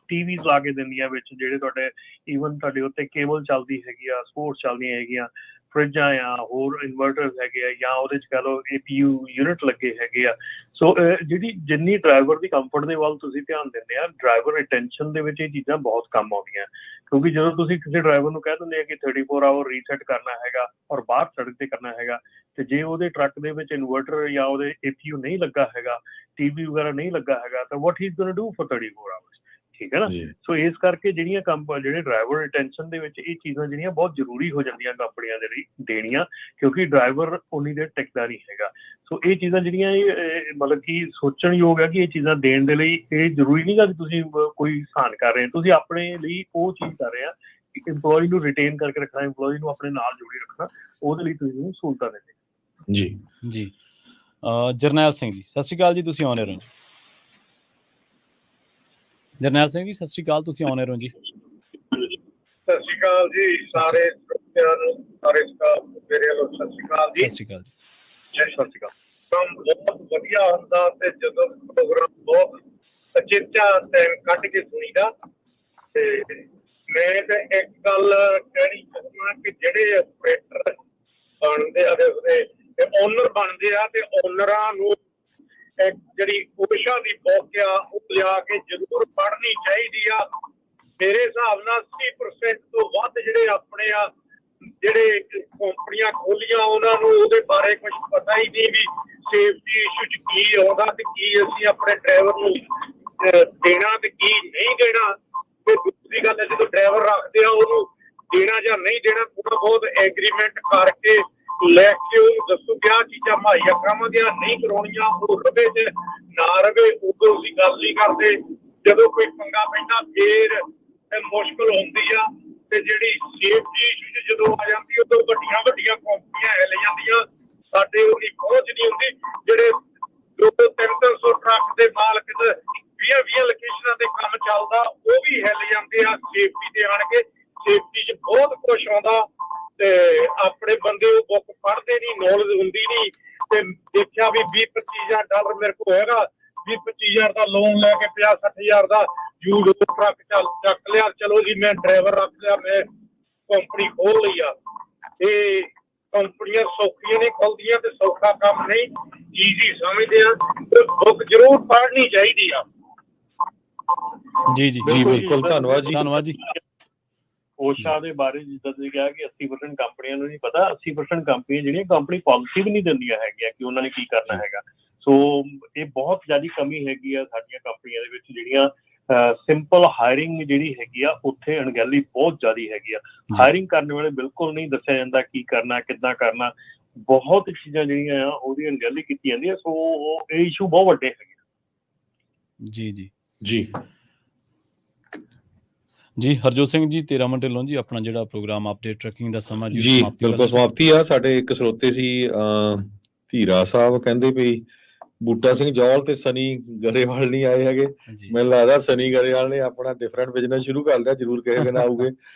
TVs ਲਾ ਕੇ ਦਿੰਦੀਆਂ ਵਿੱਚ, ਜਿਹੜੇ ਤੁਹਾਡੇ ਈਵਨ ਤੁਹਾਡੇ ਉੱਤੇ ਕੇਬਲ ਚੱਲਦੀ ਹੈਗੀ ਆ, ਸਪੋਰਟਸ ਚੱਲਦੀਆਂ ਹੈਗੀਆਂ, ਫਰਿੱਜਾਂ ਆ, ਹੋਰ ਇਨਵਰਟਰਸ ਹੈਗੇ ਆ, ਜਾਂ ਉਹਦੇ 'ਚ ਕਹਿ ਲਓ APU ਯੂਨਿਟ ਲੱਗੇ ਹੈਗੇ ਆ। ਸੋ ਜਿੰਨੀ ਡਰਾਈਵਰ ਦੀ ਕੰਫਰਟ ਦੇ ਵੱਲ ਤੁਸੀਂ ਧਿਆਨ ਦਿੰਦੇ ਆ, ਡਰਾਈਵਰ ਰਿਟੈਂਸ਼ਨ ਦੇ ਵਿੱਚ ਇਹ ਚੀਜ਼ਾਂ ਬਹੁਤ ਕੰਮ ਆਉਂਦੀਆਂ। ਕਿਉਂਕਿ ਜਦੋਂ ਤੁਸੀਂ ਕਿਸੇ ਡਰਾਈਵਰ ਨੂੰ ਕਹਿ ਦਿੰਦੇ ਆ ਕਿ 34 ਆਵਰ ਰੀਸੈਟ ਕਰਨਾ ਹੈਗਾ ਔਰ ਬਾਹਰ ਸੜਕ ਤੇ ਕਰਨਾ ਹੈਗਾ, ਤੇ ਜੇ ਉਹਦੇ ਟਰੱਕ ਦੇ ਵਿੱਚ ਇਨਵਰਟਰ ਜਾਂ ਉਹਦੇ APU ਨਹੀਂ ਲੱਗਾ ਹੈਗਾ, TV ਵਗੈਰਾ ਨਹੀਂ ਲੱਗਾ ਹੈਗਾ, ਤਾਂ what he is going to do for 34 hours, ਠੀਕ ਹੈ ਨਾ। ਸੋ ਇਸ ਕਰਕੇ ਜਿਹੜੀਆਂ ਜਿਹੜੇ ਡਰਾਈਵਰ ਰਿਟੈਂਸ਼ਨ ਦੇ ਵਿੱਚ ਇਹ ਚੀਜ਼ਾਂ ਜਿਹੜੀਆਂ ਬਹੁਤ ਜ਼ਰੂਰੀ ਹੋ ਜਾਂਦੀਆਂ ਕੰਪਨੀਆਂ ਦੇ ਲਈ ਦੇਣੀਆਂ, ਕਿਉਂਕਿ ਡਰਾਈਵਰ ਉਨੀ ਦੇਰ ਟਿਕਦਾ ਨਹੀਂ ਹੈਗਾ। ਸੋ ਇਹ ਚੀਜ਼ਾਂ ਜਿਹੜੀਆਂ ਇਹ ਮਤਲਬ ਕਿ ਸੋਚਣਯੋਗ ਹੈ ਕਿ ਇਹ ਚੀਜ਼ਾਂ ਦੇਣ ਦੇ ਲਈ ਇਹ ਜ਼ਰੂਰੀ ਨਹੀਂ ਗਾ ਕਿ ਤੁਸੀਂ ਕੋਈ ਸਹਾਨ ਕਰ ਰਹੇ ਹੋ, ਤੁਸੀਂ ਆਪਣੇ ਲਈ ਉਹ ਚੀਜ਼ ਕਰ ਰਹੇ ਆ ਕਿ EMPLOYE ਨੂੰ ਰਿਟੇਨ ਕਰਕੇ ਰੱਖਣਾ, EMPLOYE ਨੂੰ ਆਪਣੇ ਨਾਲ ਜੋੜੀ ਰੱਖਣਾ, ਉਹਦੇ ਲਈ ਤੁਸੀਂ ਸਹੂਲਤਾਂ ਦਿੰਦੇ। ਜੀ ਜੀ ਜਰਨੈਲ ਸਿੰਘ ਜੀ ਸਤਿ ਸ਼੍ਰੀ ਅਕਾਲ ਜੀ, ਤੁਸੀਂ ਆਨ ਏਅਰ ਹੋ। ਜਰਨੈਲ ਸਿੰਘ ਜੀ ਸਤਿ ਸ਼੍ਰੀ ਅਕਾਲ, ਤੁਸੀਂ ਆਨ ਏਅਰ ਹੋ ਜੀ। ਸਤਿ ਸ਼੍ਰੀ ਅਕਾਲ ਜੀ ਸਾਰੇ ਸਰੋਤਿਆਂ ਨੂੰ, ਸਾਰੇ ਸਟਾਫ ਮੇਰੇ ਵੱਲੋਂ ਸਤਿ ਸ਼੍ਰੀ ਅਕਾਲ ਜੀ। ਸਤਿ ਸ਼੍ਰੀ ਅਕਾਲ ਜੀ। ਸਤਿ ਸ਼੍ਰੀ ਅਕਾਲ। ਕੰਮ ਬਹੁਤ ਵਧੀਆ ਹੁੰਦਾ ਤੇ ਜਦੋਂ ਪ੍ਰੋਗਰਾਮ ਬਹੁਤ ਅਚੇਤਾ ਟਾਈਮ ਕੱਢ ਕੇ ਸੁਣੀਦਾ। ਤੇ ਮੈਂ ਤੇ ਇੱਕ ਗੱਲ ਕਹਿਣੀ ਚਾਹੁੰਦਾ ਕਿ ਜਿਹੜੇ ਆਪਰੇਟਰ ਬਣਦੇ ਆ ਤੇ ਓਨਰ ਬਣਦੇ ਆ, ਤੇ ਓਨਰਾਂ ਨੂੰ ਜਿਹੜੀ ਕੋਸ਼ਾ ਦੀ ਬੁੱਕ ਆ ਉਹ ਲਿਆ ਕੇ ਜ਼ਰੂਰ ਪੜ੍ਹਨੀ ਚਾਹੀਦੀ ਆ। ਮੇਰੇ ਹਿਸਾਬ ਨਾਲ 80% ਤੋਂ ਵੱਧ ਜਿਹੜੇ ਆਪਣੇ ਆ ਜਿਹੜੇ ਕੰਪਨੀਆਂ ਖੋਲੀਆਂ ਉਹਨਾਂ ਨੂੰ ਉਹਦੇ ਬਾਰੇ ਕੁਝ ਪਤਾ ਹੀ ਨਹੀਂ ਵੀ ਸੇਫਟੀ ਇਸ਼ੂ ਚ ਕੀ ਆਉਂਦਾ ਤੇ ਕੀ ਅਸੀਂ ਆਪਣੇ ਡਰਾਈਵਰ ਨੂੰ ਦੇਣਾ ਤੇ ਕੀ ਨਹੀਂ ਦੇਣਾ। ਤੇ ਦੂਸਰੀ ਗੱਲ ਹੈ, ਜਦੋਂ ਡਰਾਈਵਰ ਰੱਖਦੇ ਆ ਉਹਨੂੰ ਦੇਣਾ ਜਾਂ ਨਹੀਂ ਦੇਣਾ ਥੋੜਾ ਬਹੁਤ ਐਗਰੀਮੈਂਟ ਕਰਕੇ ਲੈ ਕੇ ਉਹਨੂੰ ਦੱਸੋ ਕਿ ਆਹ ਚੀਜ਼ਾਂ ਮੁਹੱਈਆ ਕਰਾਵਾਂਗੇ, ਨਹੀਂ ਕਰਾਉਣੀਆਂ, ਉਹ ਰਵੇ ਤੇ ਨਾ ਰਵੇ ਉਦੋਂ ਅਸੀਂ ਗੱਲ ਨਹੀਂ ਕਰਦੇ। ਜਦੋਂ ਕੋਈ ਪੰਗਾ ਪੈਂਦਾ ਫੇਰ ਮੁਸ਼ਕਲ ਹੁੰਦੀ ਆ। ਤੇ ਜਿਹੜੀ ਸੇਫਟੀ ਇਸ਼ੂ ਜਦੋਂ ਆ ਜਾਂਦੀ ਉਦੋਂ ਵੱਡੀਆਂ ਵੱਡੀਆਂ ਕੰਪਨੀਆਂ ਹਿੱਲ ਜਾਂਦੀਆਂ, ਸਾਡੇ ਉਹਦੀ ਪਹੁੰਚ ਨਹੀਂ ਹੁੰਦੀ। ਜਿਹੜੇ 200-300 ਟਰੱਕ ਦੇ ਮਾਲਕ 20-20 ਲੋਕੇਸ਼ਨਾਂ ਤੇ ਕੰਮ ਚੱਲਦਾ ਉਹ ਵੀ ਹਿੱਲ ਜਾਂਦੇ ਆ ਸੇਫਟੀ ਤੇ ਆਣ ਕੇ। ਸੇਫਟੀ 'ਚ ਬਹੁਤ ਕੁਛ ਆਉਂਦਾ ਤੇ ਆਪਣੇ ਬੰਦੇ ਉਹ ਬੁੱਕ ਪੜ੍ਹਦੇ ਨਹੀਂ, ਨੌਲੇਜ ਹੁੰਦੀ ਨਹੀਂ। ਤੇ ਦੇਖਿਆ ਵੀ $20-25,000 ਮੇਰੇ ਕੋਲ ਹੈਗਾ, 20-25,000 ਦਾ ਲੋਨ ਲੈ ਕੇ 50-60,000 ਦਾ ਯੂਜ਼ ਟਰੱਕ ਚੱਕ ਲਿਆ, ਚਲੋ ਜੀ ਮੈਂ ਡਰਾਈਵਰ ਰੱਖ ਲਿਆ, ਮੈਂ ਕੰਪਨੀ ਖੋਲ ਲਈ ਆ। ਇਹ ਕੰਪਨੀਆਂ ਸੌਖੀਆਂ ਨਹੀਂ ਖੁੱਲਦੀਆਂ ਤੇ ਸੌਖਾ ਕੰਮ ਨਹੀਂ, ਈਜ਼ੀ ਸਮਝਦੇ ਆ। ਬੁੱਕ ਜ਼ਰੂਰ ਪੜ੍ਹਨੀ ਚਾਹੀਦੀ ਆ। ਜੀ ਜੀ ਜੀ ਬਿਲਕੁਲ, ਧੰਨਵਾਦ ਜੀ। ਧੰਨਵਾਦ ਜੀ। OSHA ਦੇ ਬਾਰੇ ਜਿੱਦਾਂ ਤੁਸੀਂ ਕਿਹਾ ਕਿ 80% ਕੰਪਨੀਆਂ ਨੂੰ ਨਹੀਂ ਪਤਾ, 80% ਕੰਪਨੀਆਂ ਜਿਹੜੀਆਂ ਕੰਪਨੀ ਪਾਲਿਸੀ ਵੀ ਨਹੀਂ ਦਿੰਦੀਆਂ ਹੈਗੀਆਂ ਕਿ ਉਹਨਾਂ ਨੇ ਕੀ ਕਰਨਾ ਹੈਗਾ। ਸੋ ਇਹ ਬਹੁਤ ਜ਼ਿਆਦਾ ਕਮੀ ਹੈਗੀ ਆ ਸਾਡੀਆਂ ਕੰਪਨੀਆਂ ਦੇ ਵਿੱਚ, ਜਿਹੜੀਆਂ ਸਿੰਪਲ ਹਾਇਰਿੰਗ ਜਿਹੜੀ ਹੈਗੀ ਆ ਉੱਥੇ ਅਣਗਹਿਲੀ ਬਹੁਤ ਜ਼ਿਆਦਾ ਹੈਗੀ ਆ। ਹਾਇਰਿੰਗ ਕਰਨ ਵੇਲੇ ਬਿਲਕੁਲ ਨਹੀਂ ਦੱਸਿਆ ਜਾਂਦਾ ਕੀ ਕਰਨਾ, ਕਿੱਦਾਂ ਕਰਨਾ, ਬਹੁਤ ਚੀਜ਼ਾਂ ਜਿਹੜੀਆਂ ਆ ਉਹਦੀ ਅਣਗਹਿਲੀ ਕੀਤੀ ਜਾਂਦੀ ਆ। ਸੋ ਇਹ ਇਸ਼ੂ ਬਹੁਤ ਵੱਡੇ ਹੈਗੇ। ਜੀ ਜੀ ਜੀ ਜੀ ਹਰਜੋਤ ਸਿੰਘ ਜੀ 13 ਮਿੰਟ ਢਿੱਲੋਂ ਜੀ, ਆਪਣਾ ਜਿਹੜਾ ਪ੍ਰੋਗਰਾਮ ਅਪਡੇਟ ਟਰੈਕਿੰਗ ਦਾ ਸਮਾਂ ਜੀ ਸਮਾਪਤੀ ਬਿਲਕੁਲ ਸਮਾਪਤੀ ਆ। ਸਾਡੇ ਇੱਕ ਸਰੋਤੇ ਸੀ ਧੀਰਾ ਸਾਹਿਬ, ਕਹਿੰਦੇ ਵੀ ਬੂਟਾ ਸਿੰਘ ਜੌਲ ਤੇ ਸਨੀ ਗਰੇਵਾਲ ਨਹੀਂ ਆਏ ਹੈਗੇ। ਜੀ ਮੈਨੂੰ ਲੱਗਦਾ ਸਨੀ ਗਰੇਵਾਲ ਨੇ ਆਪਣਾ ਡਿਫਰੈਂਟ ਬਿਜ਼ਨਸ ਸ਼ੁਰੂ ਕਰ ਲਿਆ, ਜ਼ਰੂਰ ਕਿਸੇ ਦਿਨ ਆਊਗੇ।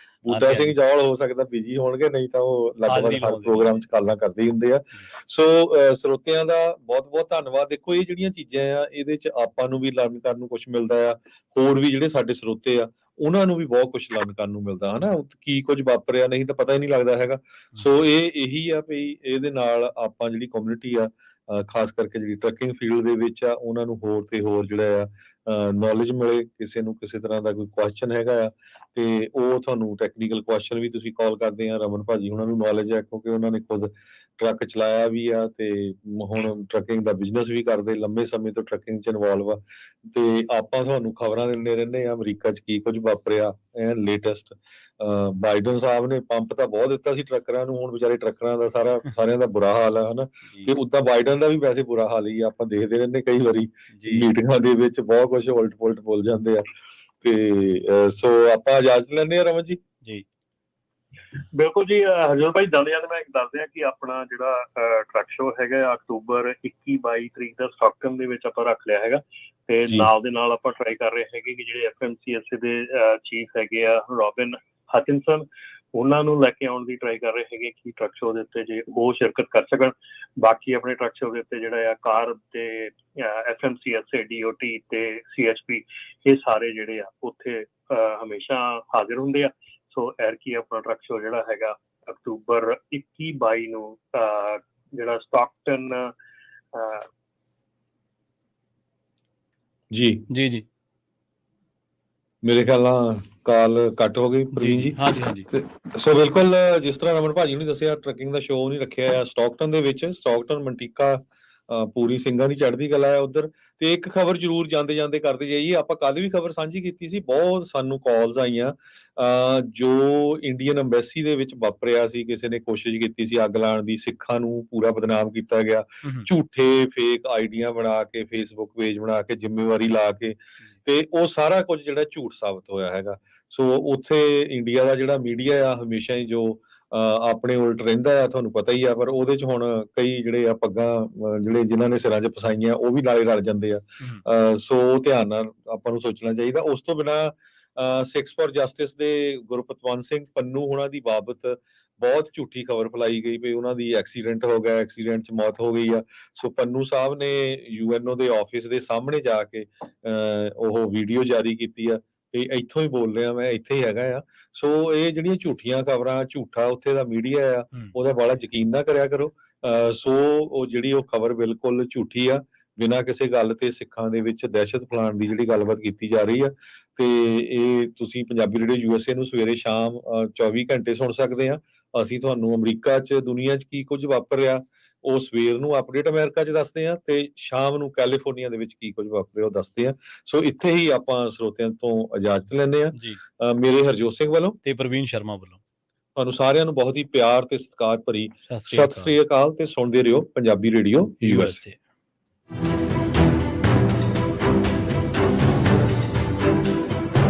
ਬੂਟਾ ਸਿੰਘ ਜੌਲ ਹੋ ਸਕਦਾ ਬਿਜੀ ਹੋਣਗੇ, ਨਹੀਂ ਤਾਂ ਉਹ ਲਗਭਗ ਹਰ ਪ੍ਰੋਗਰਾਮ 'ਚ ਕਾਲਾਂ ਕਰਦੇ ਹੀ ਹੁੰਦੇ ਆ। ਸੋ ਸਰੋਤਿਆਂ ਦਾ ਬਹੁਤ ਬਹੁਤ ਧੰਨਵਾਦ। ਦੇਖੋ ਇਹ ਜਿਹੜੀਆਂ ਚੀਜ਼ਾਂ ਆ ਇਹਦੇ 'ਚ ਆਪਾਂ ਨੂੰ ਵੀ ਲਰਨ ਕਰਨ ਨੂੰ ਕੁਛ ਮਿਲਦਾ ਆ, ਹੋਰ ਵੀ ਜਿਹੜੇ ਸਾਡੇ ਸਰੋਤੇ ਆ ਉਹਨਾਂ ਨੂੰ ਵੀ ਬਹੁਤ ਕੁਛ ਲਰਨ ਕਰਨ ਨੂੰ ਮਿਲਦਾ, ਹਨਾ। ਕੀ ਕੁਝ ਵਾਪਰਿਆ ਨਹੀਂ ਤਾਂ ਪਤਾ ਹੀ ਨਹੀਂ ਲੱਗਦਾ ਹੈਗਾ। ਸੋ ਇਹੀ ਆ ਵੀ ਇਹਦੇ ਨਾਲ ਆਪਾਂ ਜਿਹੜੀ ਕਮਿਊਨਿਟੀ ਆ ਖਾਸ ਕਰਕੇ ਜਿਹੜੀ ਟਰੱਕਿੰਗ ਫੀਲਡ ਦੇ ਵਿੱਚ ਆ ਉਹਨਾਂ ਨੂੰ ਹੋਰ ਤੇ ਹੋਰ ਜਿਹੜਾ ਨੌਲੇਜ ਮਿਲੇ, ਕਿਸੇ ਨੂੰ ਕਿਸੇ ਤਰ੍ਹਾਂ ਦਾ ਕੋਈ ਕੁਐਸਚਨ ਹੈਗਾ ਆ ਤੇ ਉਹ ਤੁਹਾਨੂੰ ਟੈਕਨੀਕਲ ਕੁਐਸਚਨ ਵੀ ਤੁਸੀਂ ਕਾਲ ਕਰਦੇ ਆ। ਰਮਨ ਭਾਜੀ ਉਹਨਾਂ ਨੂੰ ਨੌਲੇਜ ਹੈ ਕਿਉਂਕਿ ਉਹਨਾਂ ਨੇ ਖੁਦ ਟਰੱਕ ਚਲਾਇਆ ਵੀ ਆ ਤੇ ਹੁਣ ਟਰੱਕਿੰਗ ਦਾ ਬਿਜ਼ਨਸ ਵੀ ਕਰਦੇ, ਲੰਬੇ ਸਮੇਂ ਤੋਂ ਟਰੱਕਿੰਗ 'ਚ ਇਨਵੋਲਵ ਆ ਤੇ ਆਪਾਂ ਤੁਹਾਨੂੰ ਖਬਰਾਂ ਦਿੰਦੇ ਰਹਿੰਦੇ ਆ ਅਮਰੀਕਾ 'ਚ ਕੀ ਕੁਝ ਵਾਪਰਿਆ। ਲੇਟੈਸਟ ਬਾਈਡਨ ਸਾਹਿਬ ਨੇ ਪੰਪ ਤਾਂ ਬਹੁਤ ਦਿੱਤਾ ਸੀ ਟਰੱਕਰਾਂ ਨੂੰ, ਹੁਣ ਵਿਚਾਰੇ ਟਰੱਕਰਾਂ ਦਾ ਸਾਰਿਆਂ ਦਾ ਬੁਰਾ ਹਾਲ ਆ ਹਨਾ। ਤੇ ਉਦਾਂ ਬਾਈਡਨ ਦਾ ਵੀ ਵੈਸੇ ਬੁਰਾ ਹਾਲ ਹੀ ਆ, ਆਪਾਂ ਦੇਖਦੇ ਰਹਿੰਦੇ ਕਈ ਵਾਰੀ ਮੀਟਿੰਗਾਂ ਦੇ ਵਿੱਚ ਬਹੁਤ ਕੁਝ ਉਲਟ ਪੁਲਟ ਬੋਲ ਜਾਂਦੇ ਆ ਤੇ ਸੋ ਆਪਾਂ ਇਜਾਜ਼ਤ ਲੈਂਦੇ ਆ ਰਮਨ ਜੀ। ਜੀ ਬਿਲਕੁਲ ਜੀ। ਹਰਜੋਤ ਭਾਈ ਜਾਂਦੇ ਮੈਂ ਦੱਸ ਦਿਆਂ ਕਿ ਆਪਣਾ ਜਿਹੜਾ ਟਰੱਕ ਸ਼ੋਅ ਹੈਗਾ ਅਕਤੂਬਰ 21-22 ਤਰੀਕ ਦਾ ਸਟਾਕਟਨ ਦੇ ਵਿੱਚ ਆਪਾਂ ਰੱਖ ਲਿਆ ਹੈਗਾ ਤੇ ਨਾਲ ਦੇ ਨਾਲ ਆਪਾਂ ਟਰਾਈ ਕਰ ਰਹੇ ਹੈਗੇ ਕਿ ਜਿਹੜੇ FMCSA ਦੇ ਚੀਫ ਹੈਗੇ ਆ ਰੋਬਿਨ ਹਟਿਨਸਨ, ਉਹਨਾਂ ਨੂੰ ਲੈ ਕੇ ਆਉਣ ਦੀ ਟਰਾਈ ਕਰ ਰਹੇ ਹੈਗੇ ਕਿ ਟਰੱਕ ਸ਼ੋਅ ਦੇ ਉੱਤੇ ਜੇ ਉਹ ਸ਼ਿਰਕਤ ਕਰ ਸਕਣ। ਬਾਕੀ ਆਪਣੇ ਟਰੱਕ ਸ਼ੋਅ ਦੇ ਉੱਤੇ ਜਿਹੜਾ ਆ ਕਾਰ ਤੇ FMCSA, DOT ਤੇ CHP ਇਹ ਸਾਰੇ ਜਿਹੜੇ ਆ ਉੱਥੇ ਹਮੇਸ਼ਾ ਹਾਜ਼ਰ ਹੁੰਦੇ ਆ। ਸੋ ਐਰਕੀ ਆਪਣਾ ਟਰੱਕ ਸ਼ੋਅ ਜਿਹੜਾ ਹੈਗਾ ਅਕਤੂਬਰ 21-22 ਨੂੰ ਜਿਹੜਾ ਸਟਾਕਟਨ ਜੀ ਮੇਰੇ ਖਿਆਲ ਨਾਲ ਕਾਲ ਕੱਟ ਹੋ ਗਈ ਪ੍ਰਵੀਨ ਜੀ। ਹਾਂਜੀ ਸੋ ਬਿਲਕੁਲ ਜਿਸ ਤਰ੍ਹਾਂ ਰਮਨ ਭਾਜੀ ਨੇ ਦੱਸਿਆ ਟਰੱਕਿੰਗ ਦਾ ਸ਼ੋਅ ਨਹੀਂ ਰੱਖਿਆ ਆ ਸਟਾਕਟਨ ਦੇ ਵਿੱਚ। ਸਟਾਕਟਨ ਮੰਟੀਕਾ ਪੂਰੀ ਸਿੰਘਾਂ ਦੀ ਚੜ੍ਹਦੀ ਕਲਾ ਹੈ ਉੱਧਰ। ਤੇ ਇੱਕ ਖਬਰ ਜ਼ਰੂਰ ਜਾਂਦੇ ਕਰਦੇ ਜਾਈਏ, ਆਪਾਂ ਕੱਲ ਵੀ ਖਬਰ ਸਾਂਝੀ ਕੀਤੀ ਸੀ, ਬਹੁਤ ਸਾਨੂੰ ਕਾਲਸ ਆਈਆਂ ਜੋ ਇੰਡੀਅਨ ਅੰਬੈਸੀ ਦੇ ਵਿੱਚ ਵਾਪਰਿਆ ਸੀ। ਕਿਸੇ ਨੇ ਕੋਸ਼ਿਸ਼ ਕੀਤੀ ਸੀ ਅੱਗ ਲਾਉਣ ਦੀ, ਸਿੱਖਾਂ ਨੂੰ ਪੂਰਾ ਬਦਨਾਮ ਕੀਤਾ ਗਿਆ, ਝੂਠੇ ਫੇਕ ਆਈਡੀਆਂ ਬਣਾ ਕੇ, ਫੇਸਬੁੱਕ ਪੇਜ ਬਣਾ ਕੇ, ਜ਼ਿੰਮੇਵਾਰੀ ਲਾ ਕੇ, ਤੇ ਉਹ ਸਾਰਾ ਕੁਝ ਜਿਹੜਾ ਝੂਠ ਸਾਬਤ ਹੋਇਆ ਹੈਗਾ। ਸੋ ਉੱਥੇ ਇੰਡੀਆ ਦਾ ਜਿਹੜਾ ਮੀਡੀਆ ਆ ਹਮੇਸ਼ਾ ਹੀ ਜੋ ਆਪਣੇ ਉਲਟ ਰਹਿੰਦਾ ਆ, ਤੁਹਾਨੂੰ ਪਤਾ ਹੀ ਆ, ਪਰ ਉਹਦੇ 'ਚ ਹੁਣ ਕਈ ਜਿਹੜੇ ਆ ਪੱਗਾਂ ਜਿਨ੍ਹਾਂ ਨੇ ਸਿਰਾਂ 'ਚ ਫਸਾਈਆਂ ਉਹ ਵੀ ਨਾਲੇ ਰਲ ਜਾਂਦੇ ਆ। ਸੋ ਧਿਆਨ ਨਾਲ ਆਪਾਂ ਨੂੰ ਸੋਚਣਾ ਚਾਹੀਦਾ। ਉਸ ਤੋਂ ਬਿਨਾਂ ਸਿੱਖਸ ਫॉर ਜਸਟਿਸ ਦੇ ਗੁਰਪਤਵੰਤ ਸਿੰਘ ਪੰਨੂ ਹੋਣਾ ਦੀ ਬਾਬਤ ਬਹੁਤ ਝੂਠੀ ਖਬਰ ਫੈਲਾਈ ਗਈ ਵੀ ਉਹਨਾਂ ਦੀ ਐਕਸੀਡੈਂਟ ਹੋ ਗਿਆ, ਐਕਸੀਡੈਂਟ 'ਚ ਮੌਤ ਹੋ ਗਈ ਆ। ਸੋ ਪੰਨੂ ਸਾਹਿਬ ਨੇ UNO ਦੇ ਆਫਿਸ ਦੇ ਸਾਹਮਣੇ ਜਾ ਕੇ ਉਹ ਵੀਡੀਓ ਜਾਰੀ ਕੀਤੀ ਆ ਤੇ ਇੱਥੋਂ ਹੀ ਬੋਲ ਰਿਹਾ, ਮੈਂ ਇੱਥੇ ਹੀ ਹੈਗਾ ਆ। ਸੋ ਇਹ ਜਿਹੜੀਆਂ ਝੂਠੀਆਂ ਖਬਰਾਂ, ਝੂਠਾ ਉੱਥੇ ਦਾ ਮੀਡੀਆ ਆ, ਉਹਦਾ ਬੜਾ ਯਕੀਨ ਨਾ ਕਰਿਆ ਕਰੋ। ਸੋ ਉਹ ਜਿਹੜੀ ਉਹ ਖਬਰ ਬਿਲਕੁਲ ਝੂਠੀ ਆ, ਬਿਨਾਂ ਕਿਸੇ ਗੱਲ ਤੇ ਸਿੱਖਾਂ ਦੇ ਵਿੱਚ ਦਹਿਸ਼ਤ ਫੈਲਾਉਣ ਦੀ ਜਿਹੜੀ ਗੱਲਬਾਤ ਕੀਤੀ ਜਾ ਰਹੀ ਆ। ਤੇ ਇਹ ਤੁਸੀਂ ਪੰਜਾਬੀ ਰੇਡੀਓ USA ਨੂੰ ਸਵੇਰੇ ਸ਼ਾਮ 24 ਘੰਟੇ ਸੁਣ ਸਕਦੇ ਆ। ਅਸੀਂ ਤੁਹਾਨੂੰ ਅਮਰੀਕਾ 'ਚ, ਦੁਨੀਆ 'ਚ ਕੀ ਕੁਝ ਵਾਪਰ ਰਿਹਾ ਉਹ ਸਵੇਰ ਨੂੰ ਅਪਡੇਟ ਅਮਰੀਕਾ 'ਚ ਦੱਸਦੇ ਆ ਤੇ ਸ਼ਾਮ ਨੂੰ ਕੈਲੀਫੋਰਨੀਆ ਦੇ ਵਿੱਚ ਕੀ ਕੁਝ ਵਾਪਰਿਆ ਉਹ ਦੱਸਦੇ ਆ। ਸੋ ਇੱਥੇ ਹੀ ਆਪਾਂ ਸਰੋਤਿਆਂ ਤੋਂ ਇਜਾਜ਼ਤ ਲੈਂਦੇ ਆ। ਮੇਰੇ ਹਰਜੋਤ ਸਿੰਘ ਵੱਲੋਂ ਤੇ ਪ੍ਰਵੀਨ ਸ਼ਰਮਾ ਵੱਲੋਂ ਤੁਹਾਨੂੰ ਸਾਰਿਆਂ ਨੂੰ ਬਹੁਤ ਹੀ ਪਿਆਰ ਤੇ ਸਤਿਕਾਰ ਭਰੀ ਸਤਿ ਸ੍ਰੀ ਅਕਾਲ ਤੇ ਸੁਣਦੇ ਰਹੋ ਪੰਜਾਬੀ ਰੇਡੀਓ USA।